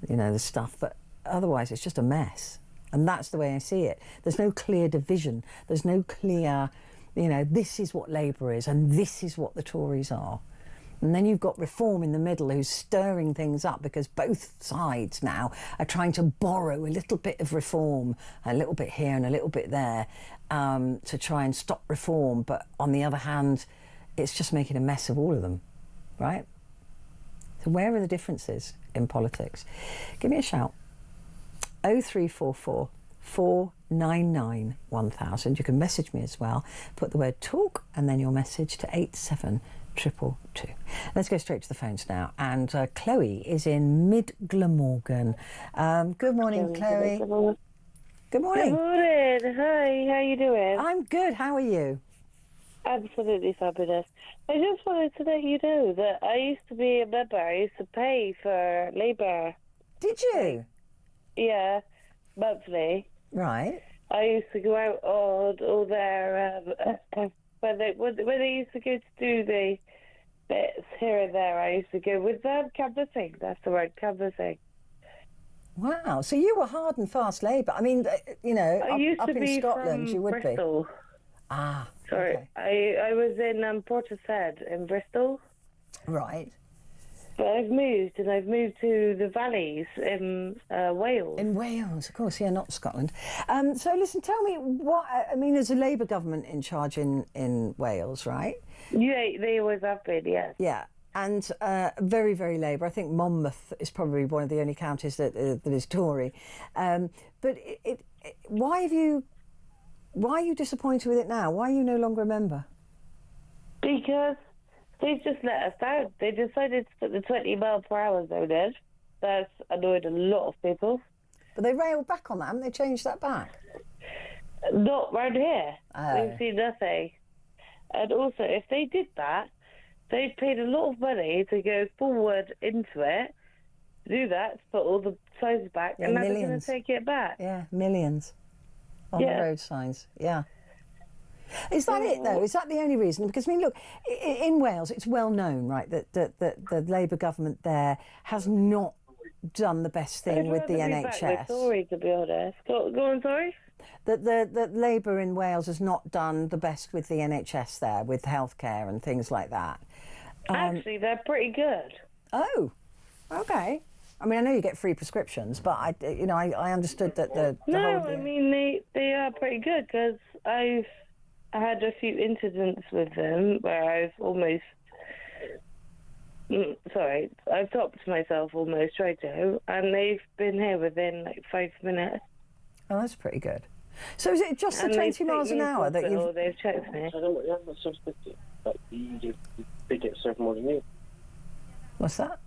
the stuff, but otherwise it's just a mess. And that's the way I see it. There's no clear division. There's no clear, this is what Labour is and this is what the Tories are. And then you've got Reform in the middle, who's stirring things up because both sides now are trying to borrow a little bit of Reform, a little bit here and a little bit there, to try and stop Reform. But on the other hand, it's just making a mess of all of them, right? So where are the differences in politics? Give me a shout. 0344 499 1000. You can message me as well. Put the word talk and then your message to 87222. Let's go straight to the phones now. And Chloe is in Mid Glamorgan. Good morning, Chloe. Good morning. Good morning. Hi, how you doing? I'm good. How are you? Absolutely fabulous. I just wanted to let you know that I used to be a member. I used to pay for Labour. Did you? Yeah, monthly. Right. I used to go out on all their when they used to go to do the bits here and there. I used to go with them canvassing. That's the word, canvassing. Wow. So you were hard and fast Labour. I mean, up in Scotland, you would Bristol. be. Ah. Sorry, okay. I was in Portishead in Bristol. Right. But I've moved, and I've moved to the valleys in Wales. In Wales, of course, yeah, not Scotland. So listen, tell me what, I mean, there's a Labour government in charge in Wales, right? Yeah, they always have been, yes. Yeah, and very, very Labour. I think Monmouth is probably one of the only counties that is Tory. But why are you disappointed with it now? Why are you no longer a member? Because they've just let us down. They decided to put the 20 mile per hour zone in. That's annoyed a lot of people. But they railed back on that, haven't they? Changed that back? Not round here. Oh. We've seen nothing. And also, if they did that, they've paid a lot of money to go forward into it, do that, to put all the signs back, Yeah, and now they're going millions. to take it back. Yeah, millions on the Yeah. road signs. Yeah. Is that it, though? Is that the only reason? Because, I mean, look, in Wales, it's well known, right, that the Labour government there has not done the best thing with the NHS. Sorry, to be honest. Go on, sorry? That Labour in Wales has not done the best with the NHS there, with healthcare and things like that. Actually, they're pretty good. Oh, okay. I mean, I know you get free prescriptions, but I understood that the No, whole... I mean, they are pretty good, because I've had a few incidents with them where I've almost... I've topped myself almost, tried to, and they've been here within, 5 minutes. Oh, that's pretty good. So is it just the And 20 miles an hour that you've... They've checked me. I don't know what you have, that's but they get served more than you. What's that?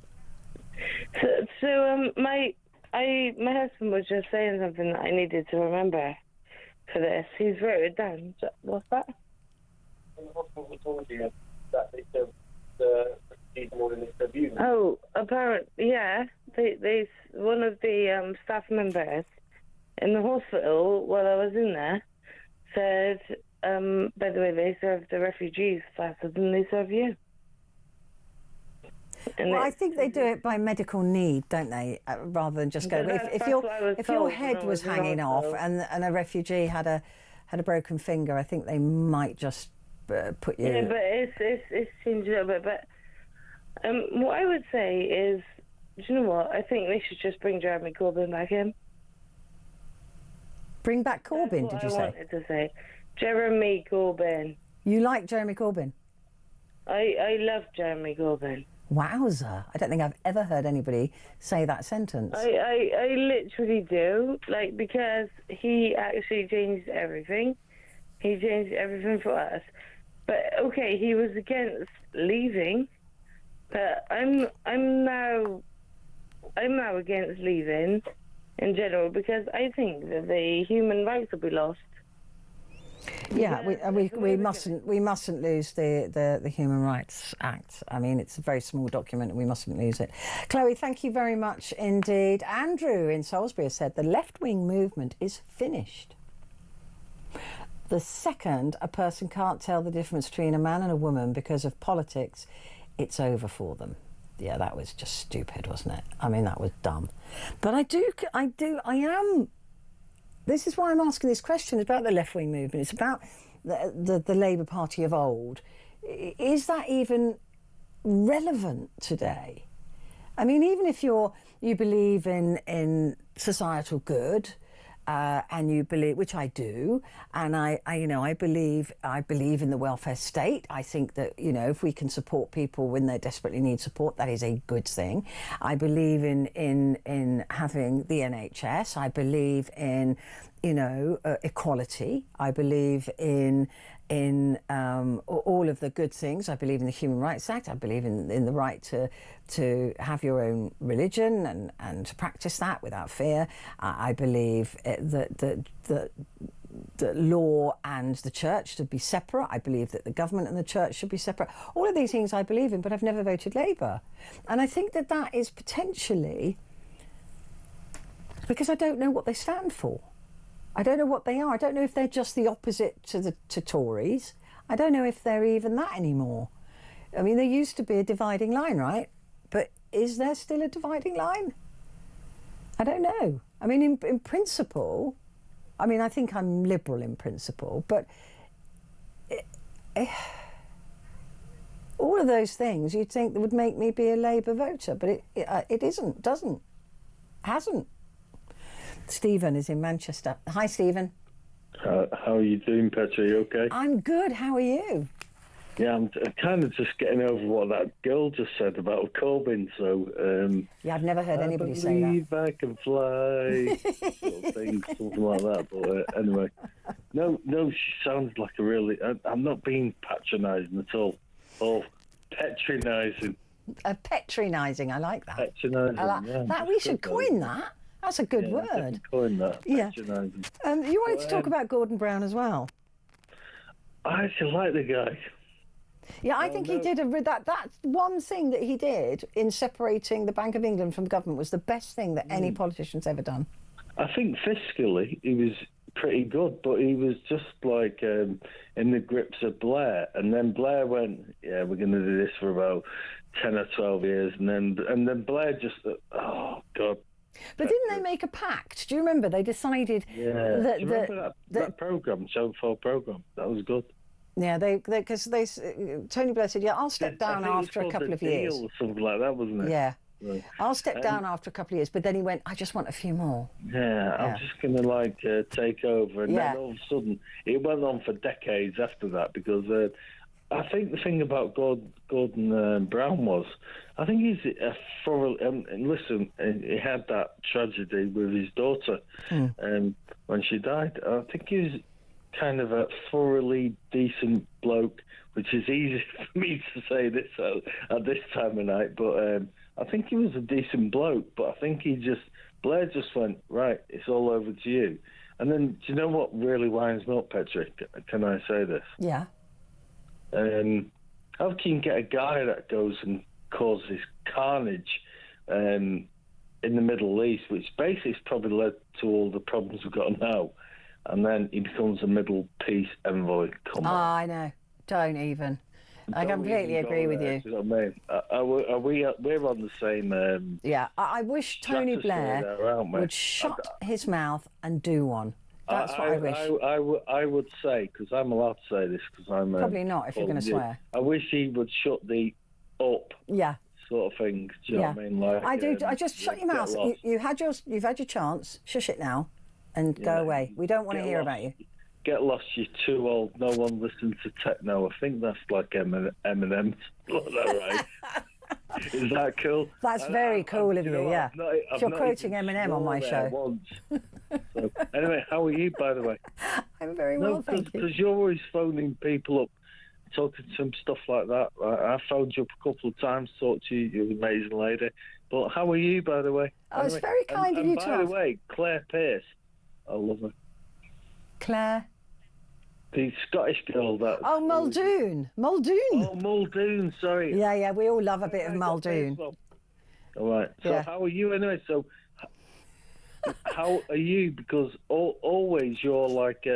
So my husband was just saying something that I needed to remember for this. He's wrote it down. So, what's that? In the hospital told you that they serve the prestige more than they serve you. Oh, apparently, yeah. They one of the staff members in the hospital while I was in there said, by the way, they serve the refugees faster than they serve you. And Well, I think they do it by medical need, don't they? Rather than just go. If your head was hanging off and a refugee had a broken finger, I think they might just put you. Yeah, but it's changed a little bit. But what I would say is, do you know what? I think they should just bring Jeremy Corbyn back in. Bring back Corbyn, did you say? I wanted to say Jeremy Corbyn. You like Jeremy Corbyn? I love Jeremy Corbyn. Wowza! I don't think I've ever heard anybody say that sentence. I literally do, because he actually changed everything. He changed everything for us. But okay, he was against leaving, but I'm now against leaving in general, because I think that the human rights will be lost. Yeah, we mustn't lose the Human Rights Act. I mean, it's a very small document and we mustn't lose it. Chloe, thank you very much indeed. Andrew in Salisbury has said the left-wing movement is finished. The second a person can't tell the difference between a man and a woman because of politics, it's over for them. Yeah, that was just stupid, wasn't it? I mean, that was dumb. But I am... This is why I'm asking this question about the left-wing movement. It's about the Labour Party of old. Is that even relevant today? I mean, even if you believe in societal good, and you believe, which I do, and I believe in the welfare state. I think that, if we can support people when they desperately need support, that is a good thing. I believe in having the NHS. I believe in, equality. I believe in all of the good things. I believe in the Human Rights Act. I believe in the right to have your own religion and to practice that without fear. I believe that law and the church should be separate. I believe that the government and the church should be separate. All of these things I believe in, but I've never voted Labour. And I think that is potentially because I don't know what they stand for. I don't know what they are. I don't know if they're just the opposite to Tories. I don't know if they're even that anymore. I mean, there used to be a dividing line, right? But is there still a dividing line? I don't know. I mean, in principle, I think I'm liberal in principle, but All of those things you'd think that would make me be a Labour voter, but it isn't, doesn't, hasn't. Stephen is in Manchester. Hi, Stephen. How are you doing, Petrie? You okay? I'm good. How are you? Yeah, I'm kind of just getting over what that girl just said about Corbyn. So, yeah, I've never heard anybody say that. I believe I can fly, sort of thing, something like that. But anyway, no, she sounds like a really. I'm not being patronising at all. Or patronising. Patronising. I like that. Patronising. Yeah, that we should coin that. That's a good word. Coin that. Yeah. Patronising. You wanted to talk about Gordon Brown as well. I actually like the guy. Yeah, I think he did that one thing that he did in separating the Bank of England from government was the best thing that any politician's ever done. I think fiscally he was pretty good, but he was just like in the grips of Blair, and then Blair went, "Yeah, we're going to do this for about 10 or 12 years," and then Blair just, oh God. But didn't they make a pact? Do you remember? They decided that. Do you remember that programme, Channel 4 programme? That was good. Yeah, because Tony Blair said, "Yeah, I'll step down after a couple of years." Or something like that, wasn't it? Yeah. Right. I'll step down after a couple of years, but then he went, "I just want a few more." Yeah, I'm just going to take over, and then all of a sudden it went on for decades after that, because I think the thing about Gordon Brown was, I think he's a thorough. And listen, he had that tragedy with his daughter when she died. I think he was kind of a thoroughly decent bloke, which is easy for me to say this at this time of night, but I think he was a decent bloke. But I think Blair just went, right, it's all over to you. And then, do you know what really winds me up, Petrie? Can I say this? Yeah. How can you get a guy that goes and causes carnage in the Middle East, which basically has probably led to all the problems we've got now, and then he becomes a Middle Peace envoy? Come on. I know. Don't even. I completely agree with you. You know what I mean? We're on the same. Yeah, I wish Tony Blair would shut his mouth and do one. That's what I wish. I would say, because I'm allowed to say this, because I'm probably not if you're going to swear. I wish he would shut the up. Yeah. Sort of thing. Do you know what I mean? Like, I do. I just shut your mouth. You've had your chance. Shush it now, and go away. We don't want to hear about you. Get lost, you're too old. No one listens to techno. I think that's like Eminem. Is that right? Is that cool? That's very cool of you, yeah. You're quoting Eminem on my show. So, anyway, how are you, by the way? I'm very well, thank you. Because you're always phoning people up, talking to them, stuff like that. I phoned you up a couple of times, talked to you. You're an amazing lady. But how are you, by the way? Oh, it's very kind of you to ask. By the way, Claire Pearce, I love her. Claire? The Scottish girl that... Oh, Muldoon. Muldoon. Oh, Muldoon, sorry. Yeah, we all love a bit of Muldoon. All right. So how are you anyway? So how are you? Because always you're like,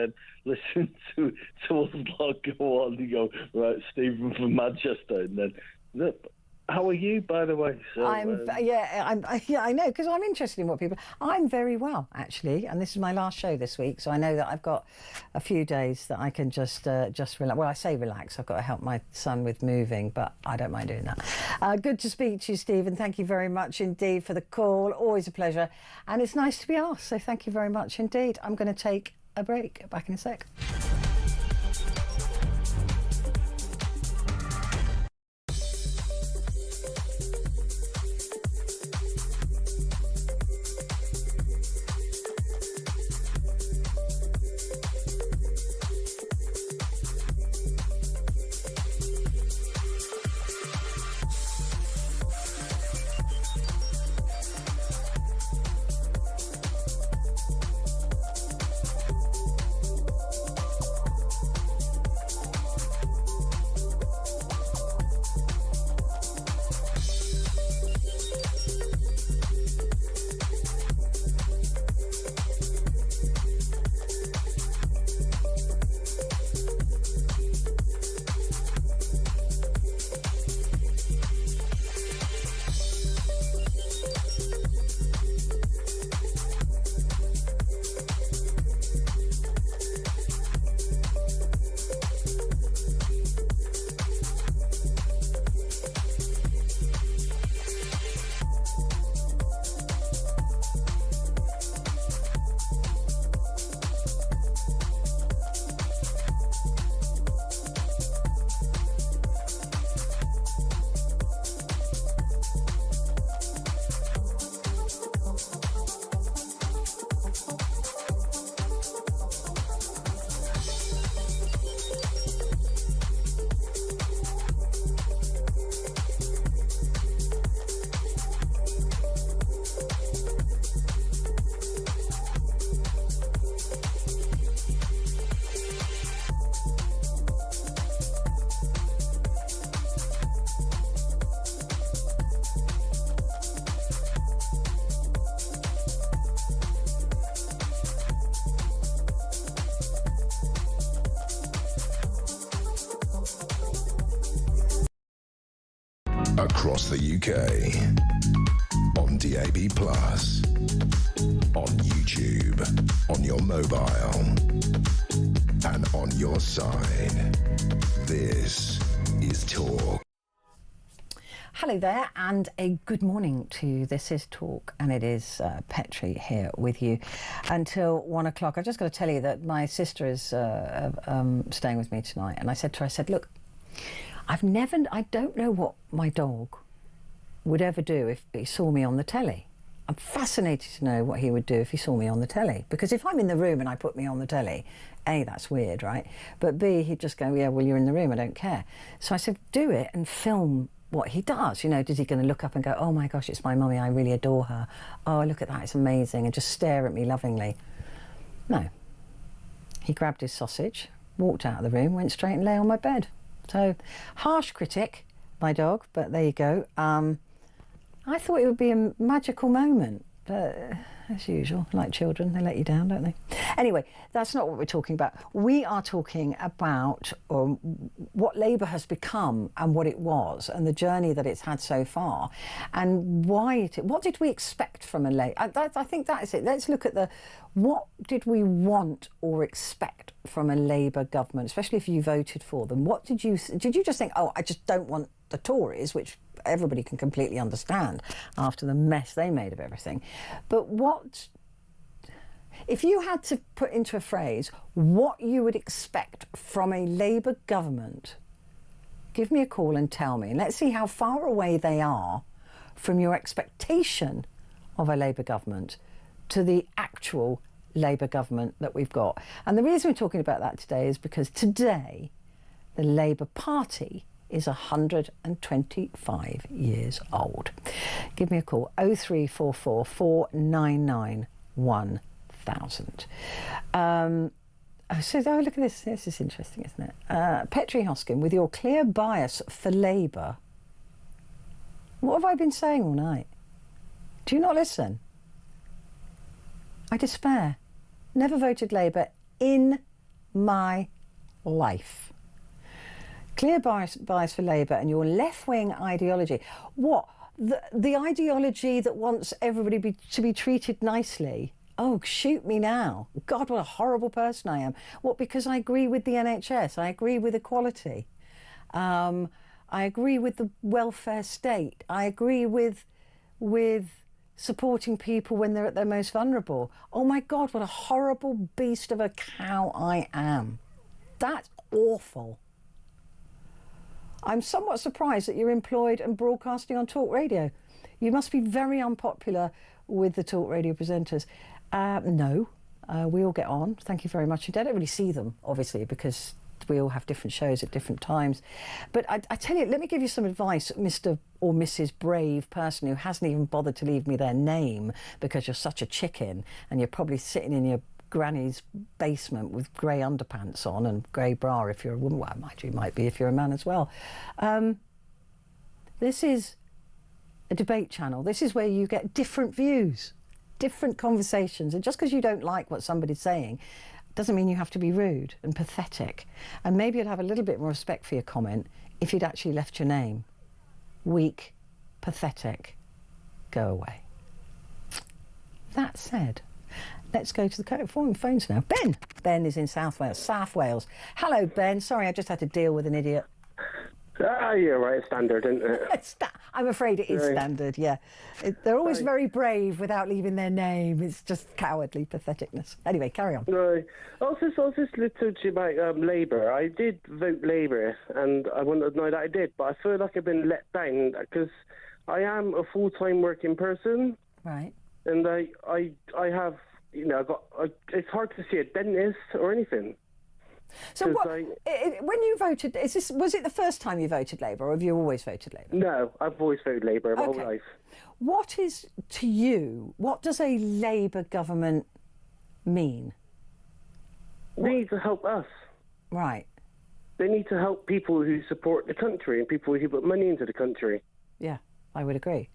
listen to us like go on, you go, right, Stephen from Manchester, and then... How are you, by the way? So, I know, because I'm interested in what people... I'm very well, actually, and this is my last show this week, so I know that I've got a few days that I can just relax. Well, I say relax, I've got to help my son with moving, but I don't mind doing that. Good to speak to you, Stephen. Thank you very much indeed for the call. Always a pleasure. And it's nice to be asked, so thank you very much indeed. I'm going to take a break. Back in a sec. across the UK, on DAB+, on YouTube, on your mobile, and on your side. This is Talk. Hello there, and a good morning to This Is Talk, and it is Petrie here with you until 1 o'clock. I've just got to tell you that my sister is staying with me tonight, and I said to her, I said, look, I don't know what my dog would ever do if he saw me on the telly. I'm fascinated to know what he would do if he saw me on the telly, because if I'm in the room and I put me on the telly, A, that's weird, right? But B, he'd just go, yeah, well, you're in the room, I don't care. So I said, do it and film what he does. You know, is he going to look up and go, oh my gosh, it's my mummy, I really adore her. Oh, look at that, it's amazing, and just stare at me lovingly? No. He grabbed his sausage, walked out of the room, went straight and lay on my bed. So, harsh critic, my dog, but there you go. I thought it would be a magical moment, but as usual, like children, they let you down, don't they? Anyway, that's not what we're talking about. We are talking about what Labour has become and what it was, and the journey that it's had so far, and why what did we expect from a Labour? I think that is it. Let's look at what did we want or expect from a Labour government, especially if you voted for them. What did you just think, oh, I just don't want the Tories, which everybody can completely understand after the mess they made of everything. But what, if you had to put into a phrase what you would expect from a Labour government, give me a call and tell me, and let's see how far away they are from your expectation of a Labour government to the actual Labour government that we've got. And the reason we're talking about that today is because today the Labour Party is 125 years old. Give me a call, 0344 499 1000. Oh, look at this. This is interesting, isn't it? Petrie Hosken, with your clear bias for Labour. What have I been saying all night? Do you not listen? I despair. Never voted Labour in my life. Clear bias for Labour and your left-wing ideology. What? The ideology that wants everybody to be treated nicely? Oh, shoot me now. God, what a horrible person I am. What, because I agree with the NHS, I agree with equality, I agree with the welfare state, I agree with supporting people when they're at their most vulnerable. Oh my God, what a horrible beast of a cow I am. That's awful. I'm somewhat surprised that you're employed and broadcasting on talk radio. You must be very unpopular with the talk radio presenters. No, we all get on. Thank you very much. I don't really see them, obviously, because we all have different shows at different times. But I tell you, let me give you some advice, Mr. or Mrs. Brave person who hasn't even bothered to leave me their name because you're such a chicken and you're probably sitting in your granny's basement with grey underpants on and grey bra if you're a woman. Well, you might be if you're a man as well. This is a debate channel. This is where you get different views, different conversations, and just because you don't like what somebody's saying doesn't mean you have to be rude and pathetic. And maybe you'd have a little bit more respect for your comment if you'd actually left your name. Weak, pathetic, go away. That said, let's go to the phones now. Ben is in South Wales. Hello, Ben. Sorry, I just had to deal with an idiot. Yeah, right. It's standard, isn't it? I'm afraid it is standard, yeah. They're always very brave without leaving their name. It's just cowardly patheticness. Anyway, carry on. Right. I was just listening to you about Labour. I did vote Labour, and I wouldn't have known that I did, but I feel like I've been let down because I am a full-time working person. Right. And I have... You know, it's hard to see a dentist or anything. So when you voted, was it the first time you voted Labour, or have you always voted Labour? No, I've always voted Labour my whole life. What is, to you, what does a Labour government mean? They need to help us. Right. They need to help people who support the country and people who put money into the country. Yeah, I would agree.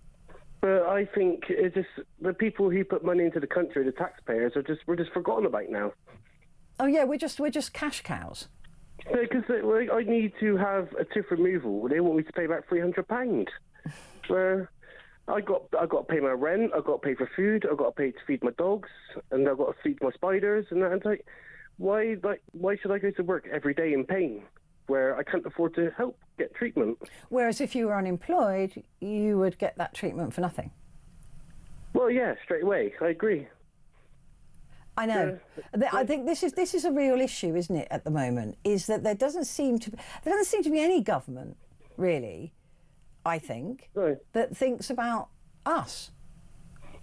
But I think it's just the people who put money into the country, the taxpayers, we're just forgotten about now. Oh yeah, we're just cash cows. Because I need to have a tooth removal. They want me to pay about £300. where I got to pay my rent, I got to pay for food, I got to pay to feed my dogs, and I got to feed my spiders, and that. And like, why should I go to work every day in pain, where I can't afford to get treatment? Whereas if you were unemployed, you would get that treatment for nothing. Well, yeah, straight away. I agree. I know. I think this is a real issue, isn't it? At the moment, is that there doesn't seem to be any government, really. I think that thinks about us.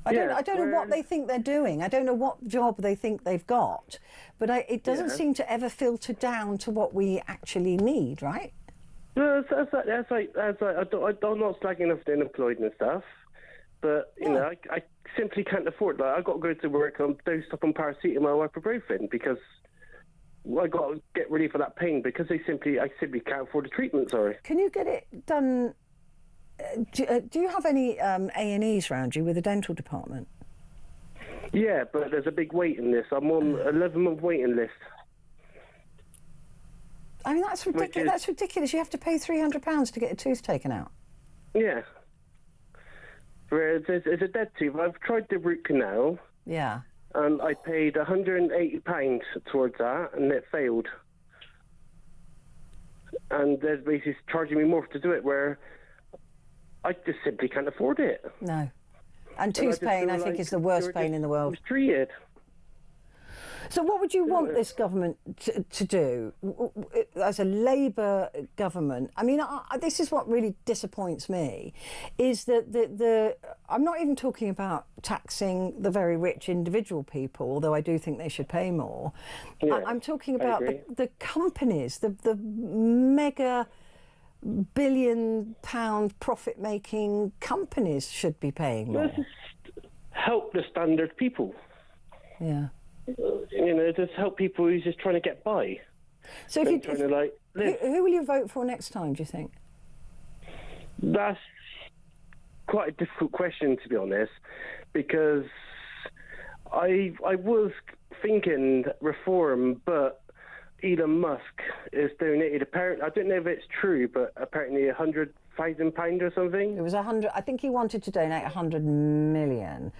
I don't know what they think they're doing. I don't know what job they think they've got, but it doesn't seem to ever filter down to what we actually need, right? No, that's like I'm not slagging off the unemployed and stuff, but you know, I simply can't afford that. I got to go to work. I'm dosed up on paracetamol or ibuprofen because I got to get ready for that pain because I simply can't afford the treatment. Sorry. Can you get it done? Do you have any A&Es around you with a dental department? Yeah, but there's a big waiting list. I'm on 11-month waiting list. I mean, that's ridiculous. That's ridiculous. You have to pay £300 to get a tooth taken out. Yeah. Whereas it's a dead tooth. I've tried the root canal. Yeah. And I paid £180 towards that, and it failed. And they're basically charging me more to do it, where I just simply can't afford it. No. And tooth pain, I think, is the worst pain in the world. Mistreated. So what would you want this government to do as a Labour government? I mean, this is what really disappoints me, is that I'm not even talking about taxing the very rich individual people, although I do think they should pay more. Yeah, I'm talking about the companies, the mega billion-pound profit-making companies should be paying more. Just help the standard people. Yeah. You know, just help people who's just trying to get by. So if who will you vote for next time, do you think? That's quite a difficult question, to be honest, because I was thinking reform, but Elon Musk has donated I don't know if it's true, but apparently £100,000 or something. It was 100. I think he wanted to donate 100 million,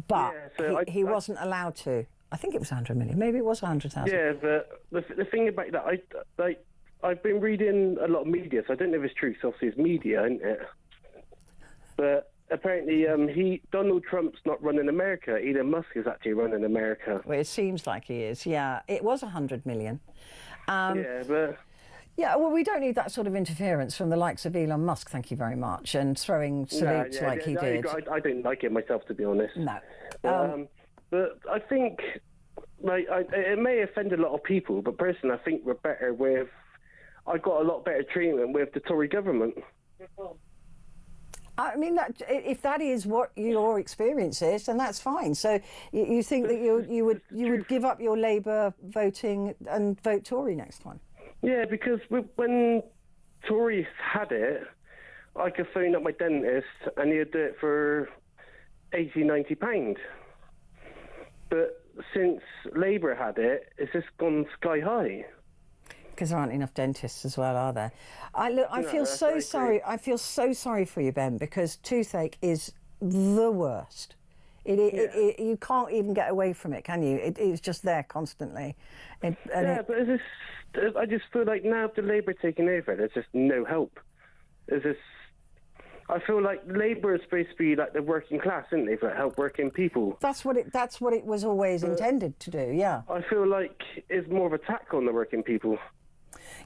but he wasn't allowed to. I think it was 100 million. Maybe it was 100,000. Yeah, but the thing about that, I've been reading a lot of media, so I don't know if it's true. So obviously it's media, isn't it? But apparently, Donald Trump's not running America. Elon Musk is actually running America. Well, it seems like he is. Yeah, it was 100 million. Yeah, but. Yeah, well, we don't need that sort of interference from the likes of Elon Musk, thank you very much, and throwing salutes he did. I don't like it myself, to be honest. No. But I think, it may offend a lot of people, but personally, I think we're better with. I got a lot better treatment with the Tory government. I mean, if that is what your experience is, then that's fine. So you think that you would give up your Labour voting and vote Tory next time? Yeah, because when Tories had it, I could phone up my dentist and he'd do it for £80-90. But since Labour had it, it's just gone sky high. Because there aren't enough dentists as well, are there? I feel so sorry. I feel so sorry for you, Ben, because toothache is the worst. You can't even get away from it, can you? It's just there constantly. But I just feel like now after Labour taking over, there's just no help. I feel like Labour is supposed to be like the working class, isn't they, for help working people? That's what it was always intended to do. Yeah. I feel like it's more of an attack on the working people.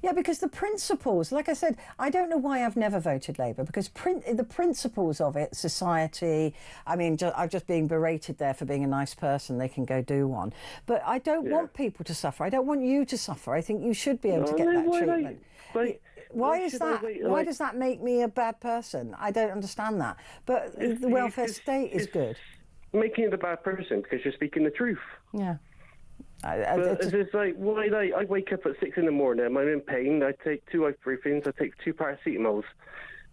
Yeah, because the principles, like I said, I don't know why I've never voted Labour, because the principles of it, society, I mean, I'm just being berated there for being a nice person, they can go do one. But I don't want people to suffer. I don't want you to suffer. I think you should be able to get that treatment. Why is that? Why does that make me a bad person? I don't understand that. But the welfare state is good. Making it a bad person because you're speaking the truth. Yeah. It's like, why? I wake up at 6 in the morning. I'm in pain. I take 2 ibuprofens. I take 2 paracetamols,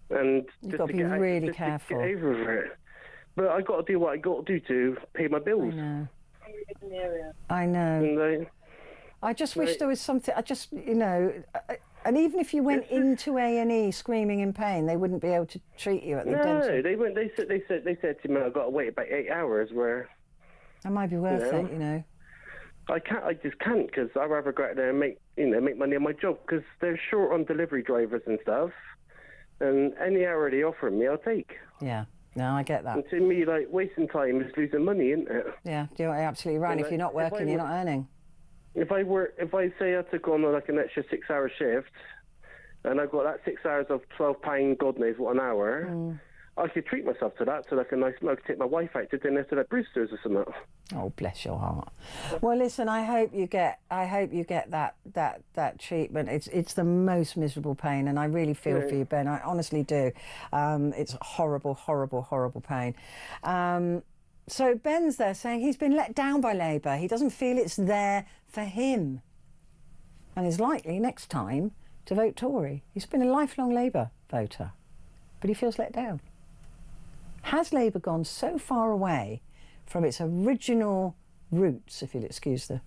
and you've got to be really careful. To get over it. But I got to do what I got to do to pay my bills. I know. And I just wish there was something. I just, And even if you went into A&E screaming in pain, they wouldn't be able to treat you at the dentist? No, they went. They said to me, I've got to wait about 8 hours, where... That might be worth it, you know. I just can't, because I'd rather go out there and make money on my job, because they're short on delivery drivers and stuff, and any hour they offer me, I'll take. Yeah, no, I get that. And to me, like, wasting time is losing money, isn't it? Yeah, you're absolutely right. If you're not working, you're not earning. If I say I took on like an extra 6-hour shift, and I got that 6 hours of £12, God knows what, an hour, I could treat myself to that, so like I could take my wife out to dinner to the Brewsters or something. Oh, bless your heart. Well, listen, I hope you get that treatment. It's the most miserable pain, and I really feel for you, Ben. I honestly do. It's horrible, horrible, horrible pain. So Ben's there saying he's been let down by Labour. He doesn't feel it's there for him, and is likely next time to vote Tory. He's been a lifelong Labour voter, but he feels let down. Has Labour gone so far away from its original roots, if you'll excuse the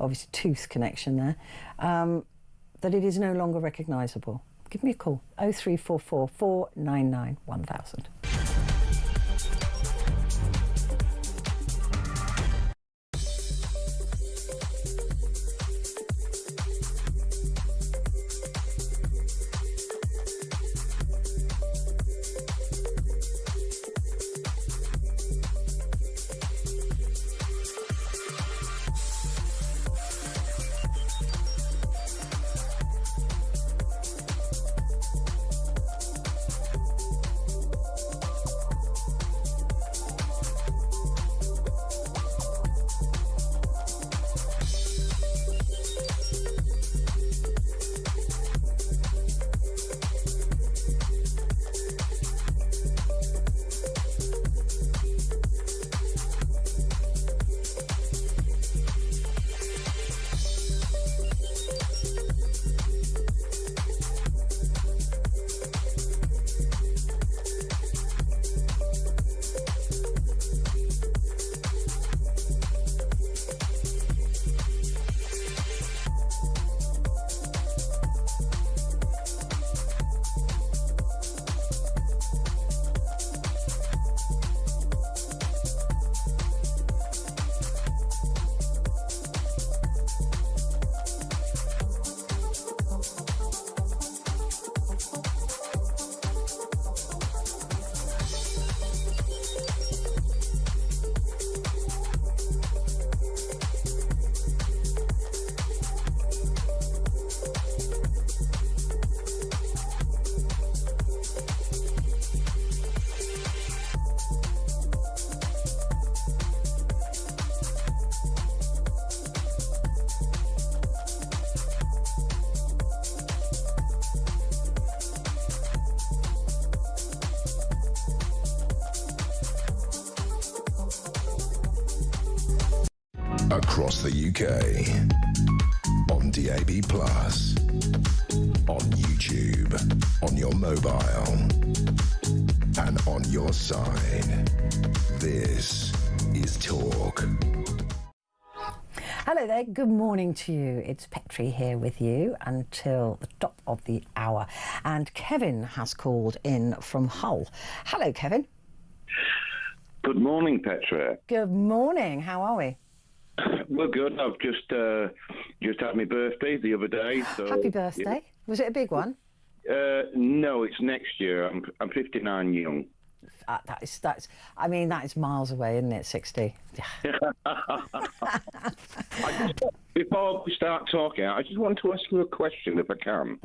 obviously tooth connection there, that it is no longer recognisable? Give me a call, 0344 499 1000. Across the UK, on DAB+, on YouTube, on your mobile, and on your side. This is Talk. Hello there, good morning to you. It's Petrie here with you until the top of the hour. And Kevin has called in from Hull. Hello, Kevin. Good morning, Petra. Good morning, how are we? We're good. I've just had my birthday the other day. So, happy birthday. Yeah. Was it a big one? No, it's next year. I'm 59 young. That is miles away, isn't it? 60. Before we start talking, I just want to ask you a question, if I can.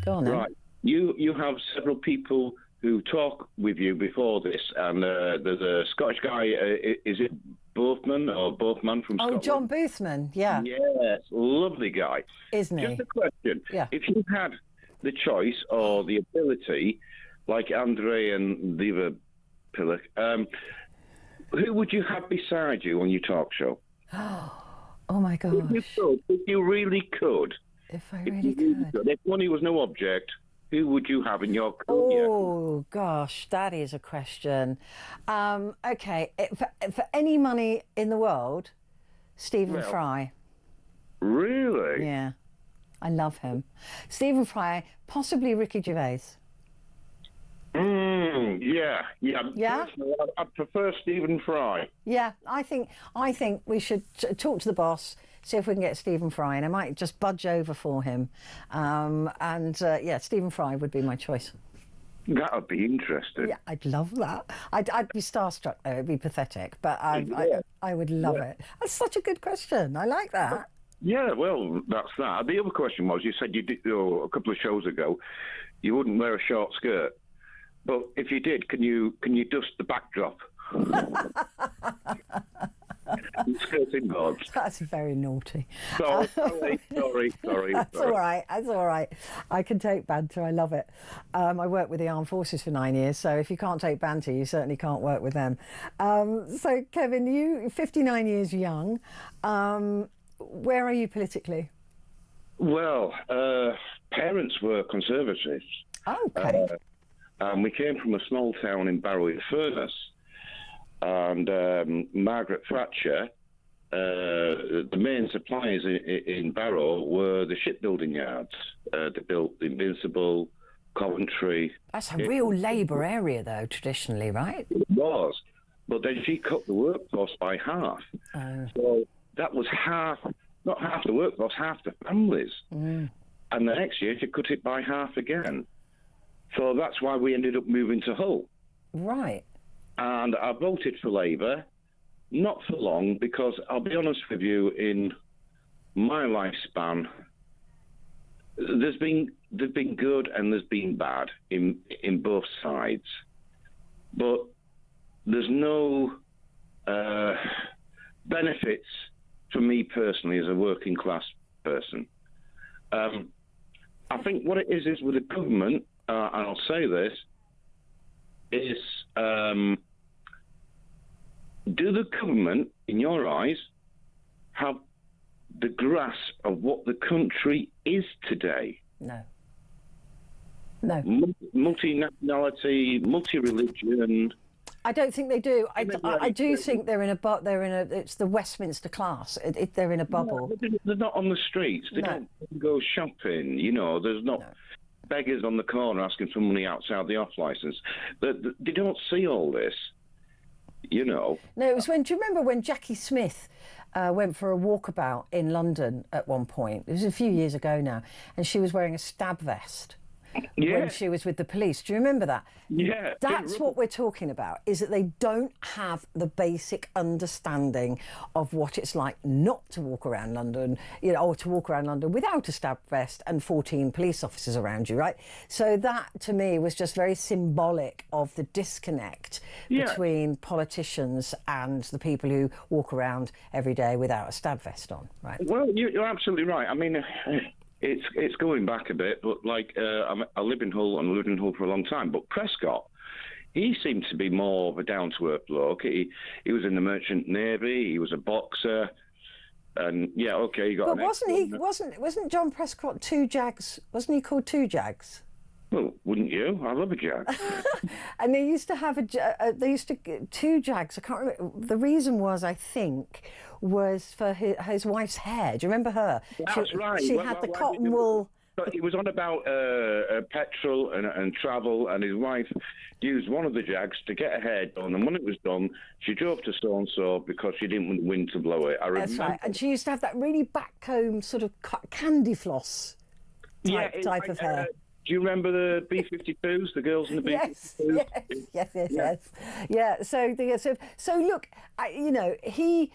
Go on then. Right. You have several people who talk with you before this, and there's a Scottish guy. Is it Bothman from Scotland? Oh, John Boothman, yeah. Yes, lovely guy. Isn't he? Just a question. Yeah. If you had the choice or the ability, like Andre and the other pillar, who would you have beside you on your talk show? Oh my gosh. If you really could. If I really could. If money was no object, who would you have in your career? Oh, gosh, that is a question. OK, for any money in the world, Stephen Fry. Really? Yeah. I love him. Stephen Fry, possibly Ricky Gervais. Yeah. Yeah? I prefer Stephen Fry. Yeah, I think we should talk to the boss, see if we can get Stephen Fry, and I might just budge over for him. Yeah, Stephen Fry would be my choice. That would be interesting. Yeah, I'd love that. I'd be starstruck though. It'd be pathetic, but I would love it. That's such a good question. I like that. Yeah, well, that's that. The other question was, you said you did a couple of shows ago, you wouldn't wear a short skirt. But if you did, can you dust the backdrop? Skirting boards. That's very naughty. Sorry. That's all right. That's all right. I can take banter. I love it. I worked with the armed forces for 9 years, so if you can't take banter, you certainly can't work with them. So, Kevin, you 59 years young. Where are you politically? Well, parents were Conservatives. Okay. We came from a small town in Barrow-in-Furness, and Margaret Thatcher, the main suppliers in Barrow were the shipbuilding yards. They built Invincible, Coventry. That's a real Labour area, though, traditionally, right? It was. But then she cut the workforce by half. So that was not half the workforce, half the families. And the next year she cut it by half again. So that's why we ended up moving to Hull. Right. And I voted for Labour, not for long, because I'll be honest with you, in my lifespan, there's been good and there's been bad in both sides. But there's no benefits for me personally as a working class person. I think what it is with the government, and I'll say this, is do the government, in your eyes, have the grasp of what the country is today? No. Multinationality, multi-religion. I don't think they do. I do think they're in a. It's the Westminster class. They're in a bubble. No, they're not on the streets. They don't go shopping. You know, there's not beggars on the corner asking for money outside the off license. They don't see all this. You know. No, it was when. Do you remember when Jackie Smith went for a walkabout in London at one point? It was a few years ago now, and she was wearing a stab vest. When she was with the police. Do you remember that? Yeah. That's what we're talking about, is that they don't have the basic understanding of what it's like not to walk around London, or to walk around London without a stab vest and 14 police officers around you, right? So that, to me, was just very symbolic of the disconnect between politicians and the people who walk around every day without a stab vest on, right? Well, you're absolutely right. I mean... It's going back a bit, but I live in Hull and lived in Hull for a long time. But Prescott, he seemed to be more of a down-to-earth bloke. He was in the Merchant Navy. He was a boxer, and he got. But wasn't John Prescott Two Jags? Wasn't he called Two Jags? Well, wouldn't you? I love a jag. And they used to have two Jags. I can't remember. The reason was, I think, was for his wife's hair. Do you remember her? That's right. She had the cotton wool. But he was on about petrol and travel, and his wife used one of the Jags to get her hair done. And when it was done, she drove to so-and-so because she didn't want the wind to blow it. That's right. And she used to have that really backcomb sort of candy floss type of hair. Do you remember the B-52s, the girls in the B-52s? Yes. Yeah. So look, he.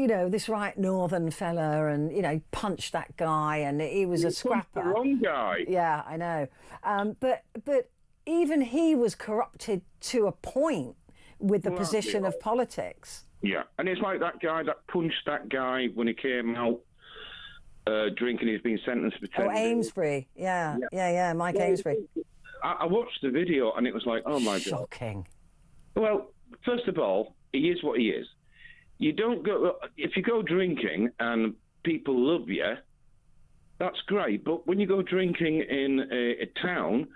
This right northern fella, and he punched that guy, and he was a scrapper. The wrong guy. Yeah, I know. But even he was corrupted to a point with the position of politics. Yeah, and it's like that guy that punched that guy when he came out drinking. He's been sentenced for 10 days. Amesbury. Yeah, Mike Amesbury. I watched the video, and it was like, oh my God. Shocking. Well, first of all, he is what he is. You don't go... If you go drinking and people love you, that's great. But when you go drinking in a town,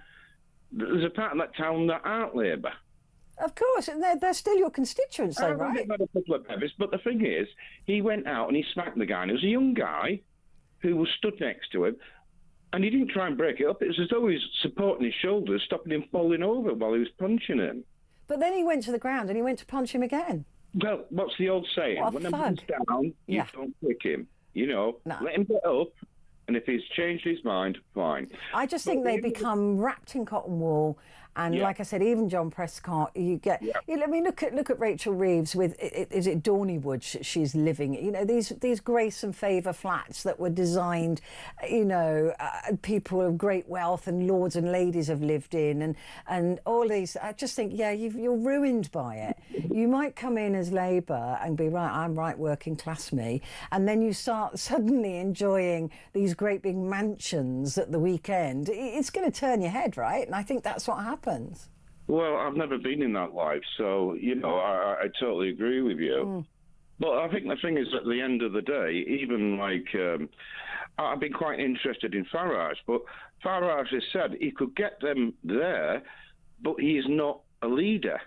there's a part of that town that aren't Labour. Of course, and they're still your constituents, though, right? I've had a couple of bevies, but the thing is, he went out and he smacked the guy, and he was a young guy. who was stood next to him, and he didn't try and break it up. It was as though he was supporting his shoulders, stopping him falling over while he was punching him. But then he went to the ground and he went to punch him again. Well, what's the old saying? What a When a thug. man's down, you don't kick him. You know, let him get up, and if he's changed his mind, fine. I just think they become wrapped in cotton wool. And like I said, even John Prescott, you get. I mean, look at Rachel Reeves with is it Dorneywood she's living? You know, these grace and favour flats that were designed, you know, people of great wealth and lords and ladies have lived in, and all these. I just think, you're ruined by it. You might come in as Labour and be right. I'm right, working class me, and then you start suddenly enjoying these great big mansions at the weekend. It's going to turn your head, right? And I think that's what happens. Well, I've never been in that life, so, you know, I totally agree with you. But I think the thing is, at the end of the day, even like, I've been quite interested in Farage, but Farage has said he could get them there, but he is not a leader.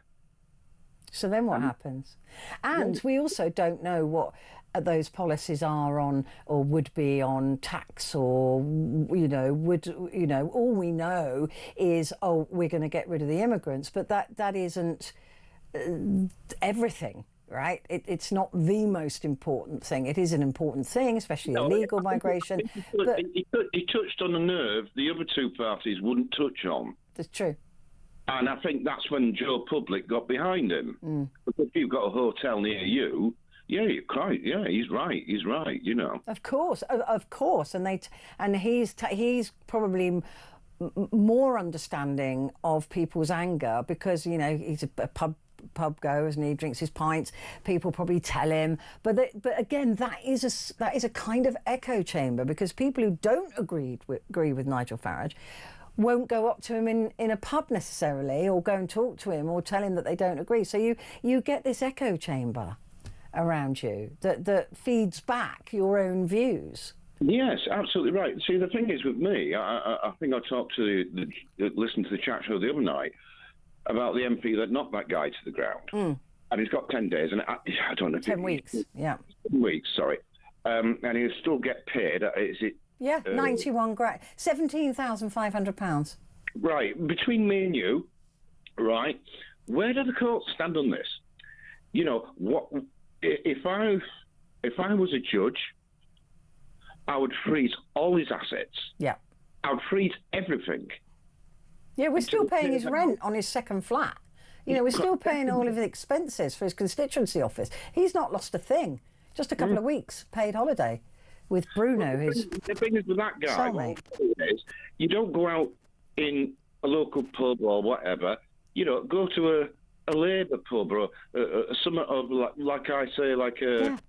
So then what happens? And we also don't know what those policies are on, or would be on tax, or all we know is, we're going to get rid of the immigrants, but that isn't everything, right? It's not the most important thing. It is an important thing, especially illegal migration. But he touched on a nerve the other two parties wouldn't touch on. That's true. And I think that's when Joe Public got behind him. Because if you've got a hotel near you, you're right. Yeah, he's right. He's right. You know. Of course, and he's probably more understanding of people's anger because he's a pub goers and he drinks his pints. People probably tell him, but again, that is a kind of echo chamber because people who don't agree with Nigel Farage won't go up to him in a pub necessarily, or go and talk to him, or tell him that they don't agree. So you get this echo chamber around you that feeds back your own views. Yes, absolutely right. See, the thing is with me, I think I talked to listened to the chat show the other night about the MP that knocked that guy to the ground, and he's got 10 days, and I don't know. 10 weeks, 10 weeks, sorry, and he'll still get paid. Is it? Yeah, 91 grand, £17,500. Right, between me and you, right, where do the courts stand on this? You know, what if I was a judge, I would freeze all his assets. Yeah. I would freeze everything. Yeah, we're still paying his rent on his second flat. You know, we're still paying all of his expenses for his constituency office. He's not lost a thing. Just a couple of weeks paid holiday with Bruno, the thing is with that guy, cellmate. You don't go out in a local pub or whatever. You know, go to a Labour pub or something of like I say, like an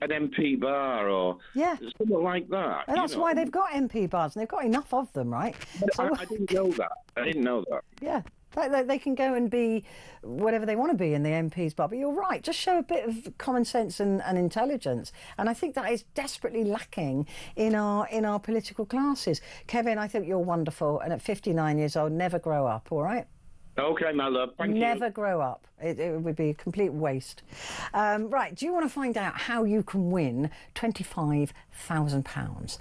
MP bar or something like that. And that's why they've got MP bars, and they've got enough of them, right? So, I didn't know that. I didn't know that. Yeah. They can go and be whatever they want to be in the MP's bar. But you're right, just show a bit of common sense and intelligence. And I think that is desperately lacking in our political classes. Kevin, I think you're wonderful. And at 59 years old, never grow up, all right? Okay, my love. Thank you. Never grow up. It would be a complete waste. Right, do you want to find out how you can win £25,000?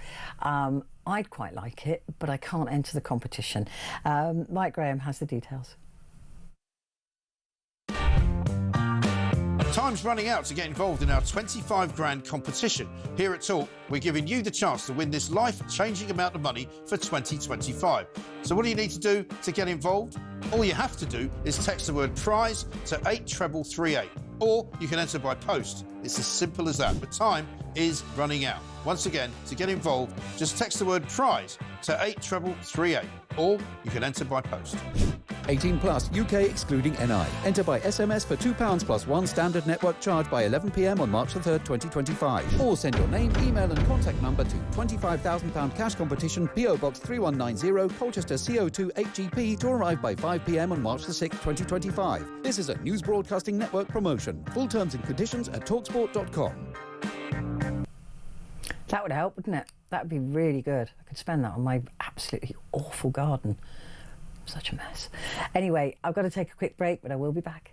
I'd quite like it, but I can't enter the competition. Mike Graham has the details. Time's running out to get involved in our 25 grand competition. Here at Talk, we're giving you the chance to win this life-changing amount of money for 2025. So what do you need to do to get involved? All you have to do is text the word prize to 83338, or you can enter by post. It's as simple as that. But time is running out. Once again, to get involved, just text the word prize to 83338, or you can enter by post. 18 plus, UK excluding NI. Enter by SMS for £2 plus one standard network charge by 11 p.m. on March the 3rd, 2025. Or send your name, email and contact number to £25,000 cash competition, PO Box 3190, Colchester CO2 8GP, to arrive by 5 p.m. on March the 6th, 2025. This is a News Broadcasting Network promotion. Full terms and conditions at talksport.com. That would help, wouldn't it? That would be really good. I could spend that on my absolutely awful garden. Such a mess. Anyway, I've got to take a quick break, but I will be back.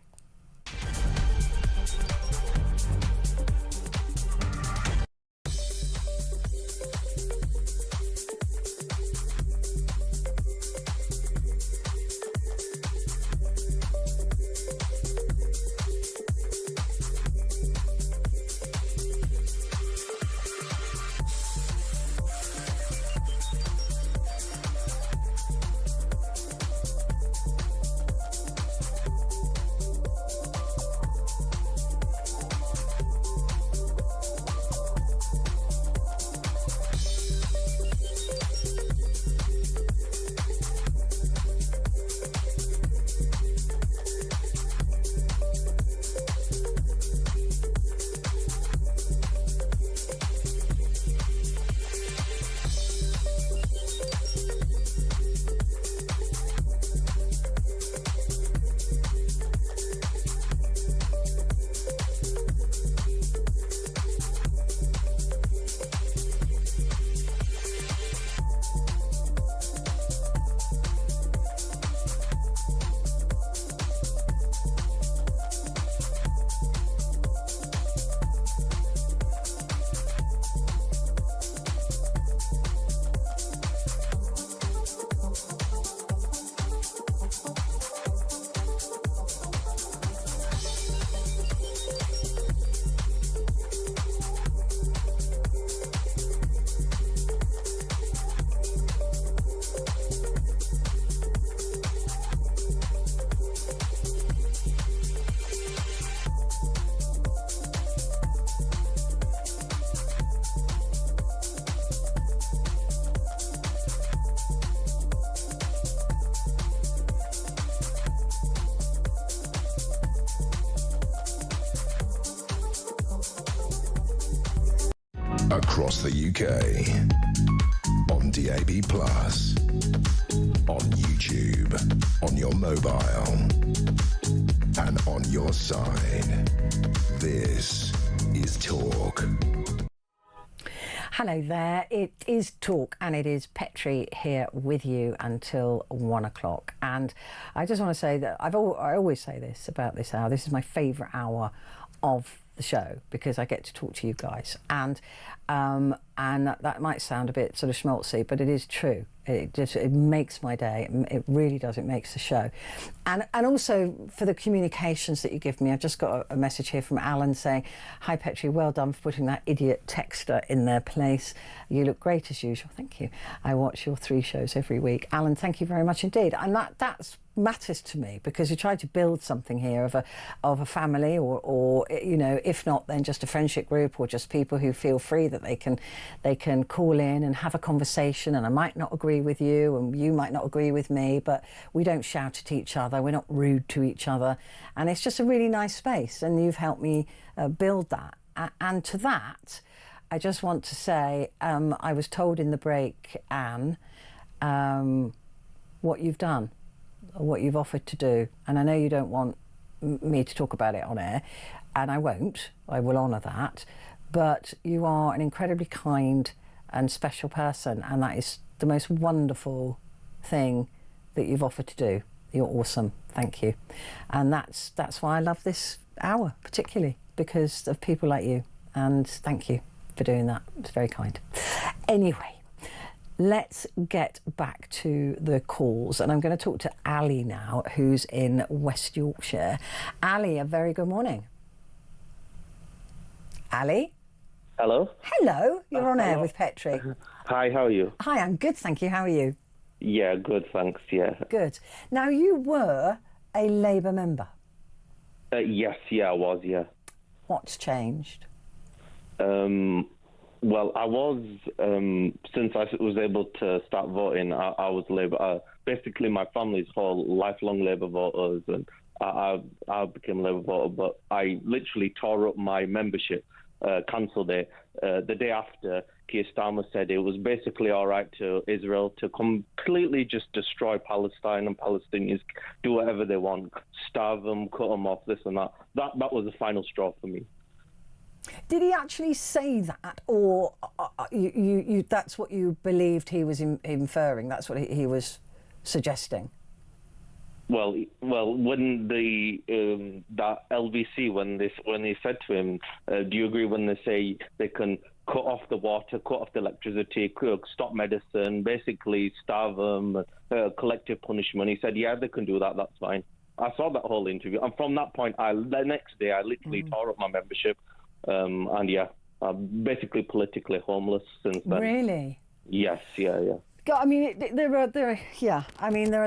Across the UK. On DAB+. On YouTube. On your mobile. And on your side. This is Talk. Hello there, it is Talk and it is Petrie here with you until 1 o'clock. And I just want to say that I always say this about this hour. This is my favourite hour of the show because I get to talk to you guys. And that might sound a bit sort of schmaltzy, but it is true. It makes my day. It really does. It makes the show. And also for the communications that you give me. I've just got a message here from Alan saying, "Hi Petrie, well done for putting that idiot texter in their place. You look great as usual." Thank you. I watch your 3 shows every week. Alan, thank you very much indeed. And that's matters to me because you try to build something here of a family or you know, if not then just a friendship group or just people who feel free that they can call in and have a conversation. And I might not agree with you and you might not agree with me, but we don't shout at each other, we're not rude to each other, and it's just a really nice space, and you've helped me build that. And to that I just want to say I was told in the break, Anne, what you've done, what you've offered to do, and I know you don't want me to talk about it on air, and I won't. I will honour that, but you are an incredibly kind and special person, and that is the most wonderful thing that you've offered to do. You're awesome. Thank you. And that's why I love this hour particularly, because of people like you, and thank you for doing that. It's very kind. Anyway, let's get back to the calls, and I'm going to talk to Ali now, who's in West Yorkshire. Ali, a very good morning. Ali? Hello? Hello, you're on air with Petrie. Hi, how are you? Hi, I'm good, thank you. How are you? Yeah, good, thanks, yeah. Good. Now, you were a Labour member. Yes, I was, yeah. What's changed? Well, I was, since I was able to start voting, I was Labour. Basically, my family's all lifelong Labour voters, and I became a Labour voter, but I literally tore up my membership, cancelled it. The day after, Keir Starmer said it was basically all right to Israel to completely just destroy Palestine, and Palestinians do whatever they want, starve them, cut them off, this and that. That was the final straw for me. Did he actually say that, or you that's what you believed he was inferring? That's what he was suggesting? Well, when that LVC, when they said to him, do you agree when they say they can cut off the water, cut off the electricity, stop medicine, basically starve them, collective punishment? He said, yeah, they can do that, that's fine. I saw that whole interview, and from that point, the next day, I literally tore up my membership, and yeah, I'm basically politically homeless since then. Really? Yes, yeah. I mean, there are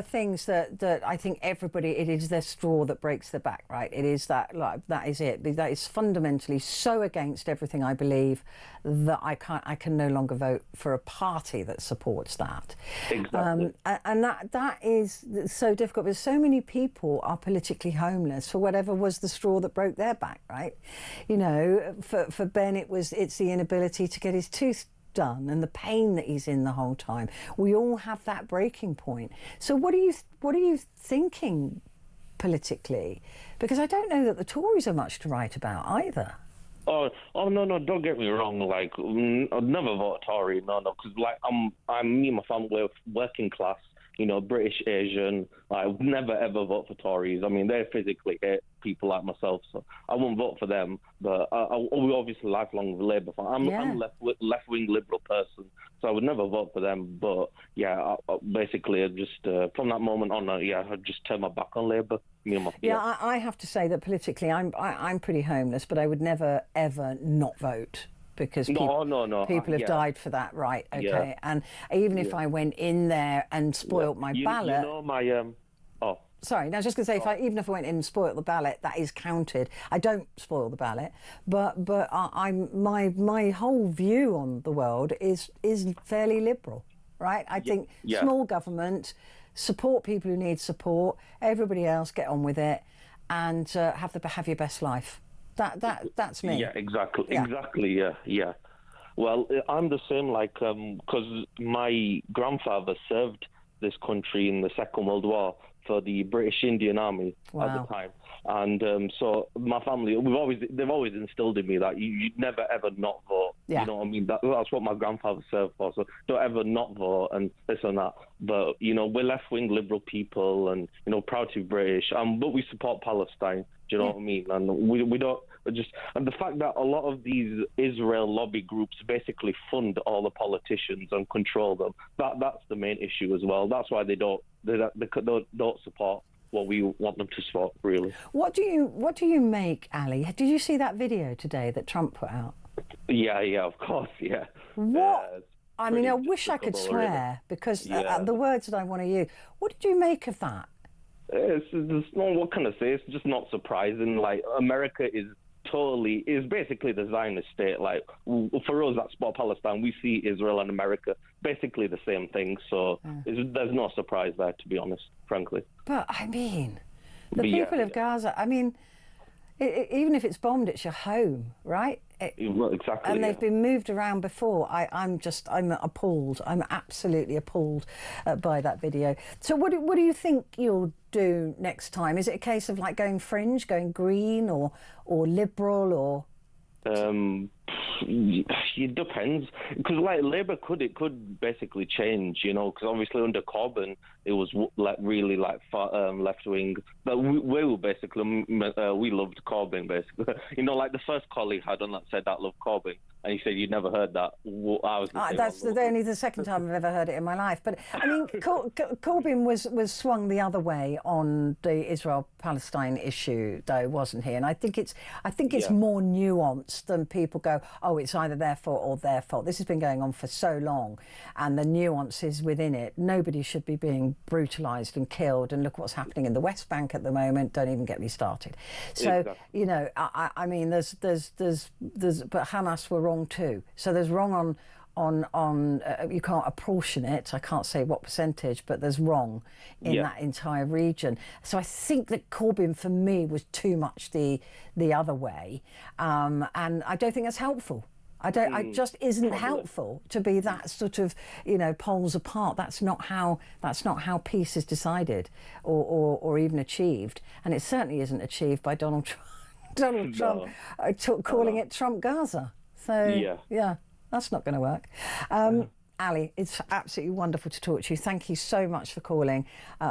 things that I think everybody, it is their straw that breaks their back, right? It is that, like, that is it. That is fundamentally so against everything I believe that I can no longer vote for a party that supports that. Exactly. And that is so difficult because so many people are politically homeless for whatever was the straw that broke their back, right? You know, for Ben, it's the inability to get his tooth done and the pain that he's in the whole time. We all have that breaking point. So what are you thinking politically? Because I don't know that the Tories are much to write about either. Oh no! Don't get me wrong. Like, I'd never vote Tory. No, because like I'm me and my family, we're working class. You know, British, Asian. I would never ever vote for Tories. I mean, they're physically people like myself, so I won't vote for them. But we're obviously lifelong Labour fan. I'm a left-wing Liberal person, so I would never vote for them. But yeah, basically, just from that moment on, I just turned my back on Labour. I have to say that politically, I'm pretty homeless, but I would never ever not vote. Because people have died for that, right? Okay, yeah. And even if I went in there and spoilt my ballot, you know my Sorry, I was just going to say, even if I went in and spoilt the ballot, that is counted. I don't spoil the ballot, but my whole view on the world is fairly liberal, right? I think small government, support people who need support. Everybody else get on with it, and have your best life. That's me. Yeah, exactly. Yeah. Well, I'm the same, like, because my grandfather served this country in the Second World War for the British Indian Army at the time. And so my family, they've always instilled in me that you never ever not vote. Yeah. You know what I mean? That's what my grandfather served for. So don't ever not vote and this and that. But, you know, we're left-wing liberal people and, you know, proud to be British. But we support Palestine. Do you know what I mean? And we don't just... And the fact that a lot of these Israel lobby groups basically fund all the politicians and control them, that's the main issue as well. That's why they don't support what we want them to support, really. What do you make, Ali? Did you see that video today that Trump put out? Yeah, of course, yeah. What? I mean, I wish I could swear, because the words that I want to use. What did you make of that? It's not, what can I say? It's just not surprising. Like, America is basically the Zionist state. Like, for us, that's about Palestine. We see Israel and America basically the same thing. So there's no surprise there, to be honest, frankly. But I mean, the people of Gaza. I mean, even if it's bombed, it's your home, right? Well, exactly. And they've been moved around before. I'm appalled. I'm absolutely appalled by that video. So what do you think you'll do next time? Is it a case of like going fringe, going green, or liberal, or? It depends, because like Labour could basically change, you know, because obviously under Corbyn it was like really like far, left wing, but we were basically we loved Corbyn basically. You know, like the first call he had on that said that loved Corbyn, and he said you'd never heard that. That's only the second time I've ever heard it in my life. But I mean, Corbyn was swung the other way on the Israel-Palestine issue, though, wasn't he? And I think it's more nuanced than people go, oh, it's either their fault or their fault. This has been going on for so long, and the nuances within it. Nobody should be being brutalised and killed. And look what's happening in the West Bank at the moment. Don't even get me started. So you know, I mean, there's but Hamas were wrong too. So there's wrong on you can't apportion it. I can't say what percentage, but there's wrong in that entire region. So I think that Corbyn for me was too much the other way, and I don't think that's helpful. It just isn't helpful to be that sort of, you know, poles apart. That's not how peace is decided or even achieved, and it certainly isn't achieved by Donald Trump calling it Trump Gaza. So yeah, that's not going to work. Ali, it's absolutely wonderful to talk to you. Thank you so much for calling.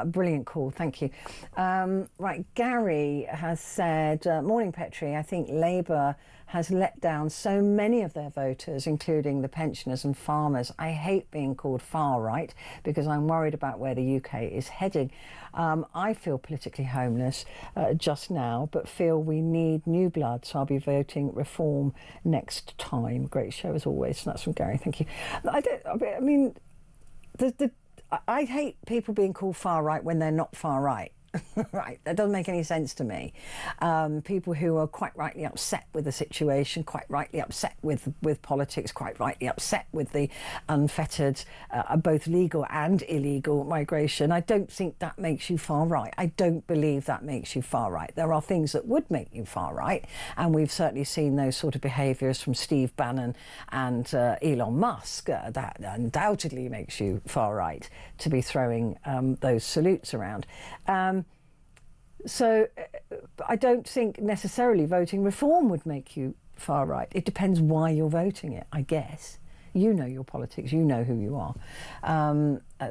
Brilliant call, thank you. Right, Gary has said, morning Petrie, I think Labour has let down so many of their voters, including the pensioners and farmers. I hate being called far right because I'm worried about where the UK is heading. I feel politically homeless just now, but feel we need new blood, so I'll be voting Reform next time. Great show as always. So that's from Gary, thank you. I mean, I hate people being called far right when they're not far right. Right, that doesn't make any sense to me. People who are quite rightly upset with the situation, quite rightly upset with politics, quite rightly upset with the unfettered, both legal and illegal migration. I don't think that makes you far right. I don't believe that makes you far right. There are things that would make you far right, and we've certainly seen those sort of behaviours from Steve Bannon and Elon Musk. That undoubtedly makes you far right to be throwing those salutes around. So I don't think necessarily voting Reform would make you far right. It depends why you're voting it, I guess. You know your politics, you know who you are.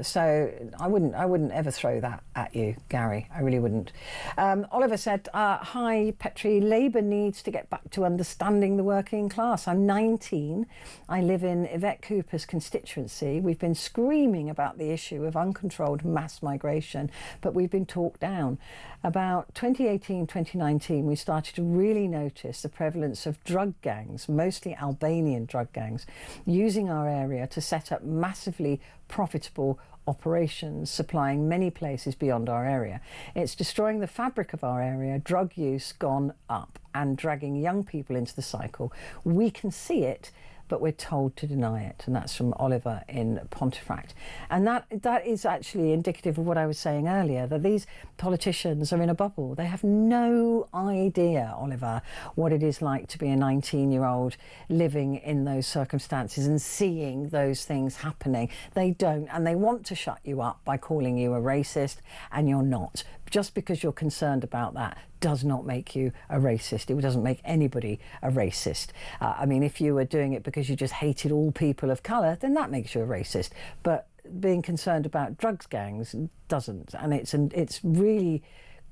So I wouldn't ever throw that at you, Gary. I really wouldn't. Oliver said, hi, Petrie. Labour needs to get back to understanding the working class. I'm 19. I live in Yvette Cooper's constituency. We've been screaming about the issue of uncontrolled mass migration, but we've been talked down. About 2018, 2019, we started to really notice the prevalence of drug gangs, mostly Albanian drug gangs, using our area to set up massively profitable operations, supplying many places beyond our area. It's destroying the fabric of our area, drug use gone up, and dragging young people into the cycle. We can see it, but we're told to deny it. And that's from Oliver in Pontefract. And that is actually indicative of what I was saying earlier, that these politicians are in a bubble. They have no idea, Oliver, what it is like to be a 19-year-old living in those circumstances and seeing those things happening. They don't, and they want to shut you up by calling you a racist, and you're not. Just because you're concerned about that does not make you a racist. It doesn't make anybody a racist. I mean, if you were doing it because you just hated all people of colour, then that makes you a racist. But being concerned about drugs gangs doesn't. And it's really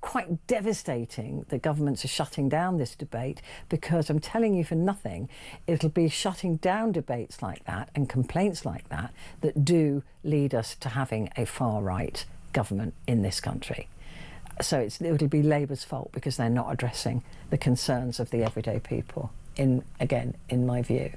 quite devastating that governments are shutting down this debate, because I'm telling you for nothing, it'll be shutting down debates like that and complaints like that that do lead us to having a far-right government in this country. So it'll be Labour's fault because they're not addressing the concerns of the everyday people, in my view.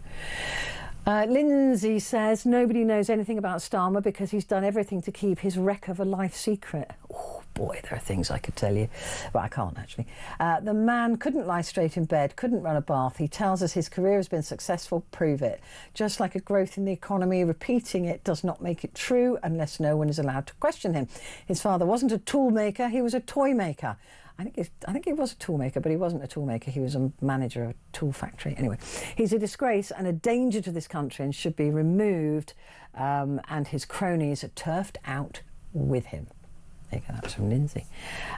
Lindsay says nobody knows anything about Starmer because he's done everything to keep his wreck of a life secret. Oh boy, there are things I could tell you, but I can't actually. The man couldn't lie straight in bed, couldn't run a bath. He tells us his career has been successful. Prove it. Just like a growth in the economy, repeating it does not make it true unless no one is allowed to question him. His father wasn't a tool maker, he was a toy maker. I think he was a tool maker, but he wasn't a tool maker. He was a manager of a tool factory. Anyway, he's a disgrace and a danger to this country and should be removed, and his cronies are turfed out with him. There you go, that was from Lindsay.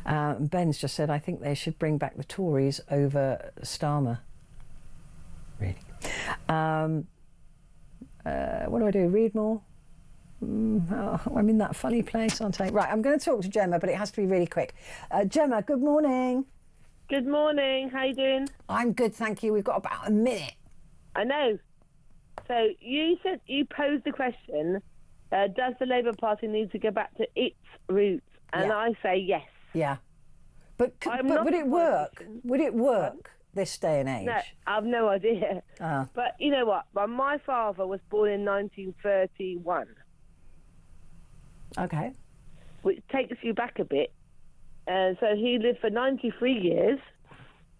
Ben's just said, I think they should bring back the Tories over Starmer. Really? What do I do? Read more? I'm in that funny place, aren't I? Right, I'm going to talk to Gemma, but it has to be really quick. Gemma, good morning. Good morning. How you doing? I'm good, thank you. We've got about a minute. I know. So you posed the question, does the Labour Party need to go back to its roots? And I say yes. Yeah. But would it work? Would it work this day and age? No, I've no idea. But you know what? Well, my father was born in 1931. Okay. Which takes you back a bit. So he lived for 93 years.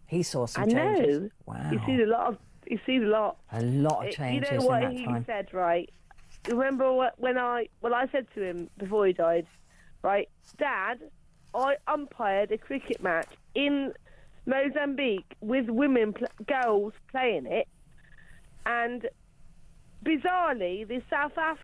He saw some changes. I know. Wow. He's seen a lot. A lot of changes you know what in that time. He said, right? Remember when I said to him before he died, right? Dad, I umpired a cricket match in Mozambique with girls playing it, and bizarrely, the South